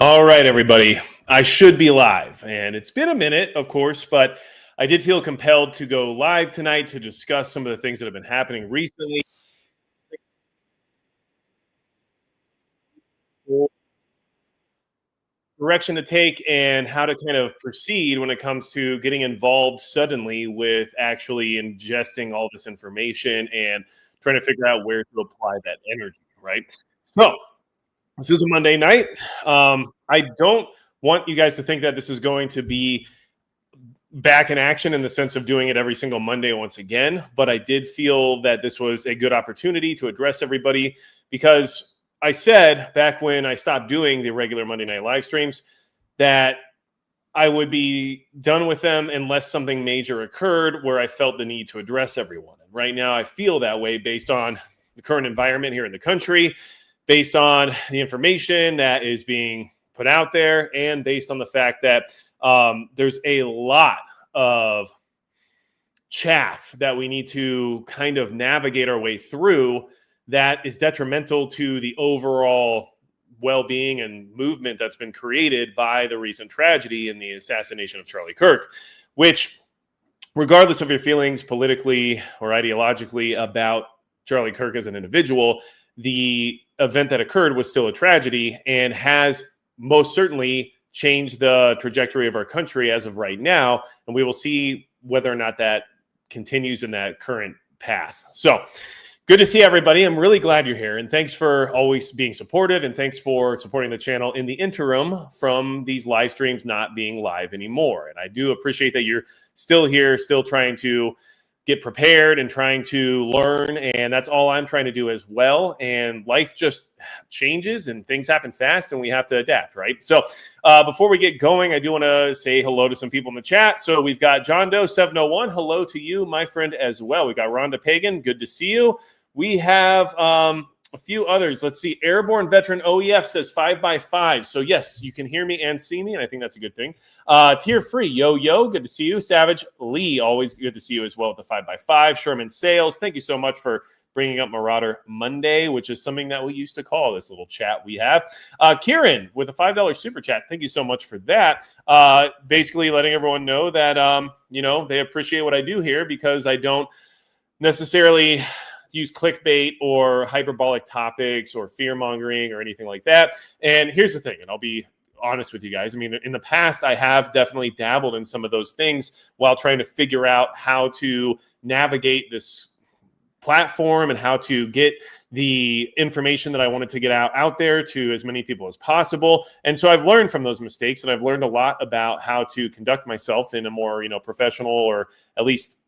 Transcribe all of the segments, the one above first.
All right, everybody. I should be live, and it's been a minute, of course, but I did feel compelled to go live tonight to discuss some of the things that have been happening recently, what direction to take, and how to kind of proceed when it comes to getting involved suddenly with actually ingesting all this information and trying to figure out where to apply that energy, right? So, this is a Monday night. I don't want you guys to think that this is going to be back in action in the sense of doing it every single Monday once again. But I did feel that this was a good opportunity to address everybody because I said back when I stopped doing the regular Monday night live streams that I would be done with them unless something major occurred where I felt the need to address everyone. And right now I feel that way based on the current environment here in the country, based on the information that is being put out there, and based on the fact that there's a lot of chaff that we need to kind of navigate our way through that is detrimental to the overall well-being and movement that's been created by the recent tragedy in the assassination of Charlie Kirk, which, regardless of your feelings politically or ideologically about Charlie Kirk as an individual, the event that occurred was still a tragedy and has most certainly changed the trajectory of our country as of right now. And we will see whether or not that continues in that current path. So good to see everybody. I'm really glad you're here. And thanks for always being supportive. And thanks for supporting the channel in the interim from these live streams not being live anymore. And I do appreciate that you're still here, still trying to get prepared and trying to learn. And that's all I'm trying to do as well. And life just changes and things happen fast and we have to adapt, right? So before we get going, I do want to say hello to some people in the chat. So we've got John Doe 701. Hello to you, my friend, as well. We got Rhonda Pagan. Good to see you. We have a few others. Let's see. Airborne Veteran OEF says 5x5. So yes, you can hear me and see me, and I think that's a good thing. Tier Free, yo, good to see you. Savage Lee, always good to see you as well with the 5x5. Sherman Sales, thank you so much for bringing up Marauder Monday, which is something that we used to call this little chat we have. Kieran with a $5 super chat. Thank you so much for that. Basically letting everyone know that, they appreciate what I do here because I don't necessarily use clickbait or hyperbolic topics or fear mongering or anything like that. And here's the thing, and I'll be honest with you guys. I mean, in the past, I have definitely dabbled in some of those things while trying to figure out how to navigate this platform and how to get the information that I wanted to get out there to as many people as possible. And so I've learned from those mistakes, and I've learned a lot about how to conduct myself in a more, professional or at least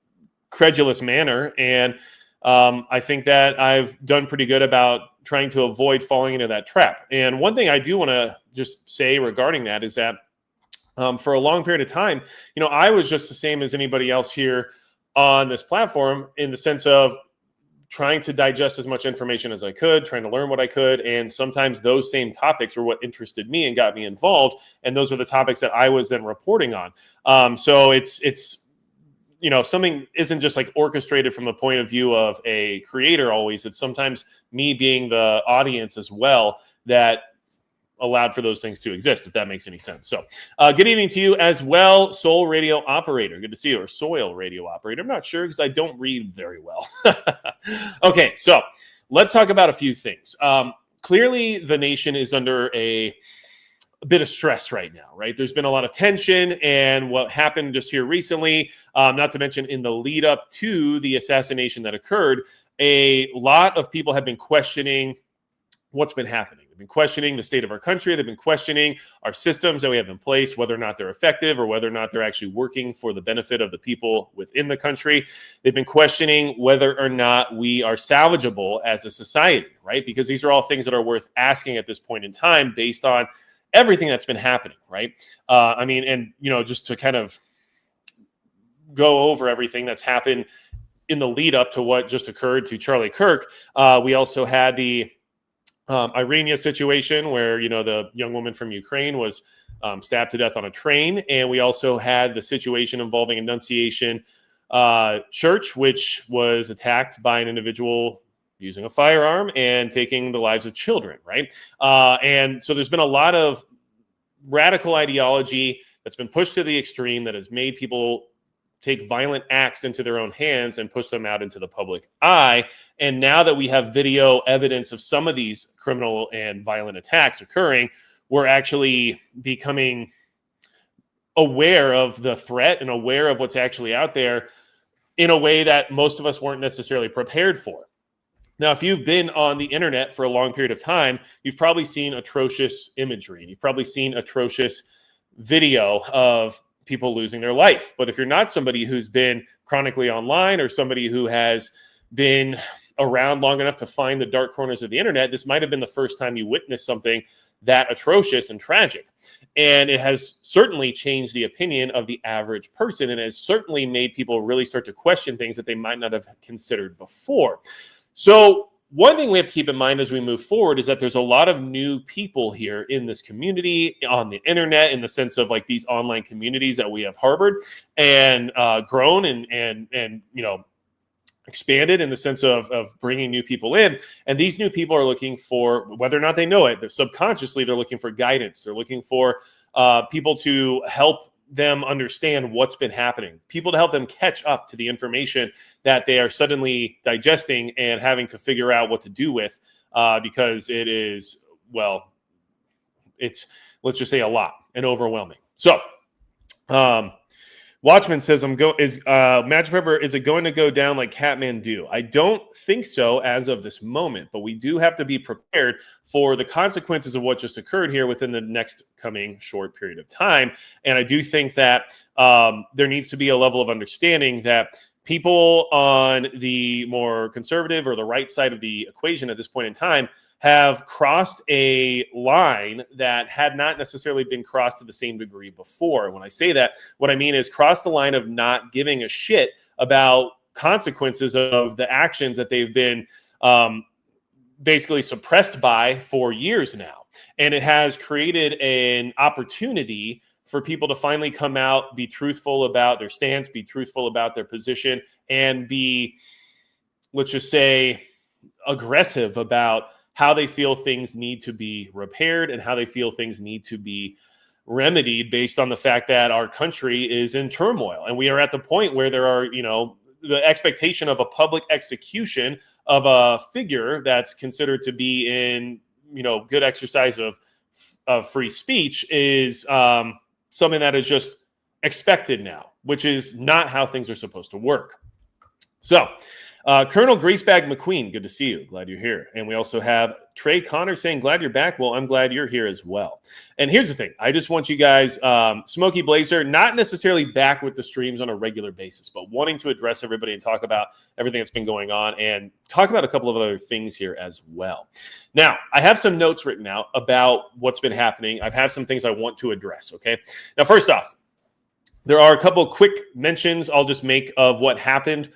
credulous manner. And I think that I've done pretty good about trying to avoid falling into that trap. And one thing I do want to just say regarding that is that for a long period of time, I was just the same as anybody else here on this platform in the sense of trying to digest as much information as I could, trying to learn what I could. And sometimes those same topics were what interested me and got me involved. And those were the topics that I was then reporting on. So it's something isn't just like orchestrated from the point of view of a creator always. It's sometimes me being the audience as well that allowed for those things to exist, if that makes any sense. So good evening to you as well, Soul Radio Operator. Good to see you, or Soil Radio Operator. I'm not sure because I don't read very well. Okay, so let's talk about a few things. Clearly, the nation is under a bit of stress right now, right? There's been a lot of tension, and what happened just here recently, not to mention in the lead up to the assassination that occurred, a lot of people have been questioning what's been happening. They've been questioning the state of our country. They've been questioning our systems that we have in place, whether or not they're effective or whether or not they're actually working for the benefit of the people within the country. They've been questioning whether or not we are salvageable as a society, right? Because these are all things that are worth asking at this point in time based on everything that's been happening, right? Just to kind of go over everything that's happened in the lead up to what just occurred to Charlie Kirk, we also had the Irania situation where, the young woman from Ukraine was stabbed to death on a train. And we also had the situation involving Annunciation Church, which was attacked by an individual using a firearm and taking the lives of children, right? And so there's been a lot of radical ideology that's been pushed to the extreme that has made people take violent acts into their own hands and push them out into the public eye. And now that we have video evidence of some of these criminal and violent attacks occurring, we're actually becoming aware of the threat and aware of what's actually out there in a way that most of us weren't necessarily prepared for. Now, if you've been on the internet for a long period of time, you've probably seen atrocious imagery. You've probably seen atrocious video of people losing their life. But if you're not somebody who's been chronically online or somebody who has been around long enough to find the dark corners of the internet, this might have been the first time you witnessed something that atrocious and tragic. And it has certainly changed the opinion of the average person, and has certainly made people really start to question things that they might not have considered before. So one thing we have to keep in mind as we move forward is that there's a lot of new people here in this community on the internet, in the sense of like these online communities that we have harbored and grown and expanded in the sense of bringing new people in. And these new people are looking for, whether or not they know it, subconsciously, they're looking for guidance. They're looking for people to help them understand what's been happening, people to help them catch up to the information that they are suddenly digesting and having to figure out what to do with, because it is, well, it's, let's just say, a lot and overwhelming. So Watchman says, Magic Pepper, is it going to go down like Kathmandu? I don't think so as of this moment, but we do have to be prepared for the consequences of what just occurred here within the next coming short period of time. And I do think that there needs to be a level of understanding that people on the more conservative or the right side of the equation at this point in time have crossed a line that had not necessarily been crossed to the same degree before. When I say that, what I mean is cross the line of not giving a shit about consequences of the actions that they've been basically suppressed by for years now. And it has created an opportunity for people to finally come out, be truthful about their stance, be truthful about their position, and be, let's just say, aggressive about how they feel things need to be repaired and how they feel things need to be remedied based on the fact that our country is in turmoil. And we are at the point where there are, the expectation of a public execution of a figure that's considered to be in, good exercise of free speech is something that is just expected now, which is not how things are supposed to work. So, Colonel Greasebag McQueen, good to see you. Glad you're here. And we also have Trey Connor saying, glad you're back. Well, I'm glad you're here as well. And here's the thing. I just want you guys, Smokey Blazer, not necessarily back with the streams on a regular basis, but wanting to address everybody and talk about everything that's been going on and talk about a couple of other things here as well. Now, I have some notes written out about what's been happening. I have some things I want to address, okay? Now, first off, there are a couple quick mentions I'll just make of what happened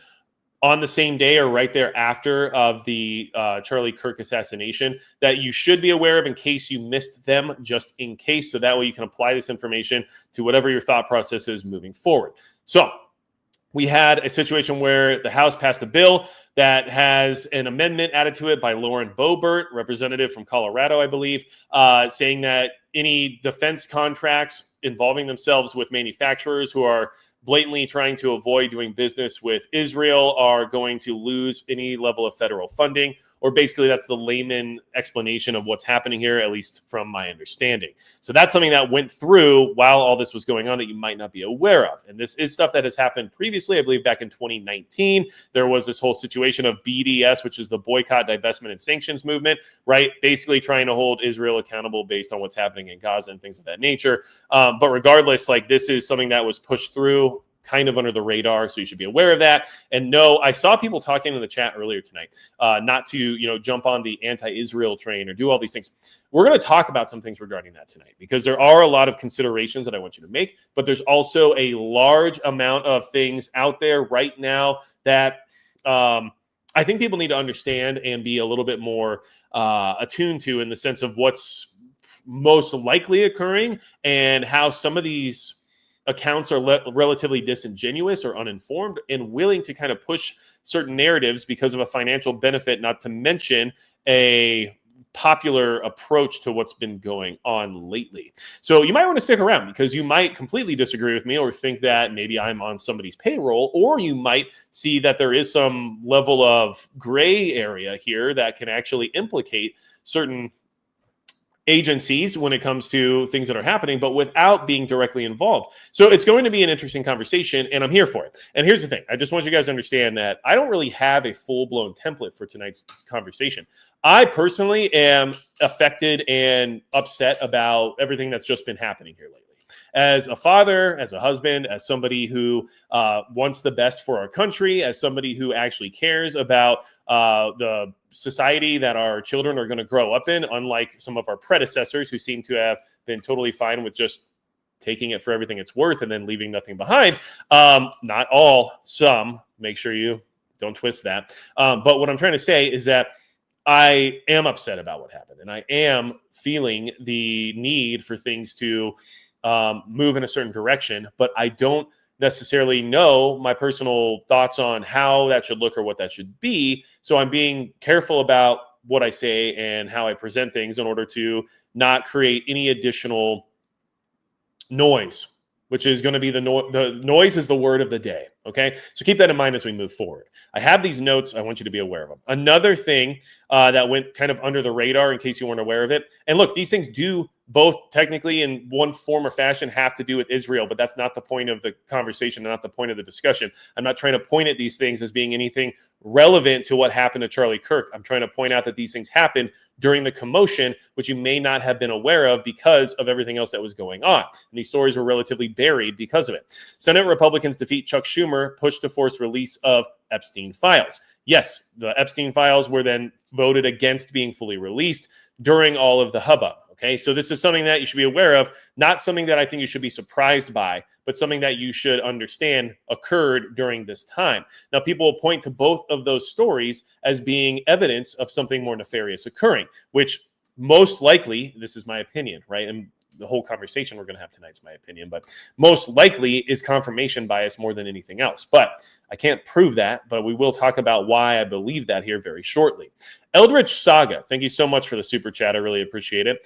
on the same day or right thereafter of the Charlie Kirk assassination that you should be aware of in case you missed them, just in case. So that way you can apply this information to whatever your thought process is moving forward. So we had a situation where the House passed a bill that has an amendment added to it by Lauren Boebert, representative from Colorado, I believe, saying that any defense contracts involving themselves with manufacturers who are blatantly trying to avoid doing business with Israel are going to lose any level of federal funding, or basically that's the layman explanation of what's happening here, at least from my understanding. So that's something that went through while all this was going on that you might not be aware of. And this is stuff that has happened previously. I believe back in 2019, there was this whole situation of BDS, which is the Boycott, Divestment, and Sanctions movement, right? Basically trying to hold Israel accountable based on what's happening in Gaza and things of that nature. But regardless, like, this is something that was pushed through kind of under the radar, so you should be aware of that. And no, I saw people talking in the chat earlier tonight, not to jump on the anti-Israel train or do all these things. We're going to talk about some things regarding that tonight, because there are a lot of considerations that I want you to make, but there's also a large amount of things out there right now that I think people need to understand and be a little bit more attuned to, in the sense of what's most likely occurring and how some of these accounts are relatively disingenuous or uninformed and willing to kind of push certain narratives because of a financial benefit, not to mention a popular approach to what's been going on lately. So you might want to stick around because you might completely disagree with me or think that maybe I'm on somebody's payroll, or you might see that there is some level of gray area here that can actually implicate certain agencies when it comes to things that are happening, but without being directly involved. So it's going to be an interesting conversation, and I'm here for it. And here's the thing. I just want you guys to understand that I don't really have a full-blown template for tonight's conversation. I personally am affected and upset about everything that's just been happening here lately. As a father, as a husband, as somebody who wants the best for our country, as somebody who actually cares about the society that our children are going to grow up in, unlike some of our predecessors who seem to have been totally fine with just taking it for everything it's worth and then leaving nothing behind. Not all, some. Make sure you don't twist that. But what I'm trying to say is that I am upset about what happened, and I am feeling the need for things to move in a certain direction, but I don't necessarily know my personal thoughts on how that should look or what that should be. So I'm being careful about what I say and how I present things in order to not create any additional noise, which is going to be the noise is the word of the day. Okay. So keep that in mind as we move forward. I have these notes. I want you to be aware of them. Another thing that went kind of under the radar in case you weren't aware of it. And look, these things do both technically in one form or fashion have to do with Israel, but that's not the point of the conversation and not the point of the discussion. I'm not trying to point at these things as being anything relevant to what happened to Charlie Kirk. I'm trying to point out that these things happened during the commotion, which you may not have been aware of because of everything else that was going on. And these stories were relatively buried because of it. Senate Republicans defeat Chuck Schumer, push to force release of Epstein files. Yes, the Epstein files were then voted against being fully released during all of the hubbub. Okay, so this is something that you should be aware of, not something that I think you should be surprised by, but something that you should understand occurred during this time. Now, people will point to both of those stories as being evidence of something more nefarious occurring, which most likely, this is my opinion, right? And the whole conversation we're going to have tonight is my opinion, but most likely is confirmation bias more than anything else. But I can't prove that, but we will talk about why I believe that here very shortly. Eldritch Saga, thank you so much for the super chat. I really appreciate it.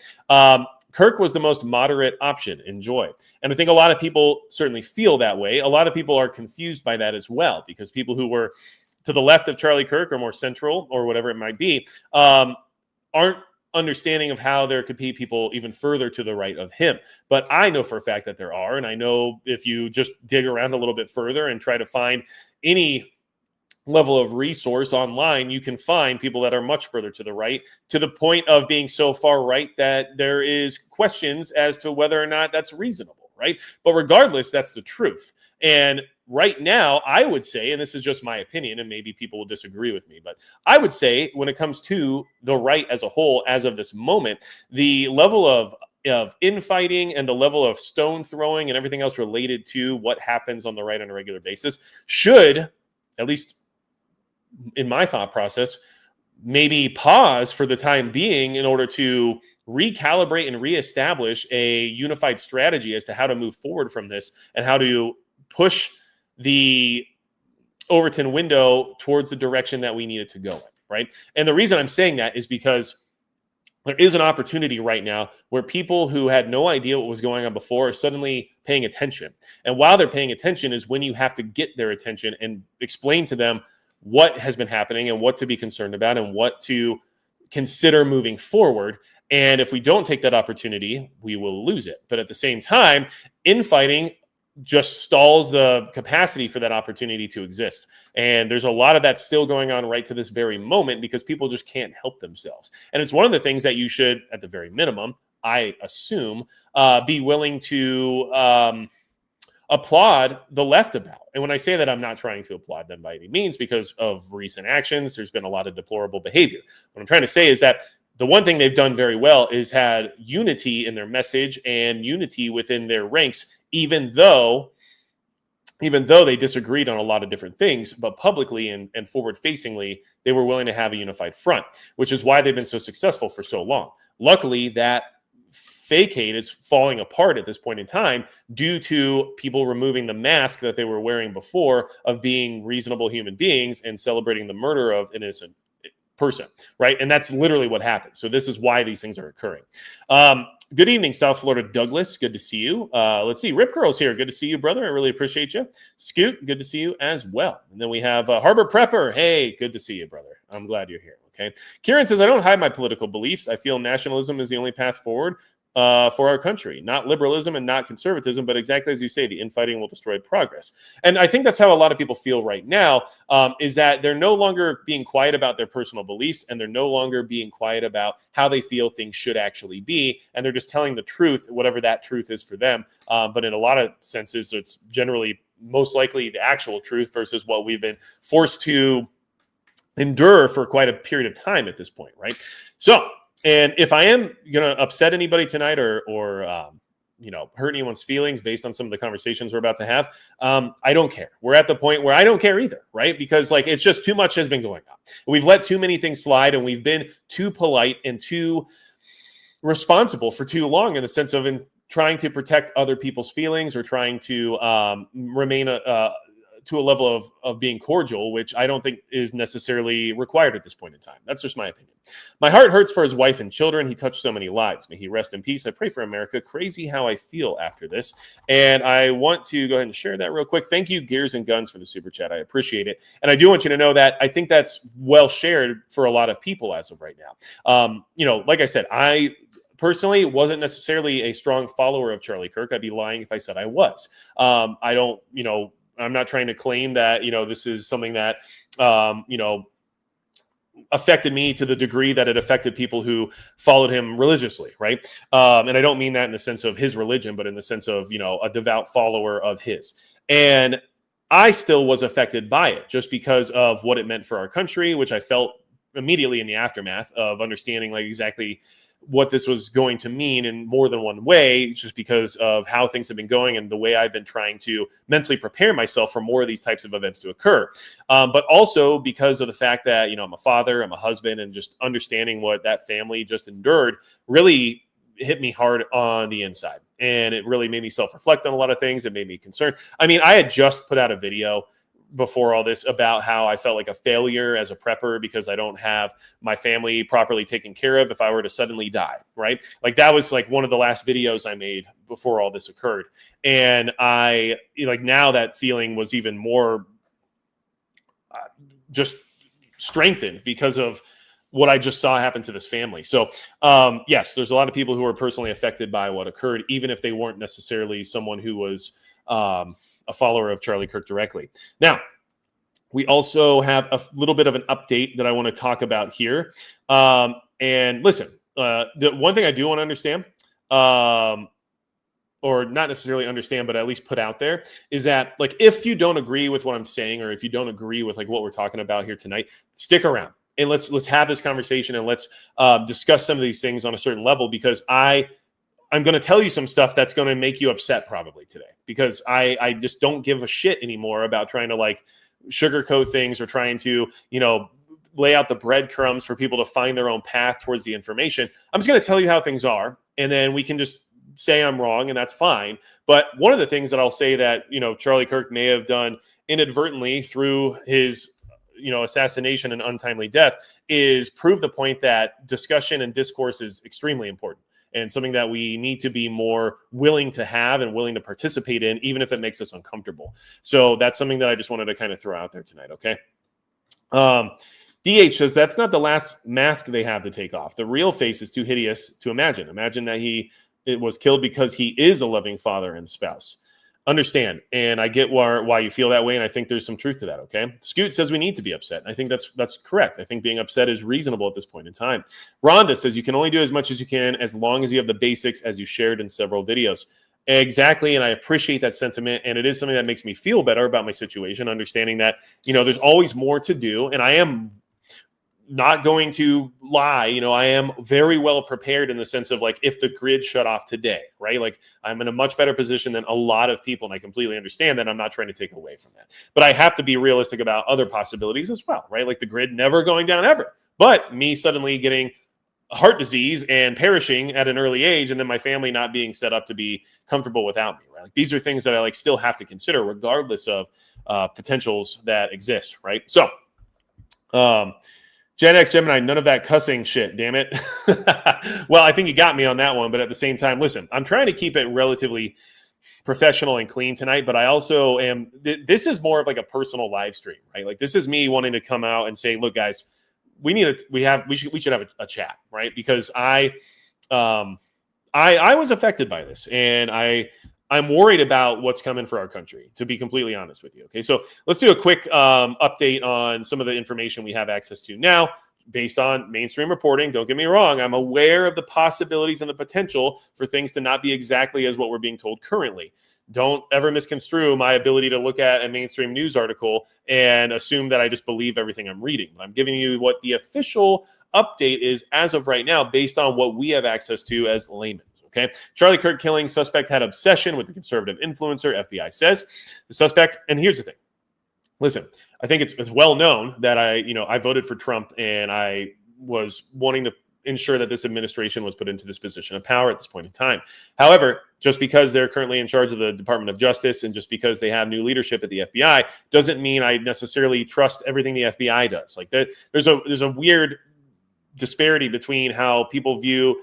Kirk was the most moderate option. Enjoy. And I think a lot of people certainly feel that way. A lot of people are confused by that as well, because people who were to the left of Charlie Kirk or more central or whatever it might be aren't understanding of how there could be people even further to the right of him. But I know for a fact that there are, and I know if you just dig around a little bit further and try to find any level of resource online, you can find people that are much further to the right, to the point of being so far right that there is questions as to whether or not that's reasonable, right? But regardless, that's the truth. And right now, I would say, and this is just my opinion, and maybe people will disagree with me, but I would say when it comes to the right as a whole, as of this moment, the level of infighting and the level of stone throwing and everything else related to what happens on the right on a regular basis should, at least in my thought process, maybe pause for the time being in order to recalibrate and reestablish a unified strategy as to how to move forward from this and how to push the Overton window towards the direction that we need it to go in, right? And the reason I'm saying that is because there is an opportunity right now where people who had no idea what was going on before are suddenly paying attention. And while they're paying attention is when you have to get their attention and explain to them what has been happening and what to be concerned about and what to consider moving forward. And if we don't take that opportunity, we will lose it. But at the same time, infighting just stalls the capacity for that opportunity to exist. And there's a lot of that still going on right to this very moment because people just can't help themselves. And it's one of the things that you should, at the very minimum, I assume, be willing to applaud the left about. And when I say that, I'm not trying to applaud them by any means because of recent actions. There's been a lot of deplorable behavior. What I'm trying to say is that the one thing they've done very well is had unity in their message and unity within their ranks, even though they disagreed on a lot of different things, but publicly and forward-facingly, they were willing to have a unified front, which is why they've been so successful for so long. Luckily, that facade is falling apart at this point in time due to people removing the mask that they were wearing before of being reasonable human beings and celebrating the murder of innocent person, right? And that's literally what happens. So this is why these things are occurring. Good evening, South Florida Douglas. Good to see you. Let's see. Rip Curl's here. Good to see you, brother. I really appreciate you. Scoot, good to see you as well. And then we have Harbor Prepper. Hey, good to see you, brother. I'm glad you're here. Okay. Kieran says, I don't hide my political beliefs. I feel nationalism is the only path forward for our country, not liberalism and not conservatism, but exactly as you say, the infighting will destroy progress. And I think that's how a lot of people feel right now, is that they're no longer being quiet about their personal beliefs, and they're no longer being quiet about how they feel things should actually be. And they're just telling the truth, whatever that truth is for them. But in a lot of senses, it's generally most likely the actual truth versus what we've been forced to endure for quite a period of time at this point, right? So, and if I am going to upset anybody tonight or hurt anyone's feelings based on some of the conversations we're about to have, I don't care. We're at the point where I don't care either, right? Because like it's just too much has been going on. We've let too many things slide, and we've been too polite and too responsible for too long in the sense of trying to protect other people's feelings or trying to remain to a level of being cordial, which I don't think is necessarily required at this point in time. That's just my opinion. My heart hurts for his wife and children. He touched so many lives. May he rest in peace. I pray for America. Crazy how I feel after this. And I want to go ahead and share that real quick. Thank you, Gears and Guns, for the super chat. I appreciate it. And I do want you to know that I think that's well shared for a lot of people as of right now. Like I said, I personally wasn't necessarily a strong follower of Charlie Kirk. I'd be lying if I said I was. I don't, I'm not trying to claim that, this is something that, affected me to the degree that it affected people who followed him religiously, right? And I don't mean that in the sense of his religion, but in the sense of, a devout follower of his. And I still was affected by it just because of what it meant for our country, which I felt immediately in the aftermath of understanding like exactly what this was going to mean in more than one way, just because of how things have been going and the way I've been trying to mentally prepare myself for more of these types of events to occur. But also because of the fact that, I'm a father, I'm a husband, and just understanding what that family just endured really hit me hard on the inside. And it really made me self-reflect on a lot of things. It made me concerned. I mean, I had just put out a video before all this about how I felt like a failure as a prepper because I don't have my family properly taken care of if I were to suddenly die, right? Like that was like one of the last videos I made before all this occurred. And I like now that feeling was even more just strengthened because of what I just saw happen to this family. So yes, there's a lot of people who are personally affected by what occurred, even if they weren't necessarily someone who was a follower of Charlie Kirk directly. Now, we also have a little bit of an update that I want to talk about here. And listen, the one thing I do want to understand, or not necessarily understand, but at least put out there, is that like if you don't agree with what I'm saying, or if you don't agree with like what we're talking about here tonight, stick around and let's have this conversation and let's discuss some of these things on a certain level, because I'm going to tell you some stuff that's going to make you upset probably today, because I just don't give a shit anymore about trying to like sugarcoat things or trying to, lay out the breadcrumbs for people to find their own path towards the information. I'm just going to tell you how things are, and then we can just say I'm wrong, and that's fine. But one of the things that I'll say that, Charlie Kirk may have done inadvertently through his, assassination and untimely death is prove the point that discussion and discourse is extremely important, and something that we need to be more willing to have and willing to participate in, even if it makes us uncomfortable. So that's something that I just wanted to kind of throw out there tonight, okay? DH says, that's not the last mask they have to take off. The real face is too hideous to imagine. Imagine that it was killed because he is a loving father and spouse. Understand, and I get why you feel that way, and I think there's some truth to that, okay? Scoot says we need to be upset. I think that's correct. I think being upset is reasonable at this point in time. Rhonda says you can only do as much as you can as long as you have the basics, as you shared in several videos. Exactly, and I appreciate that sentiment, and it is something that makes me feel better about my situation, understanding that, there's always more to do, and I am not going to lie, I am very well prepared in the sense of like, if the grid shut off today, right? Like I'm in a much better position than a lot of people. And I completely understand that. I'm not trying to take away from that, but I have to be realistic about other possibilities as well, right? Like the grid never going down ever, but me suddenly getting heart disease and perishing at an early age, and then my family not being set up to be comfortable without me, right? Like these are things that I like still have to consider regardless of potentials that exist, right? So, Gen X Gemini, none of that cussing shit, damn it. Well, I think you got me on that one, but at the same time, listen, I'm trying to keep it relatively professional and clean tonight, but I also am, this is more of like a personal live stream, right? Like this is me wanting to come out and say, look, guys, we should have a chat, right? Because I was affected by this, and I'm worried about what's coming for our country, to be completely honest with you. Okay, so let's do a quick update on some of the information we have access to now based on mainstream reporting. Don't get me wrong. I'm aware of the possibilities and the potential for things to not be exactly as what we're being told currently. Don't ever misconstrue my ability to look at a mainstream news article and assume that I just believe everything I'm reading. I'm giving you what the official update is as of right now based on what we have access to as laymen. Okay, Charlie Kirk killing suspect had obsession with the conservative influencer, FBI says. The suspect, and here's the thing. Listen, I think it's well known that I voted for Trump, and I was wanting to ensure that this administration was put into this position of power at this point in time. However, just because they're currently in charge of the Department of Justice and just because they have new leadership at the FBI doesn't mean I necessarily trust everything the FBI does. Like there's a weird disparity between how people view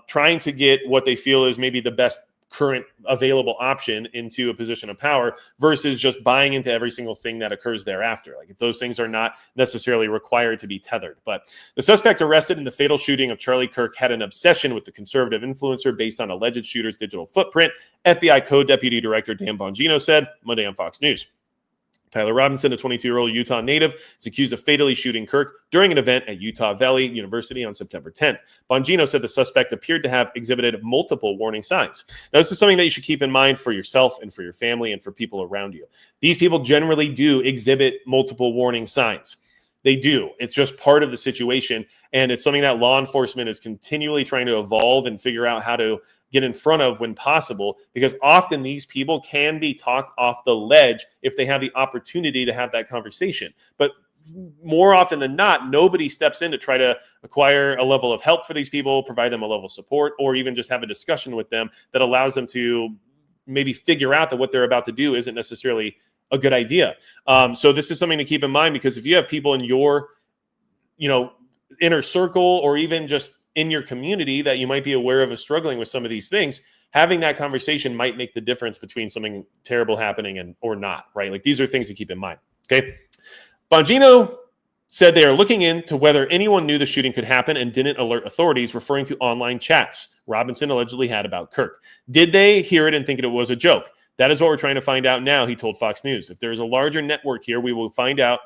trying to get what they feel is maybe the best current available option into a position of power versus just buying into every single thing that occurs thereafter. Like those things are not necessarily required to be tethered. But the suspect arrested in the fatal shooting of Charlie Kirk had an obsession with the conservative influencer based on alleged shooter's digital footprint, FBI Co-Deputy Director Dan Bongino said Monday on Fox News. Tyler Robinson, a 22-year-old Utah native, is accused of fatally shooting Kirk during an event at Utah Valley University on September 10th. Bongino said the suspect appeared to have exhibited multiple warning signs. Now, this is something that you should keep in mind for yourself and for your family and for people around you. These people generally do exhibit multiple warning signs. They do. It's just part of the situation, and it's something that law enforcement is continually trying to evolve and figure out how to get in front of when possible, because often these people can be talked off the ledge if they have the opportunity to have that conversation. But more often than not, nobody steps in to try to acquire a level of help for these people, provide them a level of support, or even just have a discussion with them that allows them to maybe figure out that what they're about to do isn't necessarily a good idea. So this is something to keep in mind, because if you have people in your, inner circle or even just in your community that you might be aware of as struggling with some of these things, having that conversation might make the difference between something terrible happening or not, right? Like these are things to keep in mind. Okay. Bongino said they are looking into whether anyone knew the shooting could happen and didn't alert authorities, referring to online chats Robinson allegedly had about Kirk. Did they hear it and think it was a joke? That is what we're trying to find out now, he told Fox News. If there is a larger network here, we will find out.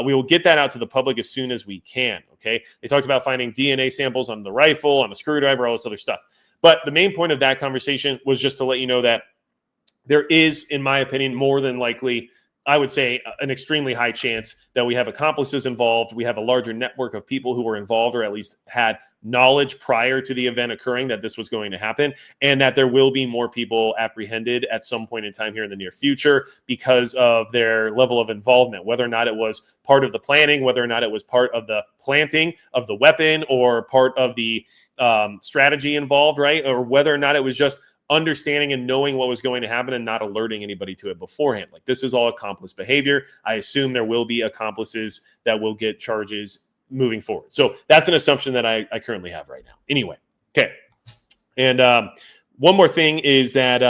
We will get that out to the public as soon as we can, okay? They talked about finding DNA samples on the rifle, on the screwdriver, all this other stuff. But the main point of that conversation was just to let you know that there is, in my opinion, more than likely, I would say, an extremely high chance that we have accomplices involved. We have a larger network of people who were involved or at least had knowledge prior to the event occurring that this was going to happen, and that there will be more people apprehended at some point in time here in the near future because of their level of involvement, whether or not it was part of the planning, whether or not it was part of the planting of the weapon or part of the strategy involved, right? Or whether or not it was just understanding and knowing what was going to happen and not alerting anybody to it beforehand. Like this is all accomplice behavior. I assume there will be accomplices that will get charges moving forward. So that's an assumption that I currently have right now. Anyway, okay. And one more thing is that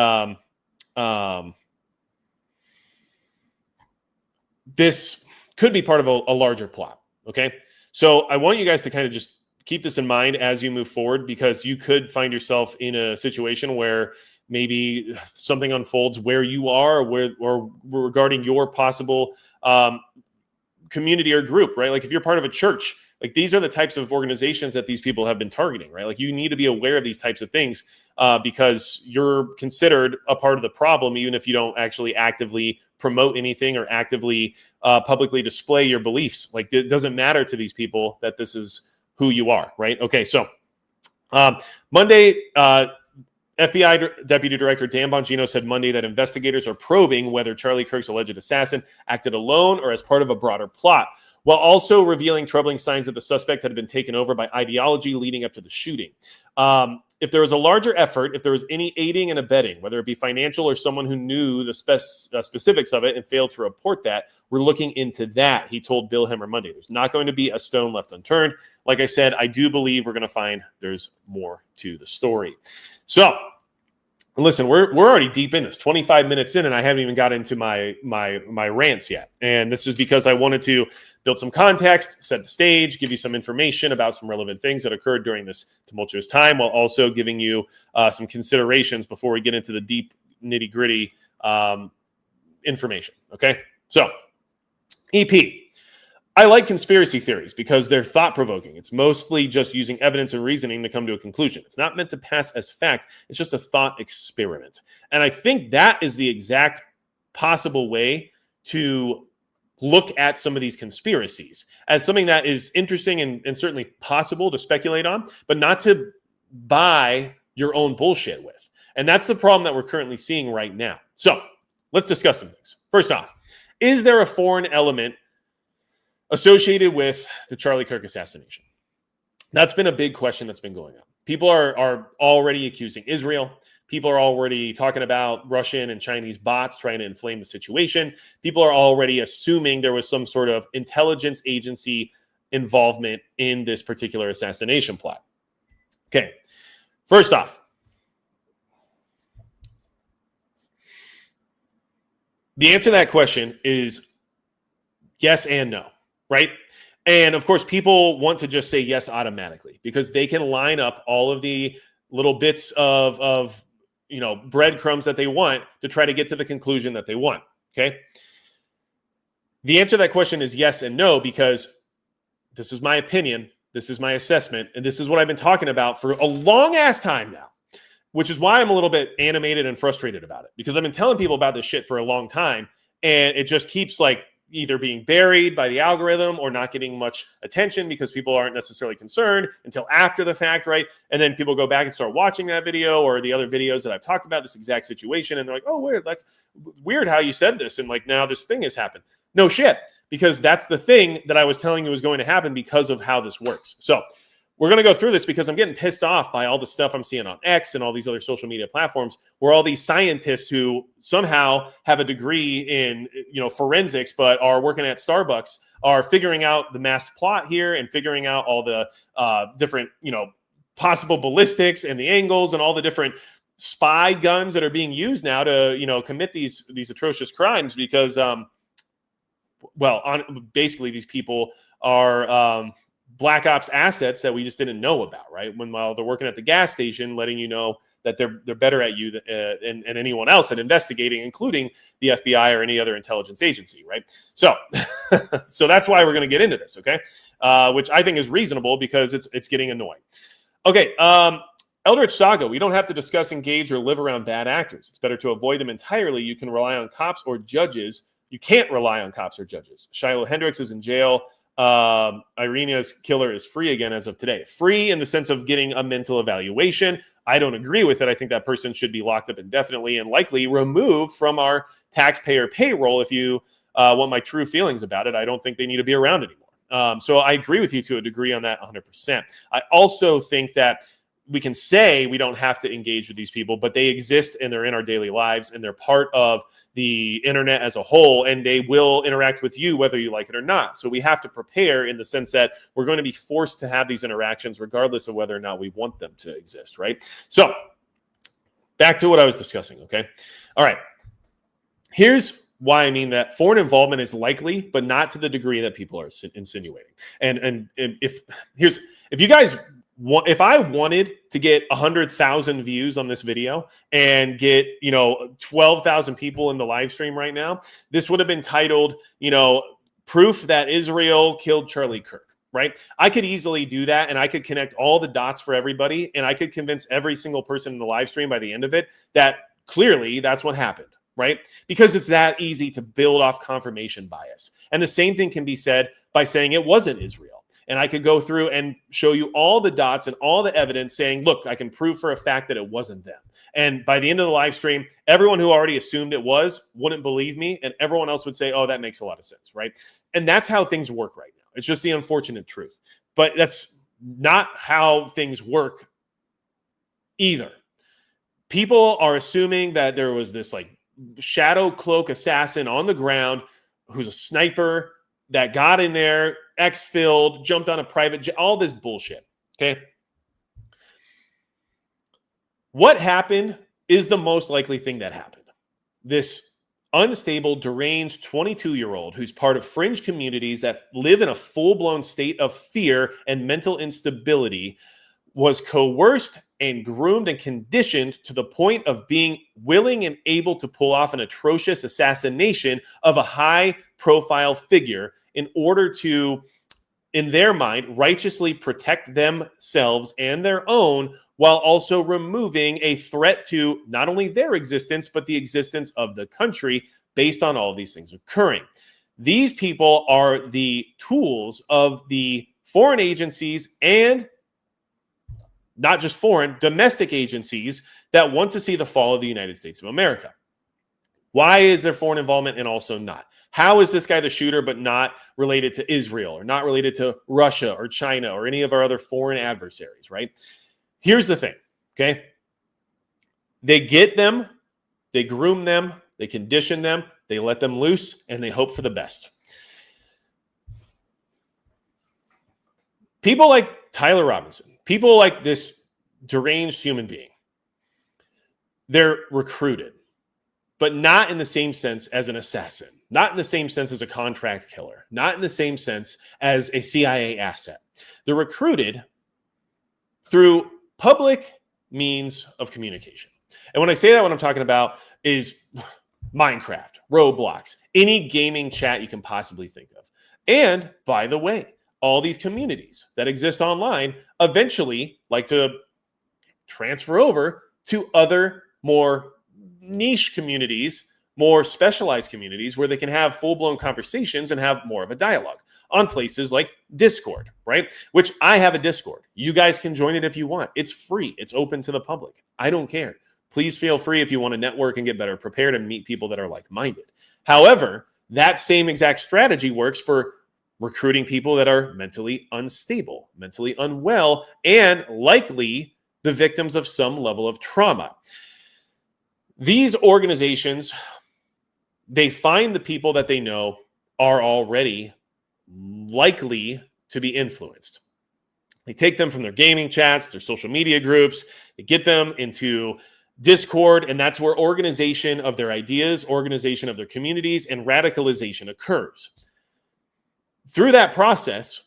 this could be part of a larger plot, okay? So I want you guys to kind of just keep this in mind as you move forward, because you could find yourself in a situation where maybe something unfolds where you are or regarding your possible community or group, right? Like if you're part of a church, like these are the types of organizations that these people have been targeting, right? Like you need to be aware of these types of things because you're considered a part of the problem, even if you don't actually actively promote anything or actively publicly display your beliefs. Like it doesn't matter to these people that this is who you are, right? Okay, so Monday, FBI Deputy Director Dan Bongino said Monday that investigators are probing whether Charlie Kirk's alleged assassin acted alone or as part of a broader plot, while also revealing troubling signs that the suspect had been taken over by ideology leading up to the shooting. if there was a larger effort, if there was any aiding and abetting, whether it be financial or someone who knew the specifics of it and failed to report that, we're looking into that, he told Bill Hemmer Monday. There's not going to be a stone left unturned. Like I said, I do believe we're going to find there's more to the story. So, listen, we're already deep in this, 25 minutes in, and I haven't even got into my rants yet. And this is because I wanted to build some context, set the stage, give you some information about some relevant things that occurred during this tumultuous time, while also giving you some considerations before we get into the deep nitty-gritty information. Okay, so EP. I like conspiracy theories because they're thought-provoking. It's mostly just using evidence and reasoning to come to a conclusion. It's not meant to pass as fact. It's just a thought experiment. And I think that is the exact possible way to look at some of these conspiracies as something that is interesting and certainly possible to speculate on, but not to buy your own bullshit with. And that's the problem that we're currently seeing right now. So let's discuss some things. First off, is there a foreign element associated with the Charlie Kirk assassination? That's been a big question that's been going on. People are already accusing Israel. People are already talking about Russian and Chinese bots trying to inflame the situation. People are already assuming there was some sort of intelligence agency involvement in this particular assassination plot. Okay, first off, the answer to that question is yes and no. Right? And of course, people want to just say yes automatically because they can line up all of the little bits of breadcrumbs that they want to try to get to the conclusion that they want. Okay. The answer to that question is yes and no, because this is my opinion, this is my assessment, and this is what I've been talking about for a long ass time now, which is why I'm a little bit animated and frustrated about it, because I've been telling people about this shit for a long time, and it just keeps either being buried by the algorithm or not getting much attention because people aren't necessarily concerned until after the fact, right? And then people go back and start watching that video or the other videos that I've talked about this exact situation, and they're like, oh, weird how you said this, and now this thing has happened. No shit, because that's the thing that I was telling you was going to happen because of how this works. So we're going to go through this because I'm getting pissed off by all the stuff I'm seeing on X and all these other social media platforms where all these scientists who somehow have a degree in, forensics, but are working at Starbucks are figuring out the mass plot here and figuring out all the different, possible ballistics and the angles and all the different spy guns that are being used now to, commit these atrocious crimes because, basically these people are, Black Ops assets that we just didn't know about, right? While they're working at the gas station, letting you know that they're better at you than anyone else at investigating, including the FBI or any other intelligence agency, right? So, so that's why we're going to get into this, okay? Which I think is reasonable because it's getting annoying. Okay, Eldritch Saga, we don't have to discuss, engage, or live around bad actors. It's better to avoid them entirely. You can rely on cops or judges. You can't rely on cops or judges. Shiloh Hendricks is in jail. Irina's killer is free again as of today. Free in the sense of getting a mental evaluation. I don't agree with it. I think that person should be locked up indefinitely and likely removed from our taxpayer payroll. If you want my true feelings about it, I don't think they need to be around anymore. So I agree with you to a degree on that 100%. I also think that we can say we don't have to engage with these people, but they exist and they're in our daily lives and they're part of the internet as a whole, and they will interact with you whether you like it or not. So we have to prepare in the sense that we're going to be forced to have these interactions regardless of whether or not we want them to exist, right? So back to what I was discussing, okay? All right. Here's why I mean that foreign involvement is likely, but not to the degree that people are insinuating. And if you guys if I wanted to get 100,000 views on this video and get, 12,000 people in the live stream right now, this would have been titled, proof that Israel killed Charlie Kirk, right? I could easily do that, and I could connect all the dots for everybody, and I could convince every single person in the live stream by the end of it that clearly that's what happened, right? Because it's that easy to build off confirmation bias. And the same thing can be said by saying it wasn't Israel. And I could go through and show you all the dots and all the evidence saying, look, I can prove for a fact that it wasn't them. And by the end of the live stream, everyone who already assumed it wouldn't believe me. And everyone else would say, oh, that makes a lot of sense, right? And that's how things work right now. It's just the unfortunate truth. But that's not how things work either. People are assuming that there was this like shadow cloak assassin on the ground who's a sniper that got in there, exfilled, jumped on a private jet, all this bullshit. Okay. What happened is the most likely thing that happened. This unstable, deranged 22-year-old who's part of fringe communities that live in a full-blown state of fear and mental instability was coerced and groomed and conditioned to the point of being willing and able to pull off an atrocious assassination of a high-profile figure in order to, in their mind, righteously protect themselves and their own, while also removing a threat to not only their existence, but the existence of the country based on all of these things occurring. These people are the tools of the foreign agencies and not just foreign, domestic agencies that want to see the fall of the United States of America. Why is there foreign involvement and also not? How is this guy the shooter but not related to Israel or not related to Russia or China or any of our other foreign adversaries, right? Here's the thing, okay? They get them, they groom them, they condition them, they let them loose, and they hope for the best. People like Tyler Robinson, people like this deranged human being, they're recruited, but not in the same sense as an assassin, not in the same sense as a contract killer, not in the same sense as a CIA asset. They're recruited through public means of communication. And when I say that, what I'm talking about is Minecraft, Roblox, any gaming chat you can possibly think of. And by the way, all these communities that exist online eventually like to transfer over to other more niche communities, more specialized communities where they can have full-blown conversations and have more of a dialogue on places like Discord, right? Which I have a Discord. You guys can join it if you want. It's free. It's open to the public. I don't care. Please feel free if you want to network and get better prepared and meet people that are like-minded. However, that same exact strategy works for recruiting people that are mentally unstable, mentally unwell, and likely the victims of some level of trauma. These organizations, they find the people that they know are already likely to be influenced. They take them from their gaming chats, their social media groups, they get them into Discord, and that's where organization of their ideas, organization of their communities, and radicalization occurs. Through that process,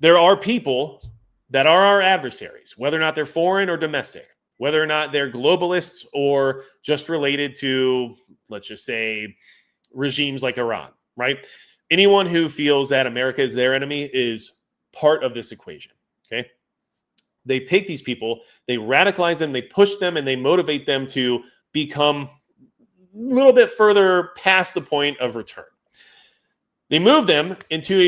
there are people that are our adversaries, whether or not they're foreign or domestic, whether or not they're globalists or just related to, let's just say, regimes like Iran, right? Anyone who feels that America is their enemy is part of this equation, okay? They take these people, they radicalize them, they push them, and they motivate them to become a little bit further past the point of return. They move them into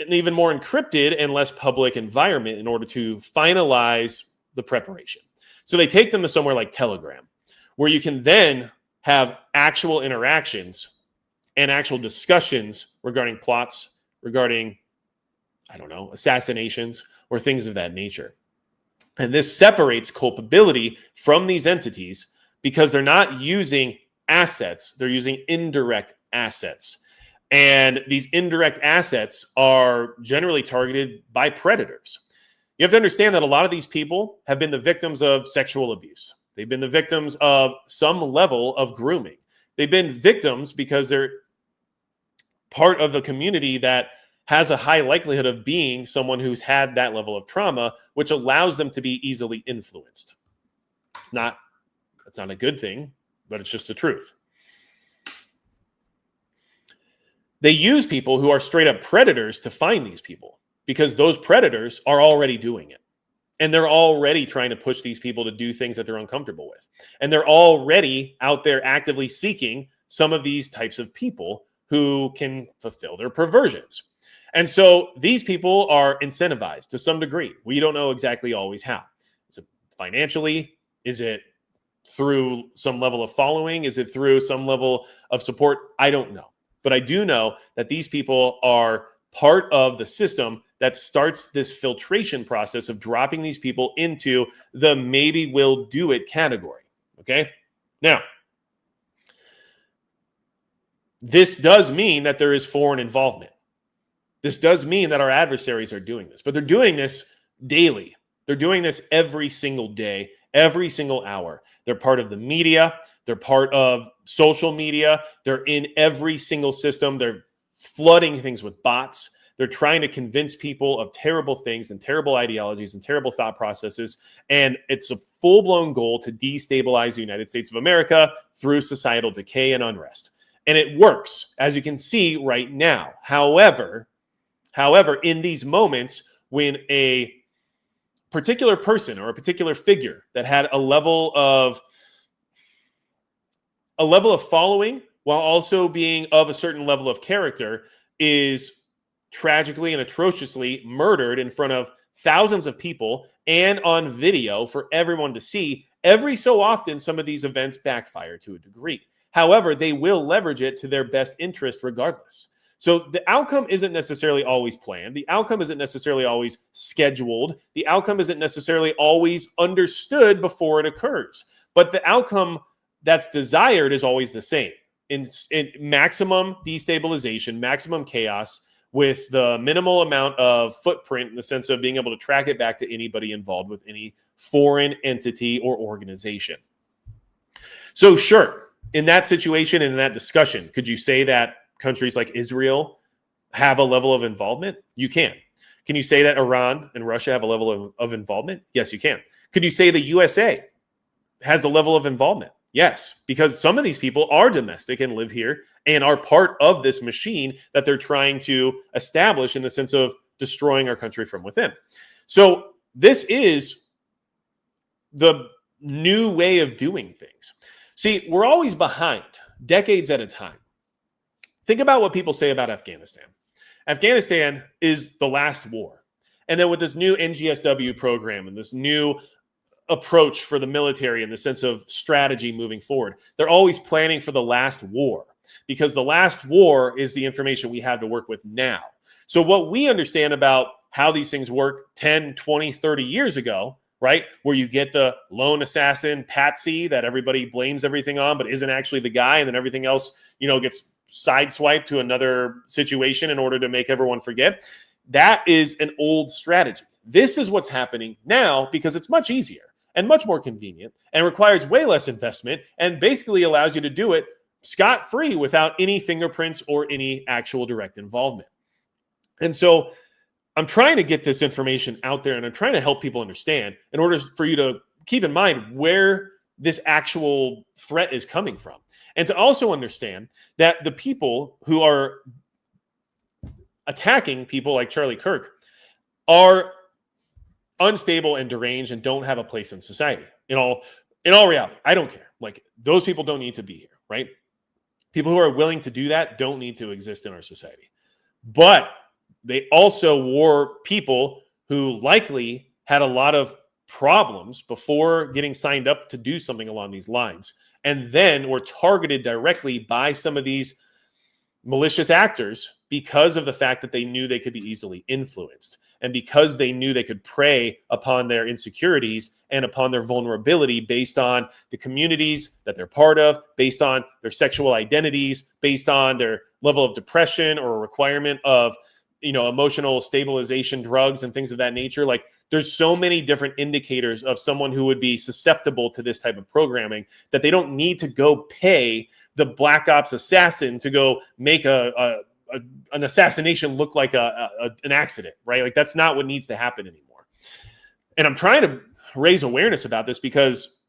an even more encrypted and less public environment in order to finalize the preparation. So they take them to somewhere like Telegram, where you can then have actual interactions and actual discussions regarding plots, regarding, I don't know, assassinations or things of that nature. And this separates culpability from these entities because they're not using assets, they're using indirect assets. And these indirect assets are generally targeted by predators. You have to understand that a lot of these people have been the victims of sexual abuse. They've been the victims of some level of grooming. They've been victims because they're part of the community that has a high likelihood of being someone who's had that level of trauma, which allows them to be easily influenced. It's not a good thing, but it's just the truth. They use people who are straight up predators to find these people because those predators are already doing it. And they're already trying to push these people to do things that they're uncomfortable with. And they're already out there actively seeking some of these types of people who can fulfill their perversions. And so these people are incentivized to some degree. We don't know exactly always how. Is it financially? Is it through some level of following? Is it through some level of support? I don't know. But I do know that these people are part of the system that starts this filtration process of dropping these people into the maybe we'll do it category. Okay. Now, this does mean that there is foreign involvement. This does mean that our adversaries are doing this, but they're doing this daily. They're doing this every single day, every single hour. They're part of the media. They're part of social media. They're in every single system. They're flooding things with bots. They're trying to convince people of terrible things and terrible ideologies and terrible thought processes. And it's a full-blown goal to destabilize the United States of America through societal decay and unrest. And it works, as you can see right now. However, in these moments, when a particular person or a particular figure that had a level of following while also being of a certain level of character is tragically and atrociously murdered in front of thousands of people and on video for everyone to see, every so often some of these events backfire to a degree. However, they will leverage it to their best interest regardless. So the outcome isn't necessarily always planned. The outcome isn't necessarily always scheduled. The outcome isn't necessarily always understood before it occurs. But the outcome that's desired is always the same. In maximum destabilization, maximum chaos, with the minimal amount of footprint in the sense of being able to track it back to anybody involved with any foreign entity or organization. So sure, in that situation and in that discussion, could you say that countries like Israel have a level of involvement? You can. Can you say that Iran and Russia have a level of involvement? Yes, you can. Could you say the USA has a level of involvement? Yes, because some of these people are domestic and live here and are part of this machine that they're trying to establish in the sense of destroying our country from within. So this is the new way of doing things. See, we're always behind, decades at a time. Think about what people say about Afghanistan. Afghanistan is the last war. And then with this new NGSW program and this new approach for the military in the sense of strategy moving forward, they're always planning for the last war because the last war is the information we have to work with now. So what we understand about how these things work 10, 20, 30 years ago, right, where you get the lone assassin patsy that everybody blames everything on but isn't actually the guy, and then everything else, gets sideswiped to another situation in order to make everyone forget. That is an old strategy. This is what's happening now because it's much easier and much more convenient and requires way less investment and basically allows you to do it scot-free without any fingerprints or any actual direct involvement. And so I'm trying to get this information out there and I'm trying to help people understand in order for you to keep in mind where this actual threat is coming from. And to also understand that the people who are attacking people like Charlie Kirk are unstable and deranged and don't have a place in society. In all reality, I don't care. Like, those people don't need to be here, right? People who are willing to do that don't need to exist in our society. But they also were people who likely had a lot of problems before getting signed up to do something along these lines, and then were targeted directly by some of these malicious actors because of the fact that they knew they could be easily influenced, and because they knew they could prey upon their insecurities and upon their vulnerability based on the communities that they're part of, based on their sexual identities, based on their level of depression or a requirement of emotional stabilization drugs and things of that nature. Like, there's so many different indicators of someone who would be susceptible to this type of programming that they don't need to go pay the Black Ops assassin to go make an assassination look like an accident, right? Like, that's not what needs to happen anymore. And I'm trying to raise awareness about this because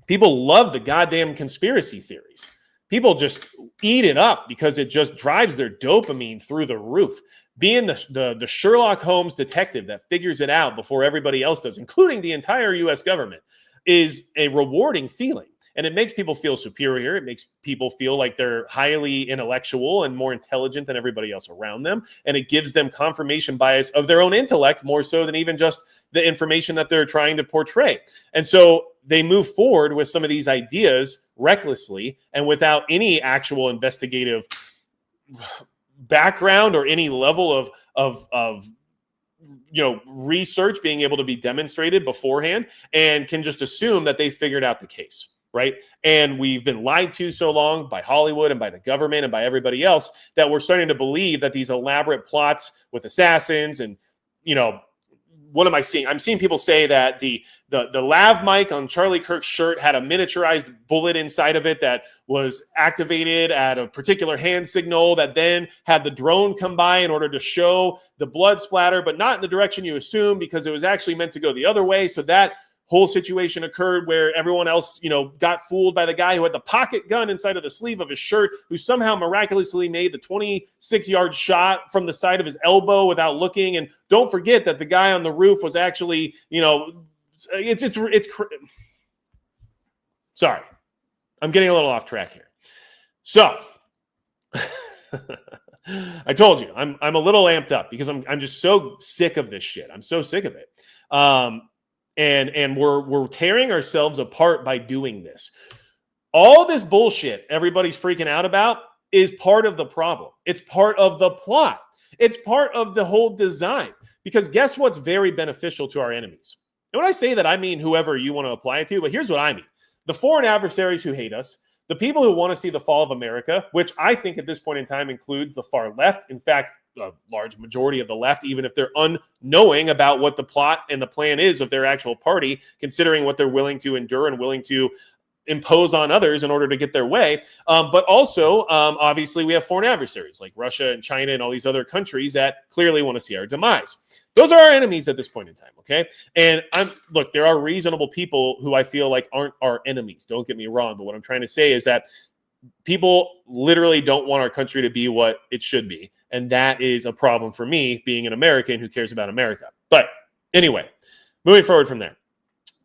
people love the goddamn conspiracy theories. People just eat it up because it just drives their dopamine through the roof. Being the Sherlock Holmes detective that figures it out before everybody else does, including the entire U.S. government, is a rewarding feeling. And it makes people feel superior. It makes people feel like they're highly intellectual and more intelligent than everybody else around them. And it gives them confirmation bias of their own intellect more so than even just the information that they're trying to portray. And so they move forward with some of these ideas recklessly and without any actual investigative background or any level of research being able to be demonstrated beforehand and can just assume that they figured out the case, right? And we've been lied to so long by Hollywood and by the government and by everybody else that we're starting to believe that these elaborate plots with assassins and, what am I seeing? I'm seeing people say that the lav mic on Charlie Kirk's shirt had a miniaturized bullet inside of it that was activated at a particular hand signal that then had the drone come by in order to show the blood splatter, but not in the direction you assume because it was actually meant to go the other way. So that whole situation occurred where everyone else, got fooled by the guy who had the pocket gun inside of the sleeve of his shirt, who somehow miraculously made the 26-yard shot from the side of his elbow without looking. And don't forget that the guy on the roof was actually, sorry, I'm getting a little off track here. So I told you I'm a little amped up because I'm just so sick of this shit. I'm so sick of it. And we're tearing ourselves apart by doing this. All this bullshit everybody's freaking out about is part of the problem. It's part of the plot. It's part of the whole design. Because guess what's very beneficial to our enemies? And when I say that, I mean whoever you want to apply it to, but here's what I mean. The foreign adversaries who hate us, the people who want to see the fall of America, which I think at this point in time includes the far left. In fact, a large majority of the left, even if they're unknowing about what the plot and the plan is of their actual party, considering what they're willing to endure and willing to impose on others in order to get their way. But also, obviously, we have foreign adversaries like Russia and China and all these other countries that clearly want to see our demise. Those are our enemies at this point in time, okay? And look, there are reasonable people who I feel like aren't our enemies. Don't get me wrong. But what I'm trying to say is that people literally don't want our country to be what it should be. And that is a problem for me, being an American who cares about America. But anyway, moving forward from there.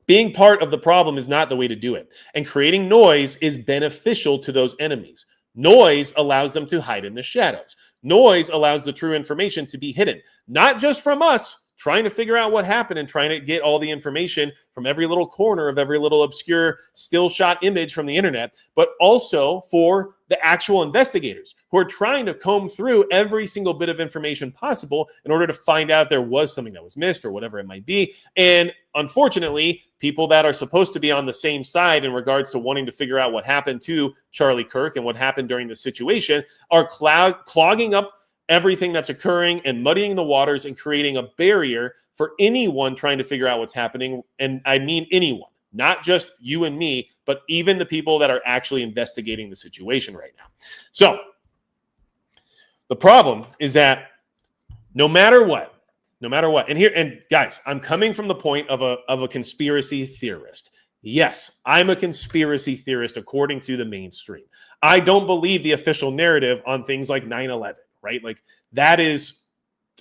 Being part of the problem is not the way to do it. And creating noise is beneficial to those enemies. Noise allows them to hide in the shadows. Noise allows the true information to be hidden, not just from us trying to figure out what happened and trying to get all the information from every little corner of every little obscure still shot image from the internet, but also for the actual investigators who are trying to comb through every single bit of information possible in order to find out if there was something that was missed or whatever it might be. And unfortunately, people that are supposed to be on the same side in regards to wanting to figure out what happened to Charlie Kirk and what happened during the situation are clogging up everything that's occurring and muddying the waters and creating a barrier for anyone trying to figure out what's happening. And I mean anyone, not just you and me, but even the people that are actually investigating the situation right now. So the problem is that no matter what, and guys, I'm coming from the point of a conspiracy theorist. Yes, I'm a conspiracy theorist according to the mainstream. I don't believe the official narrative on things like 9/11. Right? Like that is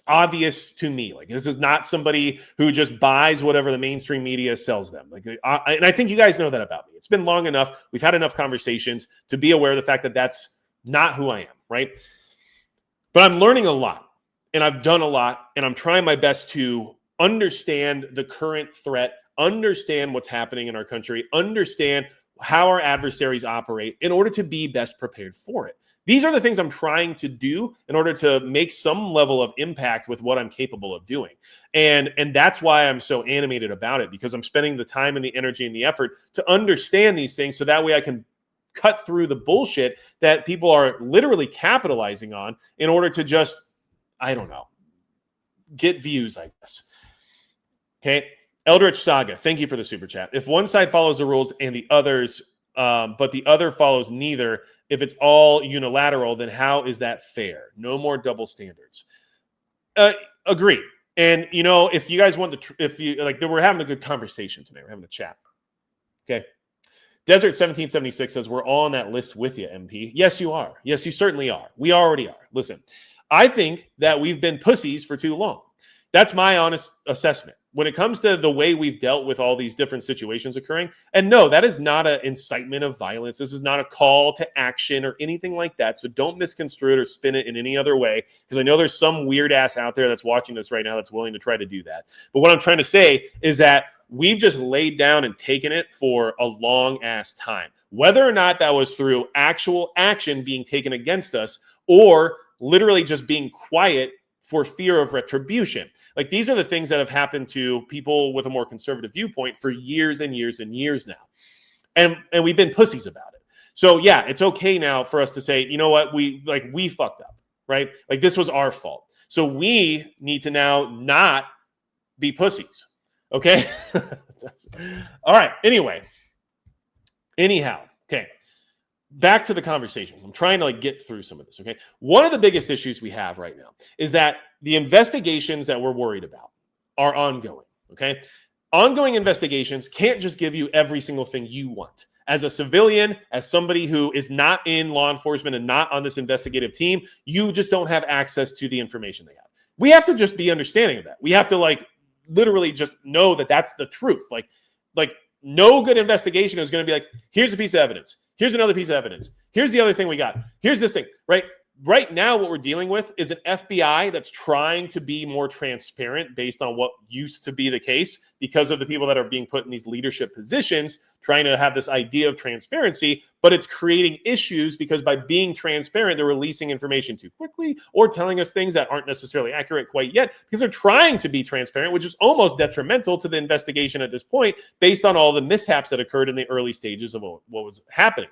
obvious to me. Like this is not somebody who just buys whatever the mainstream media sells them. Like, and I think you guys know that about me. It's been long enough. We've had enough conversations to be aware of the fact that that's not who I am. Right? But I'm learning a lot and I've done a lot and I'm trying my best to understand the current threat, understand what's happening in our country, understand how our adversaries operate in order to be best prepared for it. These are the things I'm trying to do in order to make some level of impact with what I'm capable of doing. And that's why I'm so animated about it, because I'm spending the time and the energy and the effort to understand these things so that way I can cut through the bullshit that people are literally capitalizing on in order to just, I don't know, get views, I guess. Okay. Eldritch Saga, thank you for the super chat. If one side follows the rules and the others, but the other follows neither, if it's all unilateral, then how is that fair? No more double standards. Agree. And if you guys want we're having a good conversation today. We're having a chat. Okay. Desert 1776 says we're all on that list with you, MP. Yes, you are. Yes, you certainly are. We already are. Listen, I think that we've been pussies for too long. That's my honest assessment. When it comes to the way we've dealt with all these different situations occurring, and no, that is not an incitement of violence. This is not a call to action or anything like that. So don't misconstrue it or spin it in any other way, because I know there's some weird ass out there that's watching this right now that's willing to try to do that. But what I'm trying to say is that we've just laid down and taken it for a long ass time. Whether or not that was through actual action being taken against us or literally just being quiet for fear of retribution. Like, these are the things that have happened to people with a more conservative viewpoint for years and years and years now. And we've been pussies about it. So yeah, it's okay now for us to say, you know what, we fucked up, right? Like, this was our fault. So we need to now not be pussies. Okay. All right. Anyhow. Okay. Back to the conversations. I'm trying to get through some of this. Okay. One of the biggest issues we have right now is that the investigations that we're worried about are ongoing. Okay. Ongoing investigations can't just give you every single thing you want. As a civilian, as somebody who is not in law enforcement and not on this investigative team, you just don't have access to the information they have. We have to just be understanding of that. We have to literally just know that that's the truth. Like no good investigation is going to be like, here's a piece of evidence. Here's another piece of evidence. Here's the other thing we got. Here's this thing, right? Right now, what we're dealing with is an FBI that's trying to be more transparent based on what used to be the case because of the people that are being put in these leadership positions, trying to have this idea of transparency, but it's creating issues because by being transparent, they're releasing information too quickly or telling us things that aren't necessarily accurate quite yet because they're trying to be transparent, which is almost detrimental to the investigation at this point based on all the mishaps that occurred in the early stages of what was happening.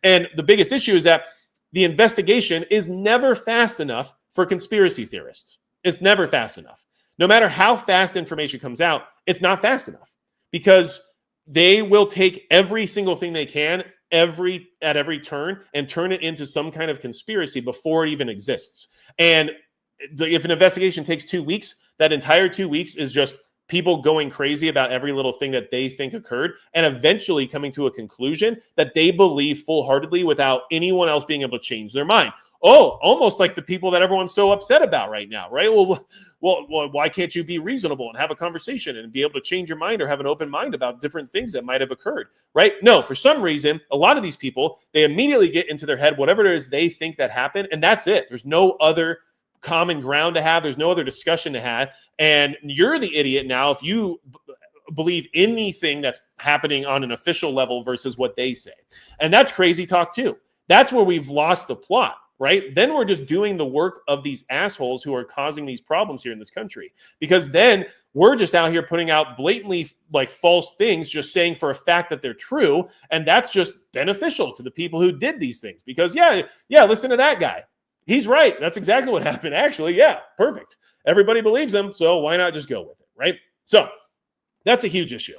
And the biggest issue is that the investigation is never fast enough for conspiracy theorists. It's never fast enough. No matter how fast information comes out, it's not fast enough because they will take every single thing they can at every turn and turn it into some kind of conspiracy before it even exists. And if an investigation takes 2 weeks, that entire 2 weeks is just people going crazy about every little thing that they think occurred and eventually coming to a conclusion that they believe full-heartedly without anyone else being able to change their mind. Oh, almost like the people that everyone's so upset about right now, right? Well, why can't you be reasonable and have a conversation and be able to change your mind or have an open mind about different things that might have occurred, right? No, for some reason, a lot of these people, they immediately get into their head whatever it is they think that happened, and that's it. There's no other common ground to have. There's no other discussion to have. And you're the idiot now if you believe anything that's happening on an official level versus what they say. And that's crazy talk too. That's where we've lost the plot, right? Then we're just doing the work of these assholes who are causing these problems here in this country. Because then we're just out here putting out blatantly false things, just saying for a fact that they're true. And that's just beneficial to the people who did these things. Because yeah, listen to that guy. He's right. That's exactly what happened. Actually, yeah, perfect. Everybody believes him, so why not just go with it, right? So that's a huge issue.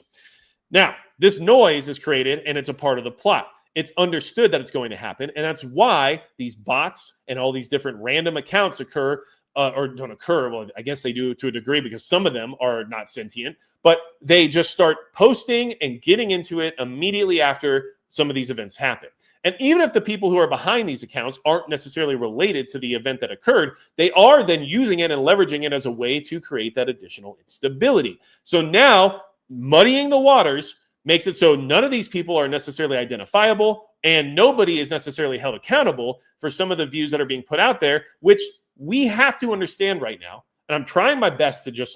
Now, this noise is created, and it's a part of the plot. It's understood that it's going to happen, and that's why these bots and all these different random accounts occur or don't occur. Well, I guess they do to a degree because some of them are not sentient, but they just start posting and getting into it immediately after some of these events happen. And even if the people who are behind these accounts aren't necessarily related to the event that occurred, they are then using it and leveraging it as a way to create that additional instability. So now muddying the waters makes it so none of these people are necessarily identifiable and nobody is necessarily held accountable for some of the views that are being put out there, which we have to understand right now. And I'm trying my best to just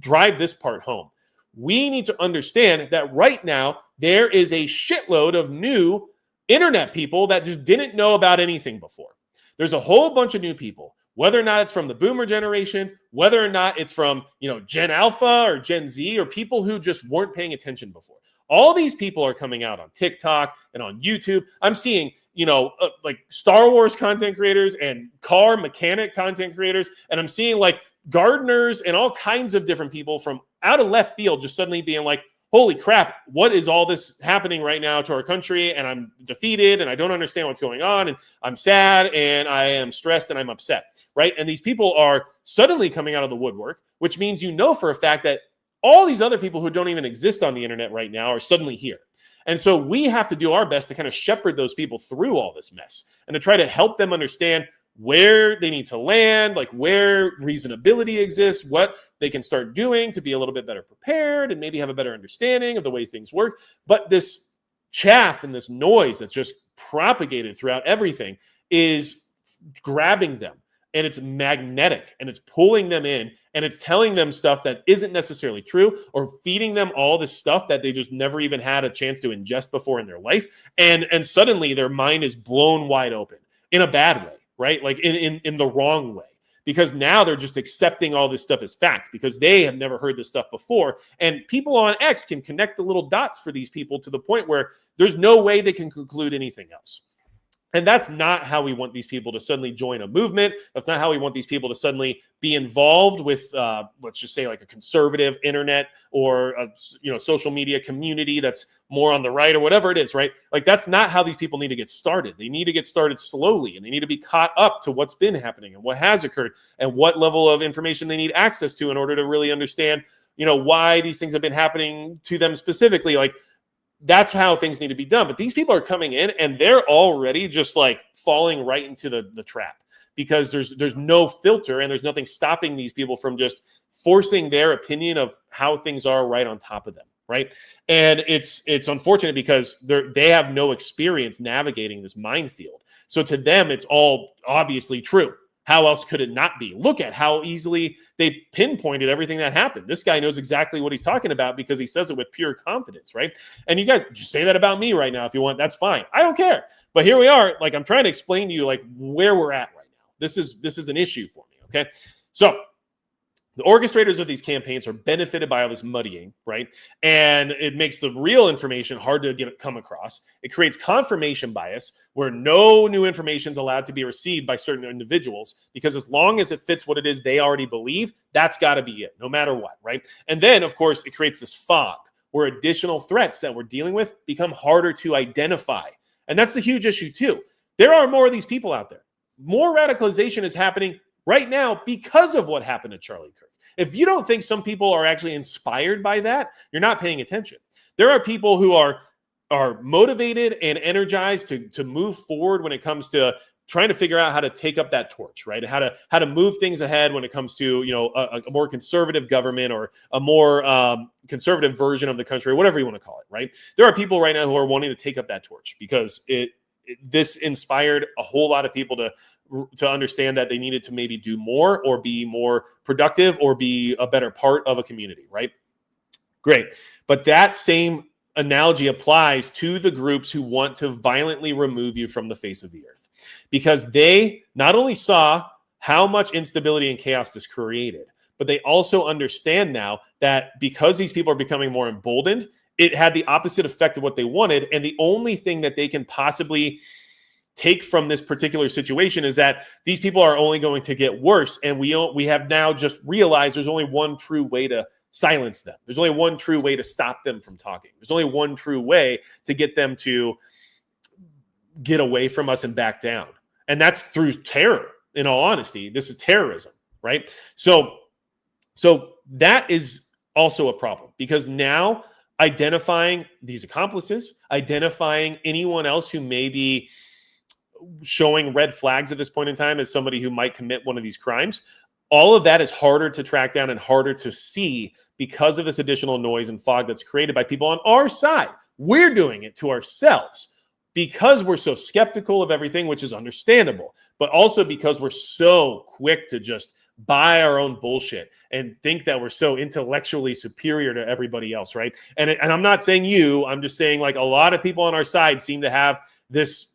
drive this part home. We need to understand that right now, there is a shitload of new internet people that just didn't know about anything before. There's a whole bunch of new people, whether or not it's from the boomer generation, whether or not it's from, Gen Alpha or Gen Z or people who just weren't paying attention before. All these people are coming out on TikTok and on YouTube. I'm seeing, Star Wars content creators and car mechanic content creators. And I'm seeing gardeners and all kinds of different people from out of left field just suddenly being like, holy crap, what is all this happening right now to our country? And I'm defeated and I don't understand what's going on. And I'm sad and I am stressed and I'm upset, right? And these people are suddenly coming out of the woodwork, which means for a fact that all these other people who don't even exist on the internet right now are suddenly here. And so we have to do our best to kind of shepherd those people through all this mess and to try to help them understand where they need to land, where reasonability exists, what they can start doing to be a little bit better prepared and maybe have a better understanding of the way things work. But this chaff and this noise that's just propagated throughout everything is grabbing them, and it's magnetic, and it's pulling them in, and it's telling them stuff that isn't necessarily true, or feeding them all this stuff that they just never even had a chance to ingest before in their life. And suddenly their mind is blown wide open in a bad way. Right? In the wrong way, because now they're just accepting all this stuff as fact because they have never heard this stuff before. And people on X can connect the little dots for these people to the point where there's no way they can conclude anything else. And that's not how we want these people to suddenly join a movement. That's not how we want these people to suddenly be involved with, let's just say, like a conservative internet or a social media community that's more on the right or whatever it is, right? Like that's not how these people need to get started. They need to get started slowly, and they need to be caught up to what's been happening and what has occurred and what level of information they need access to in order to really understand, why these things have been happening to them specifically. Like, that's how things need to be done. But these people are coming in and they're already just like falling right into the trap because there's no filter and there's nothing stopping these people from just forcing their opinion of how things are right on top of them, right? And it's unfortunate because they have no experience navigating this minefield. So to them, it's all obviously true. How else could it not be? Look at how easily they pinpointed everything that happened. This guy knows exactly what he's talking about because he says it with pure confidence, right? And you guys say that about me right now if you want. That's fine. I don't care. But here we are. Like, I'm trying to explain to you like where we're at right now. This is an issue for me, okay? So the orchestrators of these campaigns are benefited by all this muddying, right? And it makes the real information hard to come across. It creates confirmation bias where no new information is allowed to be received by certain individuals because as long as it fits what it is they already believe, that's got to be it, no matter what, right? And then, of course, it creates this fog where additional threats that we're dealing with become harder to identify. And that's a huge issue, too. There are more of these people out there. More radicalization is happening right now because of what happened to Charlie Kirk. If you don't think some people are actually inspired by that, you're not paying attention. There are people who are motivated and energized to move forward when it comes to trying to figure out how to take up that torch, right? How to move things ahead when it comes to a more conservative government or a more conservative version of the country, or whatever you want to call it, right? There are people right now who are wanting to take up that torch because this inspired a whole lot of people to understand that they needed to maybe do more or be more productive or be a better part of a community, right? Great. But that same analogy applies to the groups who want to violently remove you from the face of the earth because they not only saw how much instability and chaos this created, but they also understand now that because these people are becoming more emboldened, it had the opposite effect of what they wanted. And the only thing that they can possibly take from this particular situation is that these people are only going to get worse. And we have now just realized there's only one true way to silence them. There's only one true way to stop them from talking. There's only one true way to get them to get away from us and back down. And that's through terror. In all honesty, this is terrorism, right? So that is also a problem because now identifying these accomplices, identifying anyone else who may be showing red flags at this point in time as somebody who might commit one of these crimes, all of that is harder to track down and harder to see because of this additional noise and fog that's created by people on our side. We're doing it to ourselves because we're so skeptical of everything, which is understandable, but also because we're so quick to just buy our own bullshit and think that we're so intellectually superior to everybody else, right? And I'm not saying you, I'm just saying like a lot of people on our side seem to have this,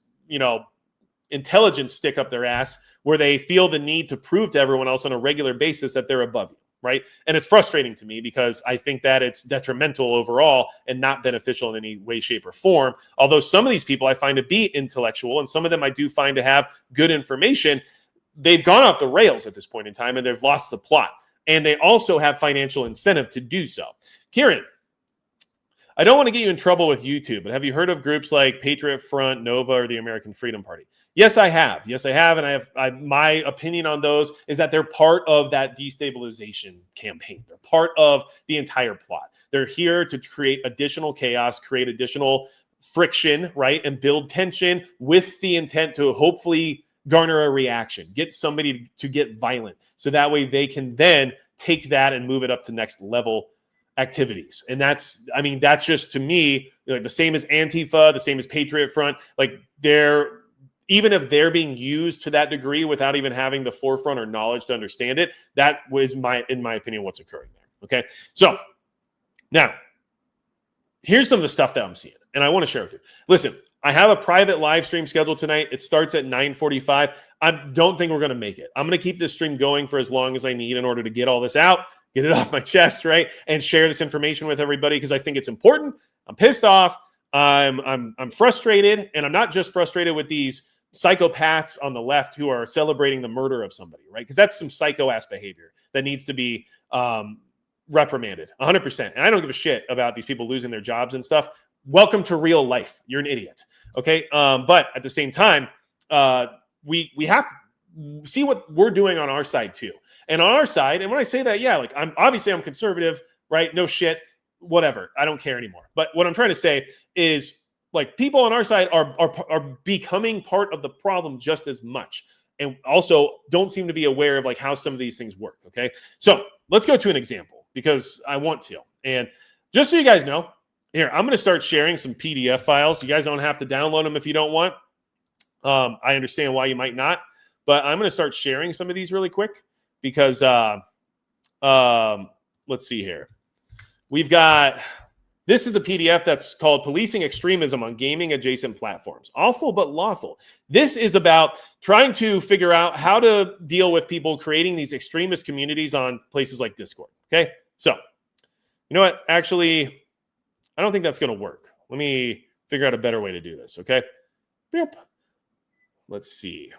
intelligence stick up their ass where they feel the need to prove to everyone else on a regular basis that they're above you, right? And it's frustrating to me because I think that it's detrimental overall and not beneficial in any way, shape, or form. Although some of these people I find to be intellectual and some of them I do find to have good information, they've gone off the rails at this point in time and they've lost the plot. And they also have financial incentive to do so. Kieran, I don't want to get you in trouble with YouTube, but have you heard of groups like Patriot Front, Nova, or the American Freedom Party? Yes, I have. And my opinion on those is that they're part of that destabilization campaign. They're part of the entire plot. They're here to create additional chaos, create additional friction, right? And build tension with the intent to hopefully garner a reaction, get somebody to get violent. So that way they can then take that and move it up to next level activities. And that's just to me, like the same as Antifa, the same as Patriot Front, like even if they're being used to that degree without even having the forefront or knowledge to understand it, that was in my opinion, what's occurring there. Okay. So now here's some of the stuff that I'm seeing and I want to share with you. Listen, I have a private live stream scheduled tonight. It starts at 9:45. I don't think we're going to make it. I'm going to keep this stream going for as long as I need in order to get all this out, get it off my chest, right? And share this information with everybody because I think it's important. I'm pissed off. I'm frustrated, and I'm not just frustrated with these psychopaths on the left who are celebrating the murder of somebody, right? Because that's some psycho-ass behavior that needs to be reprimanded 100%. And I don't give a shit about these people losing their jobs and stuff. Welcome to real life. You're an idiot. Okay. But at the same time, we have to see what we're doing on our side too. And on our side, and when I say that, yeah, like I'm conservative, right? No shit, whatever. I don't care anymore. But what I'm trying to say is like people on our side are becoming part of the problem just as much. And also don't seem to be aware of like how some of these things work. Okay. So let's go to an example because I want to. And just so you guys know, here, I'm going to start sharing some PDF files. You guys don't have to download them if you don't want. I understand why you might not, but I'm going to start sharing some of these really quick because let's see here. We've got, this is a PDF that's called Policing Extremism on Gaming Adjacent Platforms. Awful but lawful. This is about trying to figure out how to deal with people creating these extremist communities on places like Discord. Okay, so you know what? Actually, I don't think that's going to work. Let me figure out a better way to do this, okay? Yep. Let's see.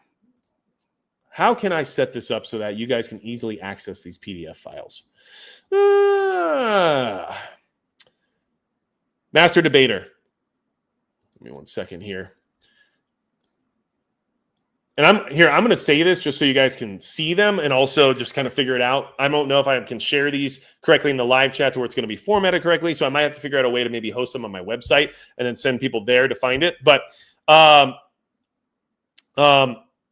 How can I set this up so that you guys can easily access these PDF files? Master Debater. Give me 1 second here. And I'm going to say this just so you guys can see them and also just kind of figure it out. I don't know if I can share these correctly in the live chat to where it's going to be formatted correctly. So I might have to figure out a way to maybe host them on my website and then send people there to find it. But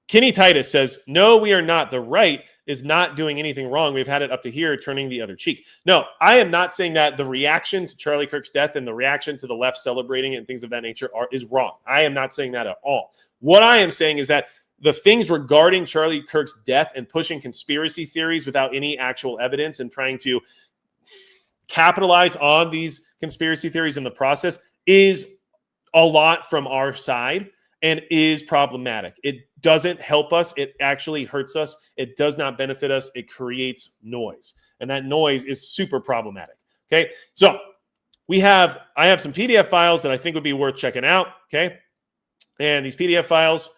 Kenny Titus says, no, we are not. The right is not doing anything wrong. We've had it up to here, turning the other cheek. No, I am not saying that the reaction to Charlie Kirk's death and the reaction to the left celebrating it and things of that nature is wrong. I am not saying that at all. What I am saying is that the things regarding Charlie Kirk's death and pushing conspiracy theories without any actual evidence and trying to capitalize on these conspiracy theories in the process is a lot from our side and is problematic. It doesn't help us. It actually hurts us. It does not benefit us. It creates noise. And that noise is super problematic. Okay. So I have some PDF files that I think would be worth checking out. Okay. And these PDF files,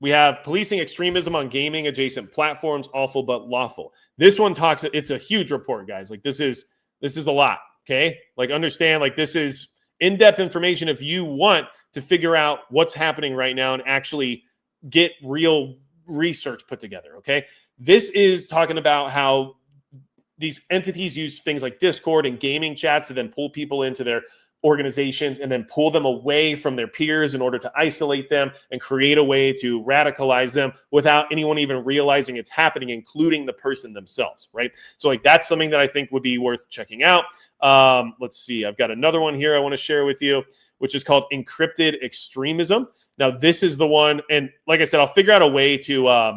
we have Policing Extremism on Gaming Adjacent Platforms, Awful but Lawful. This one talks, it's a huge report, guys. Like this is a lot, okay? Like understand, like this is in-depth information if you want to figure out what's happening right now and actually get real research put together, okay? This is talking about how these entities use things like Discord and gaming chats to then pull people into their organizations and then pull them away from their peers in order to isolate them and create a way to radicalize them without anyone even realizing it's happening, including the person themselves, right? So like that's something that I think would be worth checking out. Let's see. I've got another one here I want to share with you, which is called Encrypted Extremism. Now this is the one, and like I said, I'll figure out a way to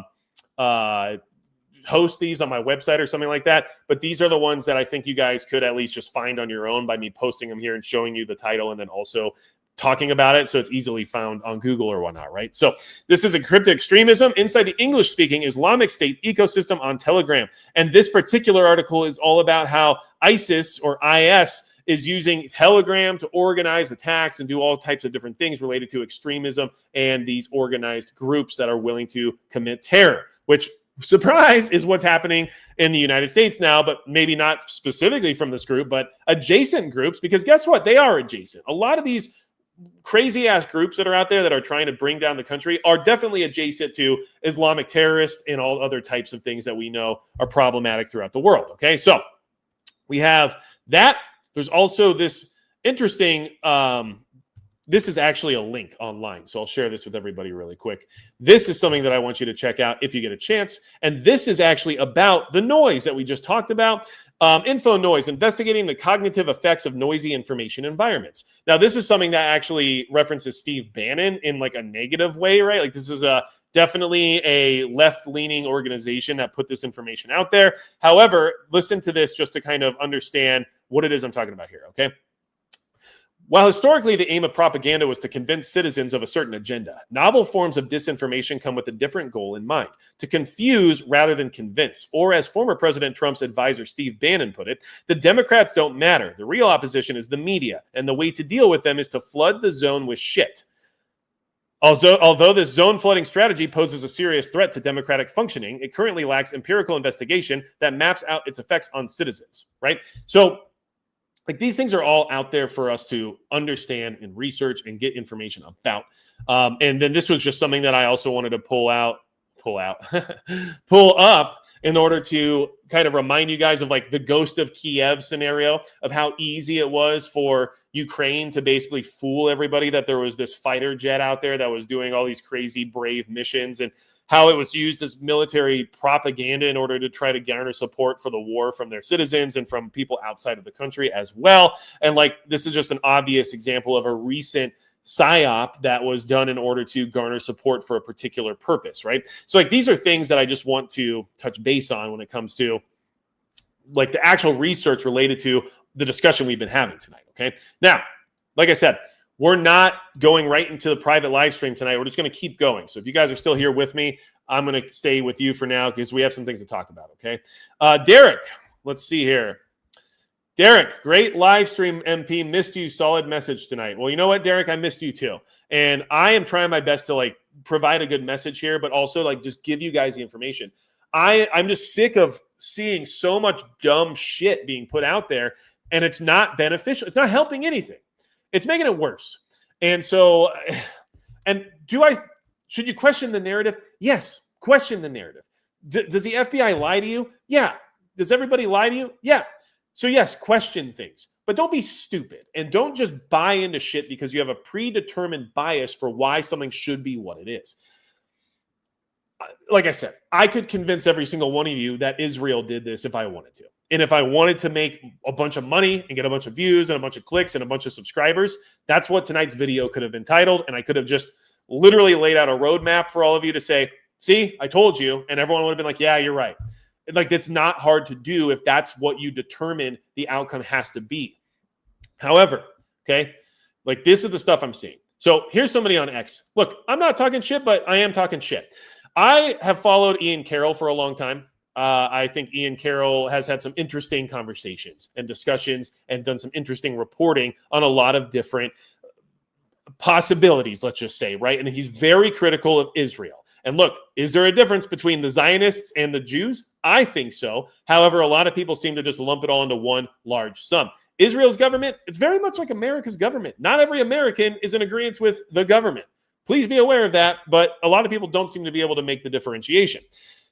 host these on my website or something like that. But these are the ones that I think you guys could at least just find on your own by me posting them here and showing you the title and then also talking about it. So it's easily found on Google or whatnot, right? So this is Encrypted Extremism inside the English-speaking Islamic State ecosystem on Telegram. And this particular article is all about how ISIS or IS is using Telegram to organize attacks and do all types of different things related to extremism and these organized groups that are willing to commit terror, which surprise is what's happening in the United States now, but maybe not specifically from this group, but adjacent groups, because guess what? They are adjacent. A lot of these crazy ass groups that are out there that are trying to bring down the country are definitely adjacent to Islamic terrorists and all other types of things that we know are problematic throughout the world. Okay. So we have that. There's also this interesting, this is actually a link online, so I'll share this with everybody really quick. This is something that I want you to check out if you get a chance, and this is actually about the noise that we just talked about. Info Noise, investigating the cognitive effects of noisy information environments. Now, this is something that actually references Steve Bannon in like a negative way, right? Like this is definitely a left-leaning organization that put this information out there. However, listen to this just to kind of understand what it is I'm talking about here, okay? While historically the aim of propaganda was to convince citizens of a certain agenda, novel forms of disinformation come with a different goal in mind: to confuse rather than convince. Or as former President Trump's advisor Steve Bannon put it, the Democrats don't matter. The real opposition is the media, and the way to deal with them is to flood the zone with shit. Although this zone flooding strategy poses a serious threat to democratic functioning, it currently lacks empirical investigation that maps out its effects on citizens, right? So, like, these things are all out there for us to understand and research and get information about. And then this was just something that I also wanted to pull up in order to kind of remind you guys of like the Ghost of Kiev scenario of how easy it was for Ukraine to basically fool everybody that there was this fighter jet out there that was doing all these crazy brave missions, and how it was used as military propaganda in order to try to garner support for the war from their citizens and from people outside of the country as well. And like, this is just an obvious example of a recent psyop that was done in order to garner support for a particular purpose, right? So like, these are things that I just want to touch base on when it comes to like the actual research related to the discussion we've been having tonight. Okay. Now, like I said, we're not going right into the private live stream tonight. We're just going to keep going. So if you guys are still here with me, I'm going to stay with you for now because we have some things to talk about. Okay. Derek, let's see here. Derek, great live stream, MP. Missed you. Solid message tonight. Well, you know what, Derek? I missed you too. And I am trying my best to like provide a good message here, but also like just give you guys the information. I'm just sick of seeing so much dumb shit being put out there, and it's not beneficial. It's not helping anything. It's making it worse. And so, and should you question the narrative? Yes, question the narrative. Does the FBI lie to you? Yeah. Does everybody lie to you? Yeah. So yes, question things, but don't be stupid and don't just buy into shit because you have a predetermined bias for why something should be what it is. Like I said, I could convince every single one of you that Israel did this if I wanted to. And if I wanted to make a bunch of money and get a bunch of views and a bunch of clicks and a bunch of subscribers, that's what tonight's video could have been titled. And I could have just literally laid out a roadmap for all of you to say, see, I told you. And everyone would have been like, yeah, you're right. Like, it's not hard to do if that's what you determine the outcome has to be. However, okay, like this is the stuff I'm seeing. So here's somebody on X. Look, I'm not talking shit, but I am talking shit. I have followed Ian Carroll for a long time. I think Ian Carroll has had some interesting conversations and discussions and done some interesting reporting on a lot of different possibilities, let's just say, right? And he's very critical of Israel. And look, is there a difference between the Zionists and the Jews? I think so. However, a lot of people seem to just lump it all into one large sum. Israel's government, it's very much like America's government. Not every American is in agreement with the government. Please be aware of that, but a lot of people don't seem to be able to make the differentiation.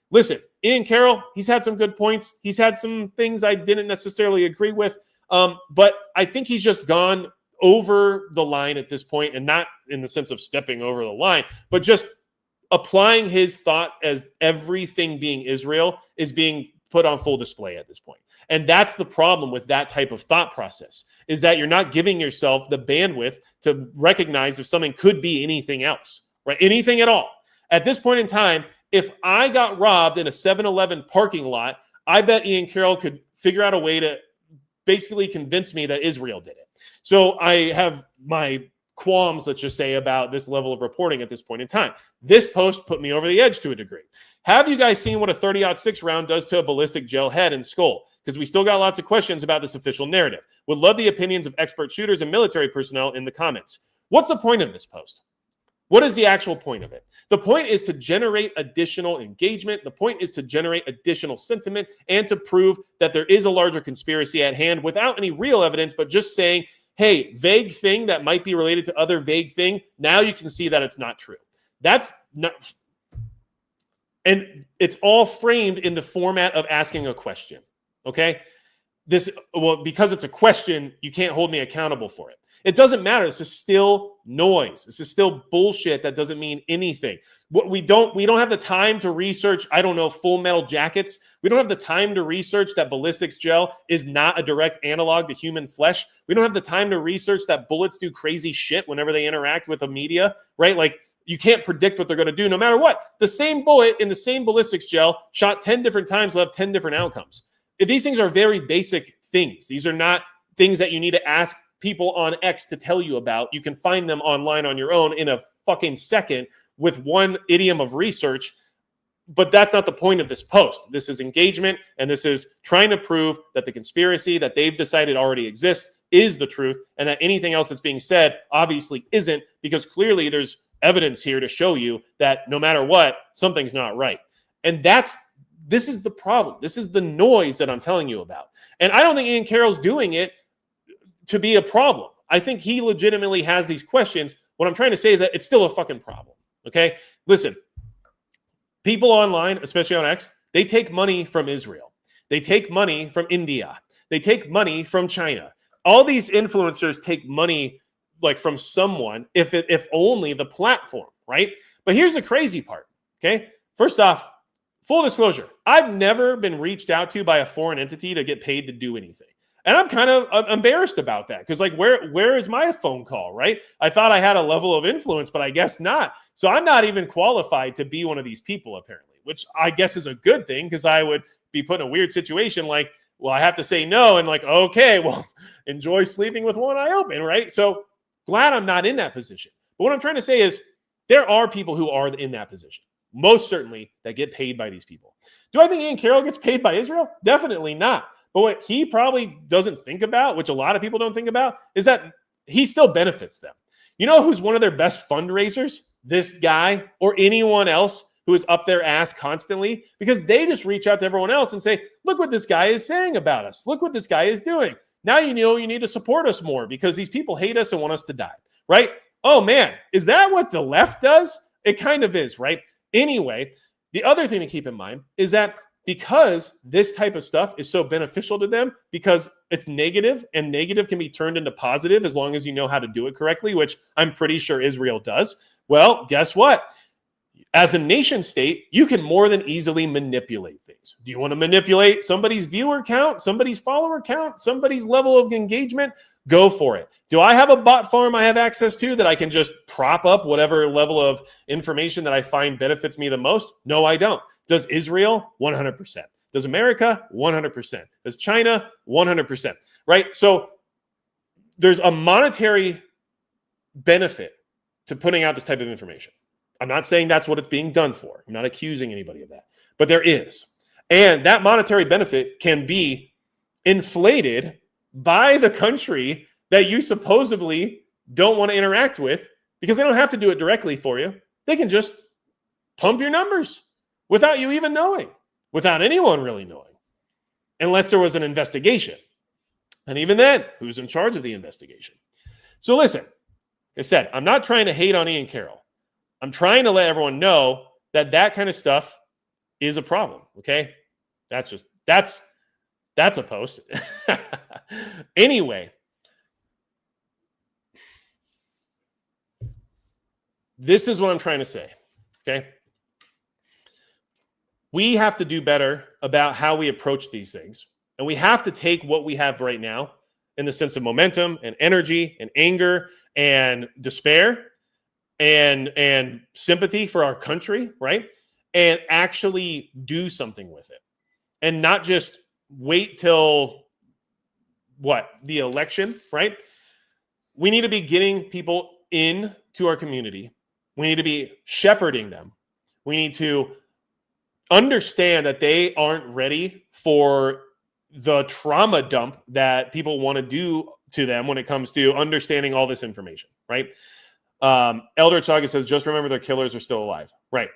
Listen, Ian Carroll, he's had some good points. He's had some things I didn't necessarily agree with, but I think he's just gone over the line at this point, and not in the sense of stepping over the line, but just applying his thought as everything being Israel is being put on full display at this point. And that's the problem with that type of thought process, is that you're not giving yourself the bandwidth to recognize if something could be anything else, right? Anything at all. At this point in time, if I got robbed in a 7-Eleven parking lot, I bet Ian Carroll could figure out a way to basically convince me that Israel did it. So I have my qualms, let's just say, about this level of reporting at this point in time. This post put me over the edge to a degree. Have you guys seen what a 30-06 round does to a ballistic gel head and skull? Because we still got lots of questions about this official narrative. Would love the opinions of expert shooters and military personnel in the comments. What's the point of this post? What is the actual point of it? The point is to generate additional engagement. The point is to generate additional sentiment and to prove that there is a larger conspiracy at hand without any real evidence, but just saying, hey, vague thing that might be related to other vague thing. Now you can see that it's not true. That's not, and it's all framed in the format of asking a question. Okay? Because it's a question, you can't hold me accountable for it. It doesn't matter. This is still noise. This is still bullshit that doesn't mean anything. We don't have the time to research, I don't know, Full Metal Jackets. We don't have the time to research that ballistics gel is not a direct analog to human flesh. We don't have the time to research that bullets do crazy shit whenever they interact with the media, right? Like, you can't predict what they're going to do no matter what. The same bullet in the same ballistics gel shot 10 different times will have 10 different outcomes. These things are very basic things. These are not things that you need to ask people on X to tell you about. You can find them online on your own in a fucking second with one idiom of research. But that's not the point of this post. This is engagement, and this is trying to prove that the conspiracy that they've decided already exists is the truth, and that anything else that's being said obviously isn't, because clearly there's evidence here to show you that no matter what, something's not right. And this is the problem. This is the noise that I'm telling you about. And I don't think Ian Carroll's doing it to be a problem. I think he legitimately has these questions. What I'm trying to say is that it's still a fucking problem. Okay? Listen, people online, especially on X, they take money from Israel. They take money from India. They take money from China. All these influencers take money like from someone, if only the platform, right? But here's the crazy part, okay? First off, full disclosure, I've never been reached out to by a foreign entity to get paid to do anything. And I'm kind of embarrassed about that because, like, where is my phone call, right? I thought I had a level of influence, but I guess not. So I'm not even qualified to be one of these people, apparently, which I guess is a good thing because I would be put in a weird situation like, well, I have to say no. And like, okay, well, enjoy sleeping with one eye open, right? So glad I'm not in that position. But what I'm trying to say is there are people who are in that position, most certainly, that get paid by these people. Do I think Ian Carroll gets paid by Israel? Definitely not. But what he probably doesn't think about, which a lot of people don't think about, is that he still benefits them. You know who's one of their best fundraisers? This guy or anyone else who is up their ass constantly, because they just reach out to everyone else and say, look what this guy is saying about us. Look what this guy is doing. Now you know you need to support us more because these people hate us and want us to die, right? Oh, man, is that what the left does? It kind of is, right? Anyway, the other thing to keep in mind is that because this type of stuff is so beneficial to them, because it's negative, and negative can be turned into positive as long as you know how to do it correctly, which I'm pretty sure Israel does. Well, guess what? As a nation state, you can more than easily manipulate things. Do you want to manipulate somebody's viewer count, somebody's follower count, somebody's level of engagement? Go for it. Do I have a bot farm I have access to that I can just prop up whatever level of information that I find benefits me the most? No, I don't. Does Israel? 100%. Does America? 100%. Does China? 100%. Right? So there's a monetary benefit to putting out this type of information. I'm not saying that's what it's being done for. I'm not accusing anybody of that. But there is. And that monetary benefit can be inflated by the country that you supposedly don't want to interact with, because they don't have to do it directly for you. They can just pump your numbers without you even knowing, without anyone really knowing, unless there was an investigation. And even then, who's in charge of the investigation? So listen, like I said, I'm not trying to hate on Ian Carroll. I'm trying to let everyone know that that kind of stuff is a problem, okay? That's a post. Anyway, this is what I'm trying to say, okay? We have to do better about how we approach these things. And we have to take what we have right now in the sense of momentum and energy and anger and despair and sympathy for our country, right? And actually do something with it. And not just wait till the election, right? We need to be getting people in to our community. We need to be shepherding them. We need to understand that they aren't ready for the trauma dump that people want to do to them when it comes to understanding all this information, right? Elder Chaga says, just remember their killers are still alive. Right.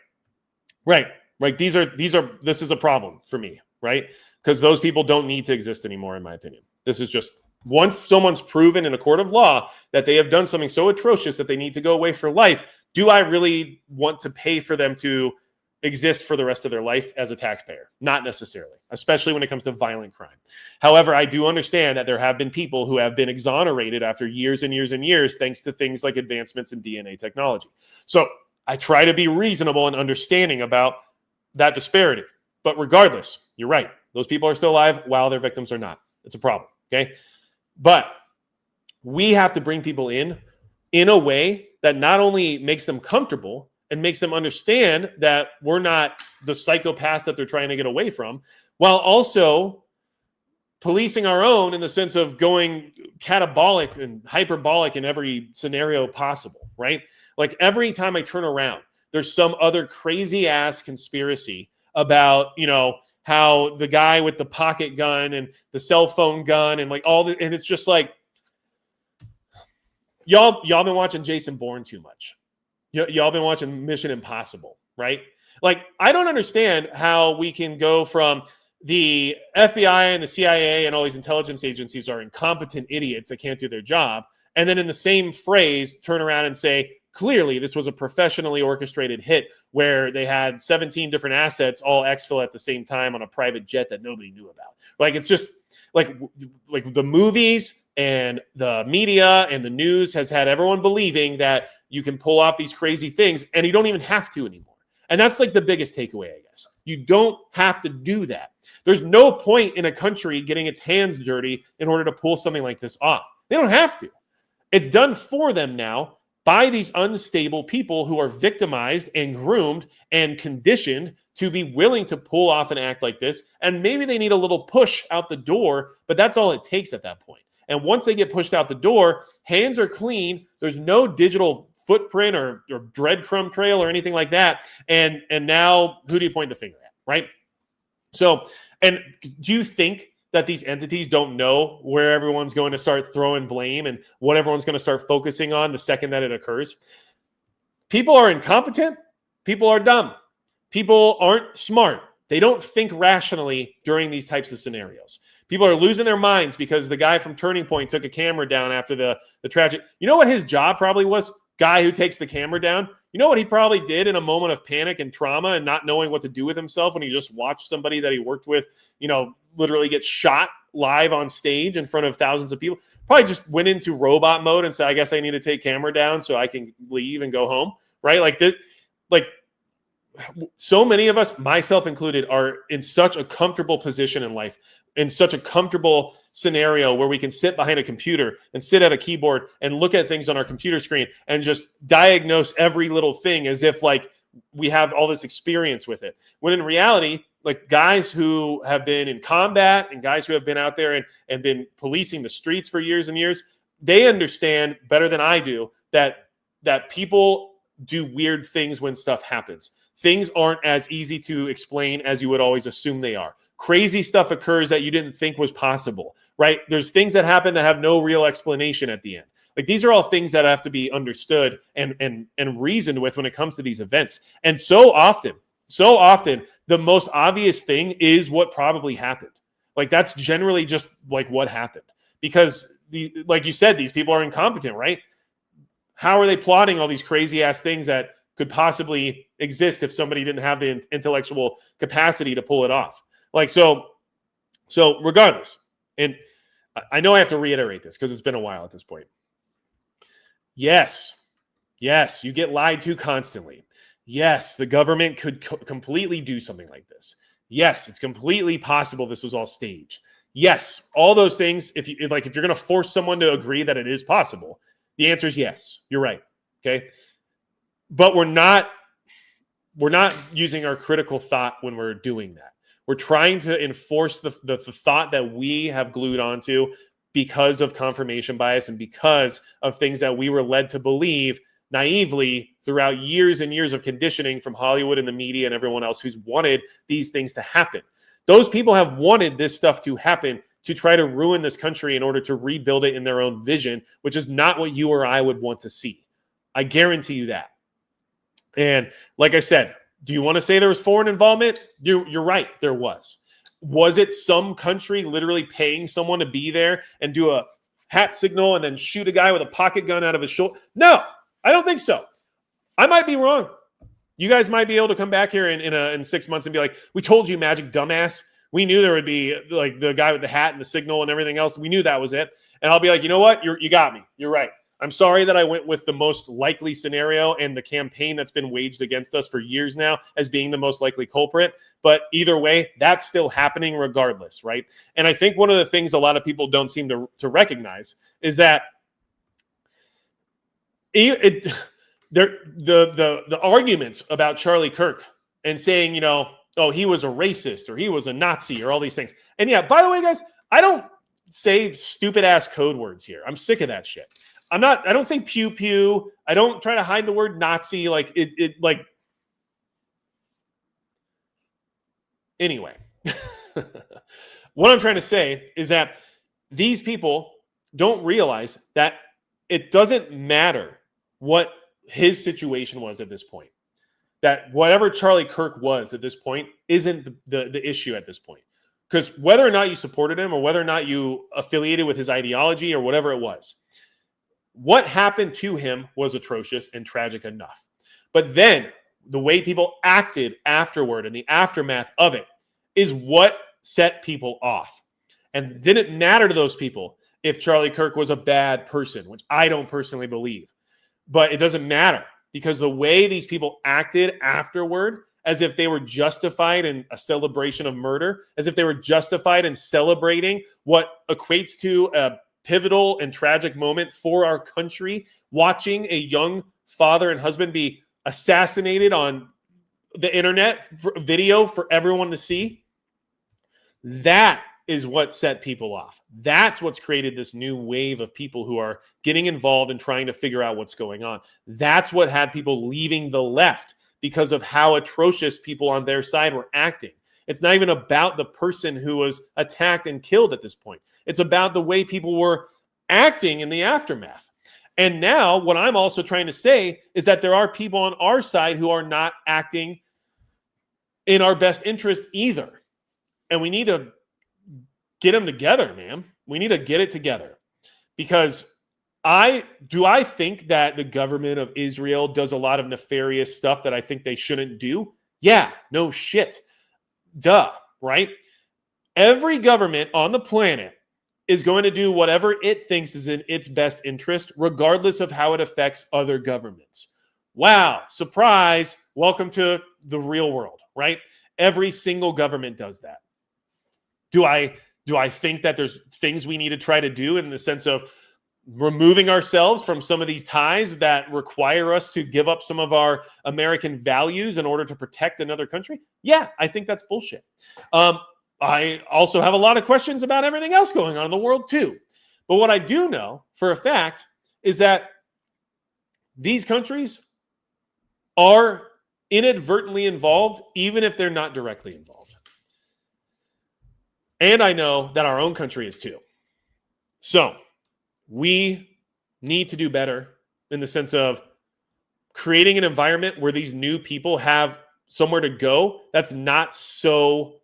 This is a problem for me, right? Because those people don't need to exist anymore, in my opinion. This is just, once someone's proven in a court of law that they have done something so atrocious that they need to go away for life, do I really want to pay for them to exist for the rest of their life as a taxpayer? Not necessarily, especially when it comes to violent crime. However, I do understand that there have been people who have been exonerated after years and years and years, thanks to things like advancements in DNA technology. So I try to be reasonable and understanding about that disparity. But regardless, you're right. Those people are still alive while their victims are not. It's a problem, okay? But we have to bring people in a way that not only makes them comfortable and makes them understand that we're not the psychopaths that they're trying to get away from, while also policing our own in the sense of going catabolic and hyperbolic in every scenario possible, right? Like every time I turn around, there's some other crazy ass conspiracy about, how the guy with the pocket gun and the cell phone gun and like all the, and it's just like, y'all been watching Jason Bourne too much. Y'all been watching Mission Impossible, right? Like, I don't understand how we can go from the FBI and the CIA and all these intelligence agencies are incompetent idiots that can't do their job, and then in the same phrase turn around and say, clearly this was a professionally orchestrated hit where they had 17 different assets all exfil at the same time on a private jet that nobody knew about. Like, it's just like the movies and the media and the news has had everyone believing that you can pull off these crazy things and you don't even have to anymore. And that's like the biggest takeaway, I guess. You don't have to do that. There's no point in a country getting its hands dirty in order to pull something like this off. They don't have to. It's done for them now by these unstable people who are victimized and groomed and conditioned to be willing to pull off an act like this. And maybe they need a little push out the door, but that's all it takes at that point. And once they get pushed out the door, hands are clean. There's no digital footprint or breadcrumb trail or anything like that. And now who do you point the finger at, right? So, and do you think that these entities don't know where everyone's going to start throwing blame and what everyone's going to start focusing on the second that it occurs? People are incompetent. People are dumb. People aren't smart. They don't think rationally during these types of scenarios. People are losing their minds because the guy from Turning Point took a camera down after the tragic. You know what his job probably was? Guy who takes the camera down. You know what he probably did in a moment of panic and trauma and not knowing what to do with himself when he just watched somebody that he worked with, literally get shot live on stage in front of thousands of people? Probably just went into robot mode and said, I guess I need to take camera down so I can leave and go home, right? Like so many of us, myself included, are in such a comfortable position in life, in such a comfortable scenario where we can sit behind a computer and sit at a keyboard and look at things on our computer screen and just diagnose every little thing as if like we have all this experience with it. When in reality, like guys who have been in combat and guys who have been out there and been policing the streets for years and years, they understand better than I do that people do weird things when stuff happens. Things aren't as easy to explain as you would always assume they are. Crazy stuff occurs that you didn't think was possible, right? There's things that happen that have no real explanation at the end. Like these are all things that have to be understood and reasoned with when it comes to these events. And so often, the most obvious thing is what probably happened. Like that's generally just like what happened. Because like you said, these people are incompetent, right? How are they plotting all these crazy ass things that could possibly exist if somebody didn't have the intellectual capacity to pull it off? Like, so regardless, and I know I have to reiterate this because it's been a while at this point. Yes, you get lied to constantly. Yes, the government could completely do something like this. Yes, it's completely possible this was all staged. Yes, all those things. If you're going to force someone to agree that it is possible, the answer is yes. You're right. Okay, but we're not using our critical thought when we're doing that. We're trying to enforce the thought that we have glued onto because of confirmation bias and because of things that we were led to believe naively throughout years and years of conditioning from Hollywood and the media and everyone else who's wanted these things to happen. Those people have wanted this stuff to happen to try to ruin this country in order to rebuild it in their own vision, which is not what you or I would want to see. I guarantee you that. And like I said, do you want to say there was foreign involvement? You're right. There was. Was it some country literally paying someone to be there and do a hat signal and then shoot a guy with a pocket gun out of his shoulder? No, I don't think so. I might be wrong. You guys might be able to come back here in 6 months and be like, we told you, Magic dumbass. We knew there would be like the guy with the hat and the signal and everything else. We knew that was it. And I'll be like, you know what? You got me. You're right. I'm sorry that I went with the most likely scenario and the campaign that's been waged against us for years now as being the most likely culprit. But either way, that's still happening regardless, right? And I think one of the things a lot of people don't seem to recognize is that the arguments about Charlie Kirk and saying, oh, he was a racist or he was a Nazi or all these things. And yeah, by the way, guys, I don't say stupid ass code words here. I'm sick of that shit. I don't say pew pew. I don't try to hide the word Nazi. Anyway. What I'm trying to say is that these people don't realize that it doesn't matter what his situation was at this point. That whatever Charlie Kirk was at this point isn't the issue at this point. Because whether or not you supported him or whether or not you affiliated with his ideology or whatever it was, what happened to him was atrocious and tragic enough. But then the way people acted afterward and the aftermath of it is what set people off. And didn't matter to those people if Charlie Kirk was a bad person, which I don't personally believe. But it doesn't matter because the way these people acted afterward, as if they were justified in a celebration of murder, as if they were justified in celebrating what equates to a pivotal and tragic moment for our country, watching a young father and husband be assassinated on the internet video for everyone to see. That is what set people off. That's what's created this new wave of people who are getting involved and trying to figure out what's going on. That's what had people leaving the left because of how atrocious people on their side were acting. It's not even about the person who was attacked and killed at this point. It's about the way people were acting in the aftermath. And now what I'm also trying to say is that there are people on our side who are not acting in our best interest either. And we need to get them together, man. We need to get it together. Because I think that the government of Israel does a lot of nefarious stuff that I think they shouldn't do? Yeah, no shit. Duh, right? Every government on the planet is going to do whatever it thinks is in its best interest, regardless of how it affects other governments. Wow, surprise. Welcome to the real world, right? Every single government does that. Do I think that there's things we need to try to do in the sense of removing ourselves from some of these ties that require us to give up some of our American values in order to protect another country? Yeah, I think that's bullshit. I also have a lot of questions about everything else going on in the world too. But what I do know for a fact is that these countries are inadvertently involved, even if they're not directly involved. And I know that our own country is too. So we need to do better in the sense of creating an environment where these new people have somewhere to go that's not so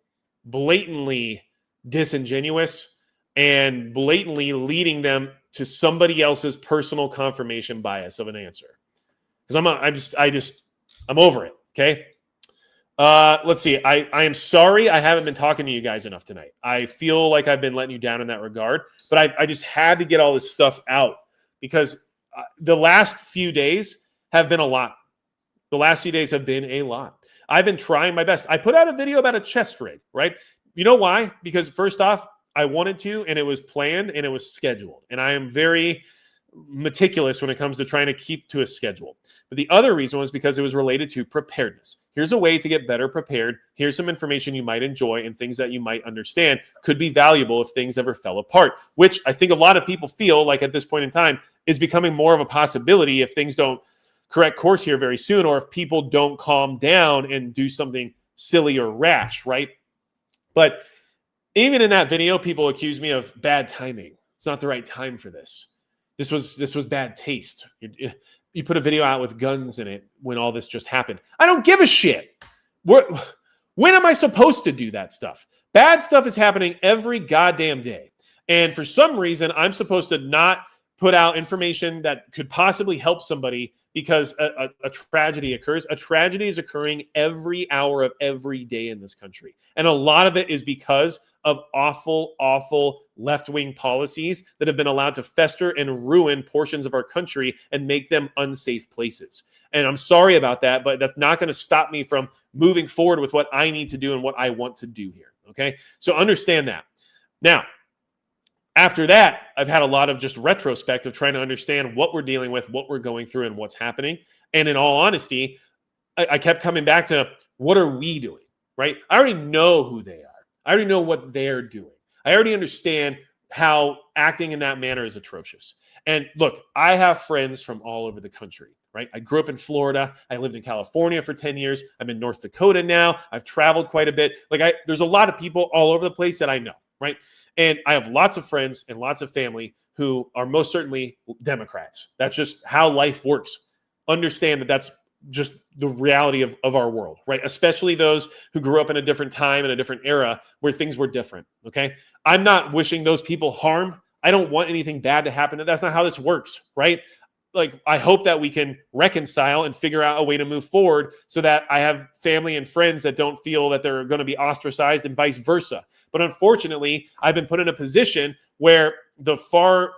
blatantly disingenuous and blatantly leading them to somebody else's personal confirmation bias of an answer. Because I'm over it. Okay. Let's see. I am sorry I haven't been talking to you guys enough tonight. I feel like I've been letting you down in that regard, but I just had to get all this stuff out because the last few days have been a lot. The last few days have been a lot. I've been trying my best. I put out a video about a chest rig, right? You know why? Because first off, I wanted to, and it was planned and it was scheduled. And I am very meticulous when it comes to trying to keep to a schedule. But the other reason was because it was related to preparedness. Here's a way to get better prepared. Here's some information you might enjoy and things that you might understand could be valuable if things ever fell apart, which I think a lot of people feel like at this point in time is becoming more of a possibility if things don't correct course here very soon, or if people don't calm down and do something silly or rash, right? But even in that video, people accuse me of bad timing. It's not the right time for this. This was bad taste. You put a video out with guns in it when all this just happened. I don't give a shit. When am I supposed to do that stuff? Bad stuff is happening every goddamn day. And for some reason, I'm supposed to not put out information that could possibly help somebody because a tragedy occurs. A tragedy is occurring every hour of every day in this country. And a lot of it is because of awful, awful left-wing policies that have been allowed to fester and ruin portions of our country and make them unsafe places. And I'm sorry about that, but that's not going to stop me from moving forward with what I need to do and what I want to do here. Okay? So understand that. Now, after that, I've had a lot of just retrospect of trying to understand what we're dealing with, what we're going through, and what's happening. And in all honesty, I kept coming back to what are we doing, right? I already know who they are. I already know what they're doing. I already understand how acting in that manner is atrocious. And look, I have friends from all over the country, right? I grew up in Florida. I lived in California for 10 years. I'm in North Dakota now. I've traveled quite a bit. There's a lot of people all over the place that I know, right? And I have lots of friends and lots of family who are most certainly Democrats. That's just how life works. Understand that that's just the reality of our world, right? Especially those who grew up in a different time and a different era where things were different, okay? I'm not wishing those people harm. I don't want anything bad to happen. That's not how this works, right? Like, I hope that we can reconcile and figure out a way to move forward so that I have family and friends that don't feel that they're going to be ostracized and vice versa. But unfortunately, I've been put in a position where the far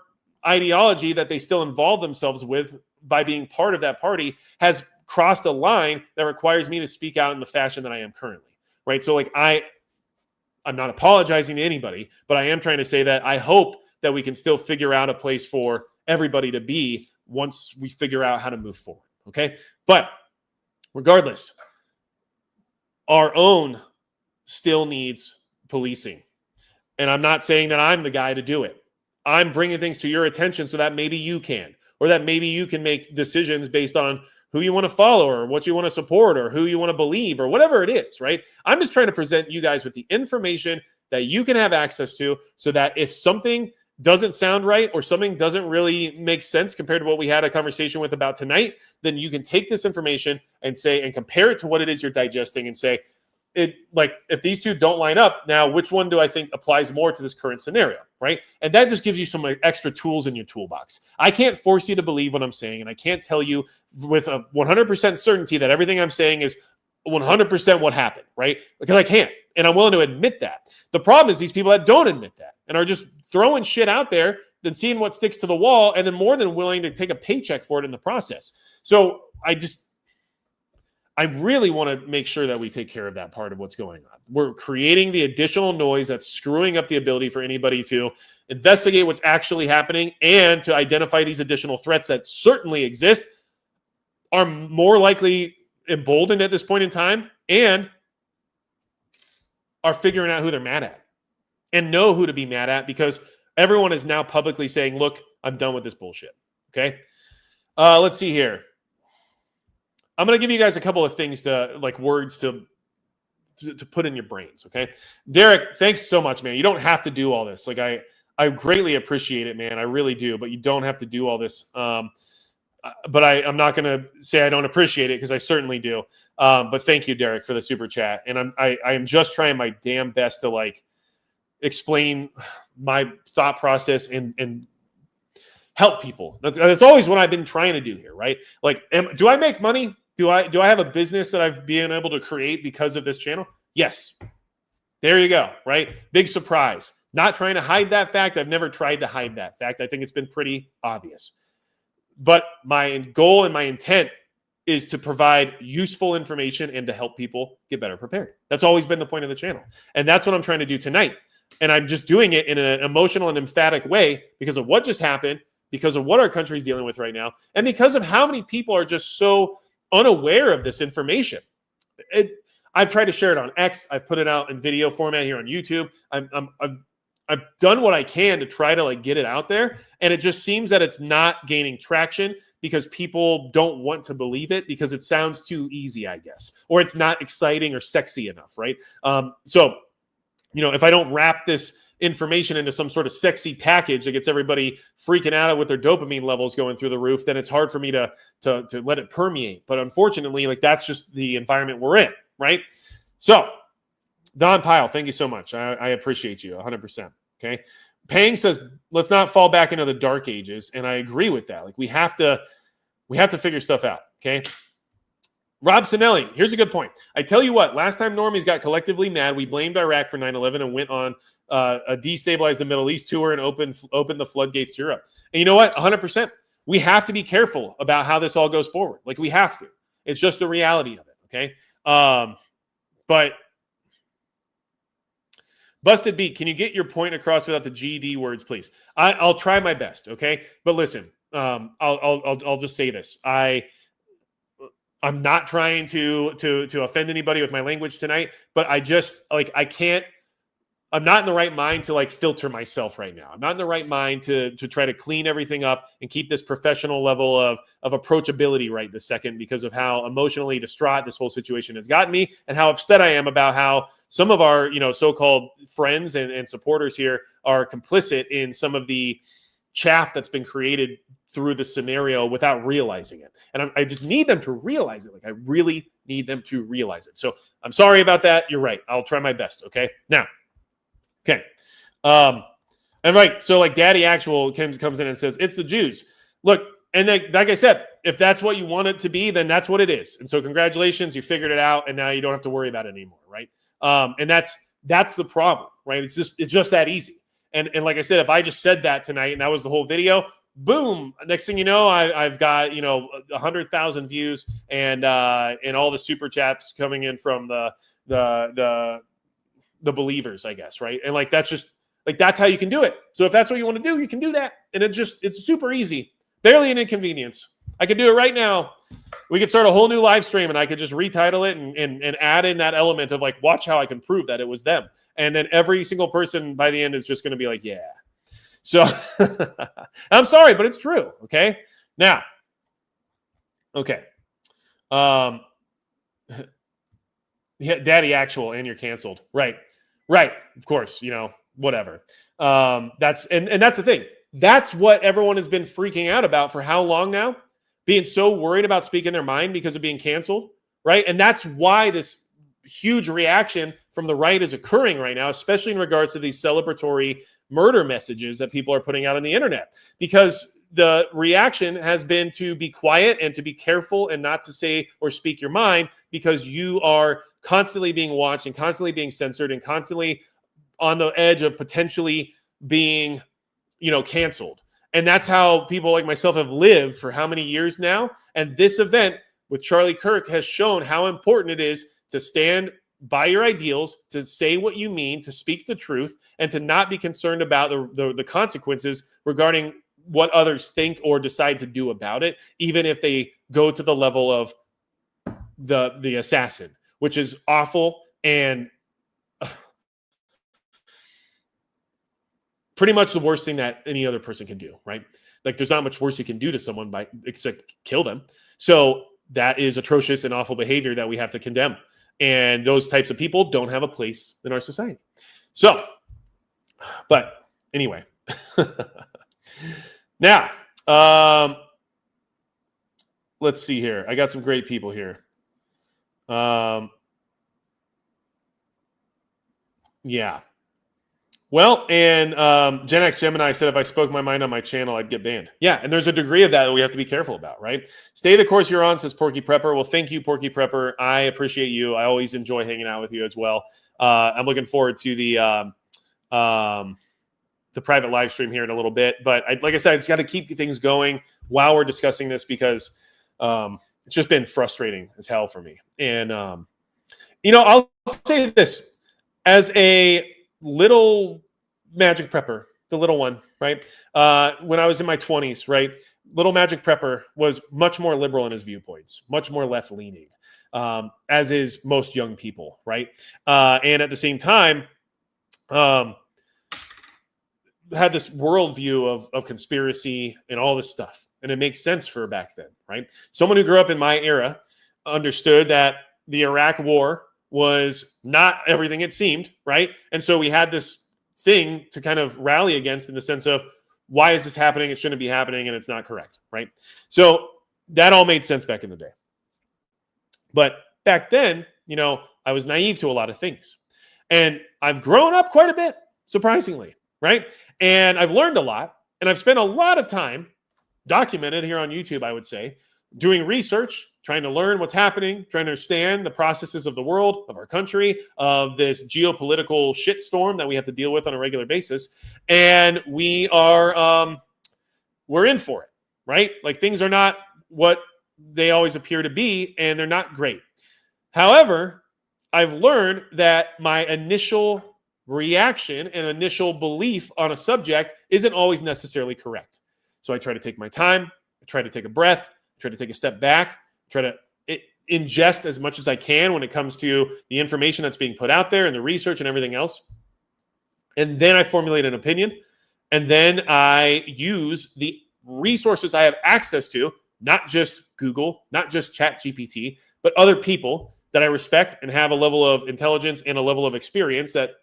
ideology that they still involve themselves with by being part of that party has crossed a line that requires me to speak out in the fashion that I am currently, right? So I'm not apologizing to anybody, but I am trying to say that I hope that we can still figure out a place for everybody to be once we figure out how to move forward, okay? But regardless, our own still needs policing. And I'm not saying that I'm the guy to do it. I'm bringing things to your attention so that maybe you can, or that maybe you can make decisions based on who you want to follow or what you want to support or who you want to believe or whatever it is, right? I'm just trying to present you guys with the information that you can have access to so that if something doesn't sound right or something doesn't really make sense compared to what we had a conversation with about tonight, then you can take this information and say, and compare it to what it is you're digesting and say, if these two don't line up, now which one do I think applies more to this current scenario, right? And that just gives you some extra tools in your toolbox. I can't force you to believe what I'm saying, and I can't tell you with a 100% certainty that everything I'm saying is 100% what happened, right? Because I can't, and I'm willing to admit that. The problem is these people that don't admit that and are just throwing shit out there, then seeing what sticks to the wall, and then more than willing to take a paycheck for it in the process. So I really want to make sure that we take care of that part of what's going on. We're creating the additional noise that's screwing up the ability for anybody to investigate what's actually happening and to identify these additional threats that certainly exist, are more likely emboldened at this point in time, and are figuring out who they're mad at and know who to be mad at, because everyone is now publicly saying, look, I'm done with this bullshit. Okay. Let's see here. I'm going to give you guys a couple of things words to put in your brains. Okay. Derek, thanks so much, man. You don't have to do all this. I greatly appreciate it, man. I really do, but you don't have to do all this. But I'm not going to say I don't appreciate it, because I certainly do. But thank you, Derek, for the super chat. And I am just trying my damn best to explain my thought process and help people. That's always what I've been trying to do here, right? Do I make money? Do I have a business that I've been able to create because of this channel? Yes. There you go, right? Big surprise. Not trying to hide that fact. I've never tried to hide that fact. I think it's been pretty obvious. But my goal and my intent is to provide useful information and to help people get better prepared. That's always been the point of the channel. And that's what I'm trying to do tonight. And I'm just doing it in an emotional and emphatic way because of what just happened, because of what our country is dealing with right now, and because of how many people are just so unaware of this information. I've tried to share it on X. I've put it out in video format here on YouTube. I've done what I can to try to get it out there, and it just seems that it's not gaining traction because people don't want to believe it because it sounds too easy, I guess, or it's not exciting or sexy enough, right? So, if I don't wrap this information into some sort of sexy package that gets everybody freaking out with their dopamine levels going through the roof, then it's hard for me to let it permeate. But unfortunately, that's just the environment we're in, right? So, Don Pyle, thank you so much. I appreciate you 100%. Okay. Pang says, let's not fall back into the dark ages. And I agree with that. We have to figure stuff out. Okay. Rob Sinelli, here's a good point. I tell you what, last time normies got collectively mad, we blamed Iraq for 9/11 and went on a destabilize the Middle East tour and open the floodgates to Europe. And you know what? 100%. We have to be careful about how this all goes forward. We have to. It's just the reality of it. Okay. But Busted Beat, can you get your point across without the GD words, please? I'll try my best. Okay. But listen, I'll just say this. I'm not trying to offend anybody with my language tonight, but I just I can't I'm not in the right mind to like filter myself right now. I'm not in the right mind to try to clean everything up and keep this professional level of approachability right this second, because of how emotionally distraught this whole situation has gotten me, and how upset I am about how some of our, so-called friends and supporters here are complicit in some of the chaff that's been created through the scenario without realizing it. And I just need them to realize it. Like, I really need them to realize it. So I'm sorry about that. You're right. I'll try my best. Okay. Now, okay. And right. So like Daddy Actual comes in and says, it's the Jews. Look, and then, like I said, if that's what you want it to be, then that's what it is. And so congratulations, you figured it out, and now you don't have to worry about it anymore. Right. And that's the problem, right? It's just that easy. And like I said, if I just said that tonight and that was the whole video, boom! Next thing you know, I've got 100,000 views and all the super chats coming in from the believers, I guess, right? And like that's how you can do it. So if that's what you want to do, you can do that, and it's super easy, barely an inconvenience. I could do it right now. We could start a whole new live stream, and I could just retitle it and add in that element of like, watch how I can prove that it was them. And then every single person by the end is just going to be like, yeah. So I'm sorry, but it's true. Okay. Now, okay. Yeah, Daddy Actual, and you're canceled. Right. Of course, whatever. That's the thing. That's what everyone has been freaking out about for how long now? Being so worried about speaking their mind because of being canceled, right? And that's why this huge reaction from the right is occurring right now, especially in regards to these celebratory murder messages that people are putting out on the internet, because the reaction has been to be quiet and to be careful and not to say or speak your mind, because you are constantly being watched and constantly being censored and constantly on the edge of potentially being, canceled. And that's how people like myself have lived for how many years now? And this event with Charlie Kirk has shown how important it is to stand by your ideals, to say what you mean, to speak the truth, and to not be concerned about the consequences regarding what others think or decide to do about it, even if they go to the level of the assassin, which is awful and pretty much the worst thing that any other person can do, right? Like, there's not much worse you can do to someone except kill them. So that is atrocious and awful behavior that we have to condemn. And those types of people don't have a place in our society. So, but anyway. Now, let's see here. I got some great people here. Yeah. Well, and Gen X Gemini said if I spoke my mind on my channel, I'd get banned. Yeah, and there's a degree of that we have to be careful about, right? Stay the course you're on, says Porky Prepper. Well, thank you, Porky Prepper. I appreciate you. I always enjoy hanging out with you as well. I'm looking forward to the private live stream here in a little bit. But like I said, I just got to keep things going while we're discussing this, because it's just been frustrating as hell for me. And, I'll say this. As a little Magic Prepper, the little one, right? When I was in my 20s, right? Little Magic Prepper was much more liberal in his viewpoints, much more left-leaning, as is most young people, right? And at the same time, had this worldview of conspiracy and all this stuff. And it makes sense for back then, right? Someone who grew up in my era understood that the Iraq War was not everything it seemed, right? And so we had this thing to kind of rally against, in the sense of, why is this happening? It shouldn't be happening, and it's not correct, right? So that all made sense back in the day. But back then, I was naive to a lot of things. And I've grown up quite a bit, surprisingly, right? And I've learned a lot, and I've spent a lot of time documented here on YouTube, I would say, doing research, trying to learn what's happening, trying to understand the processes of the world, of our country, of this geopolitical shitstorm that we have to deal with on a regular basis. And we are, we're in for it, right? Like, things are not what they always appear to be, and they're not great. However, I've learned that my initial reaction and initial belief on a subject isn't always necessarily correct. So I try to take my time, I try to take a breath, try to take a step back, try to ingest as much as I can when it comes to the information that's being put out there and the research and everything else. And then I formulate an opinion. And then I use the resources I have access to, not just Google, not just ChatGPT, but other people that I respect and have a level of intelligence and a level of experience that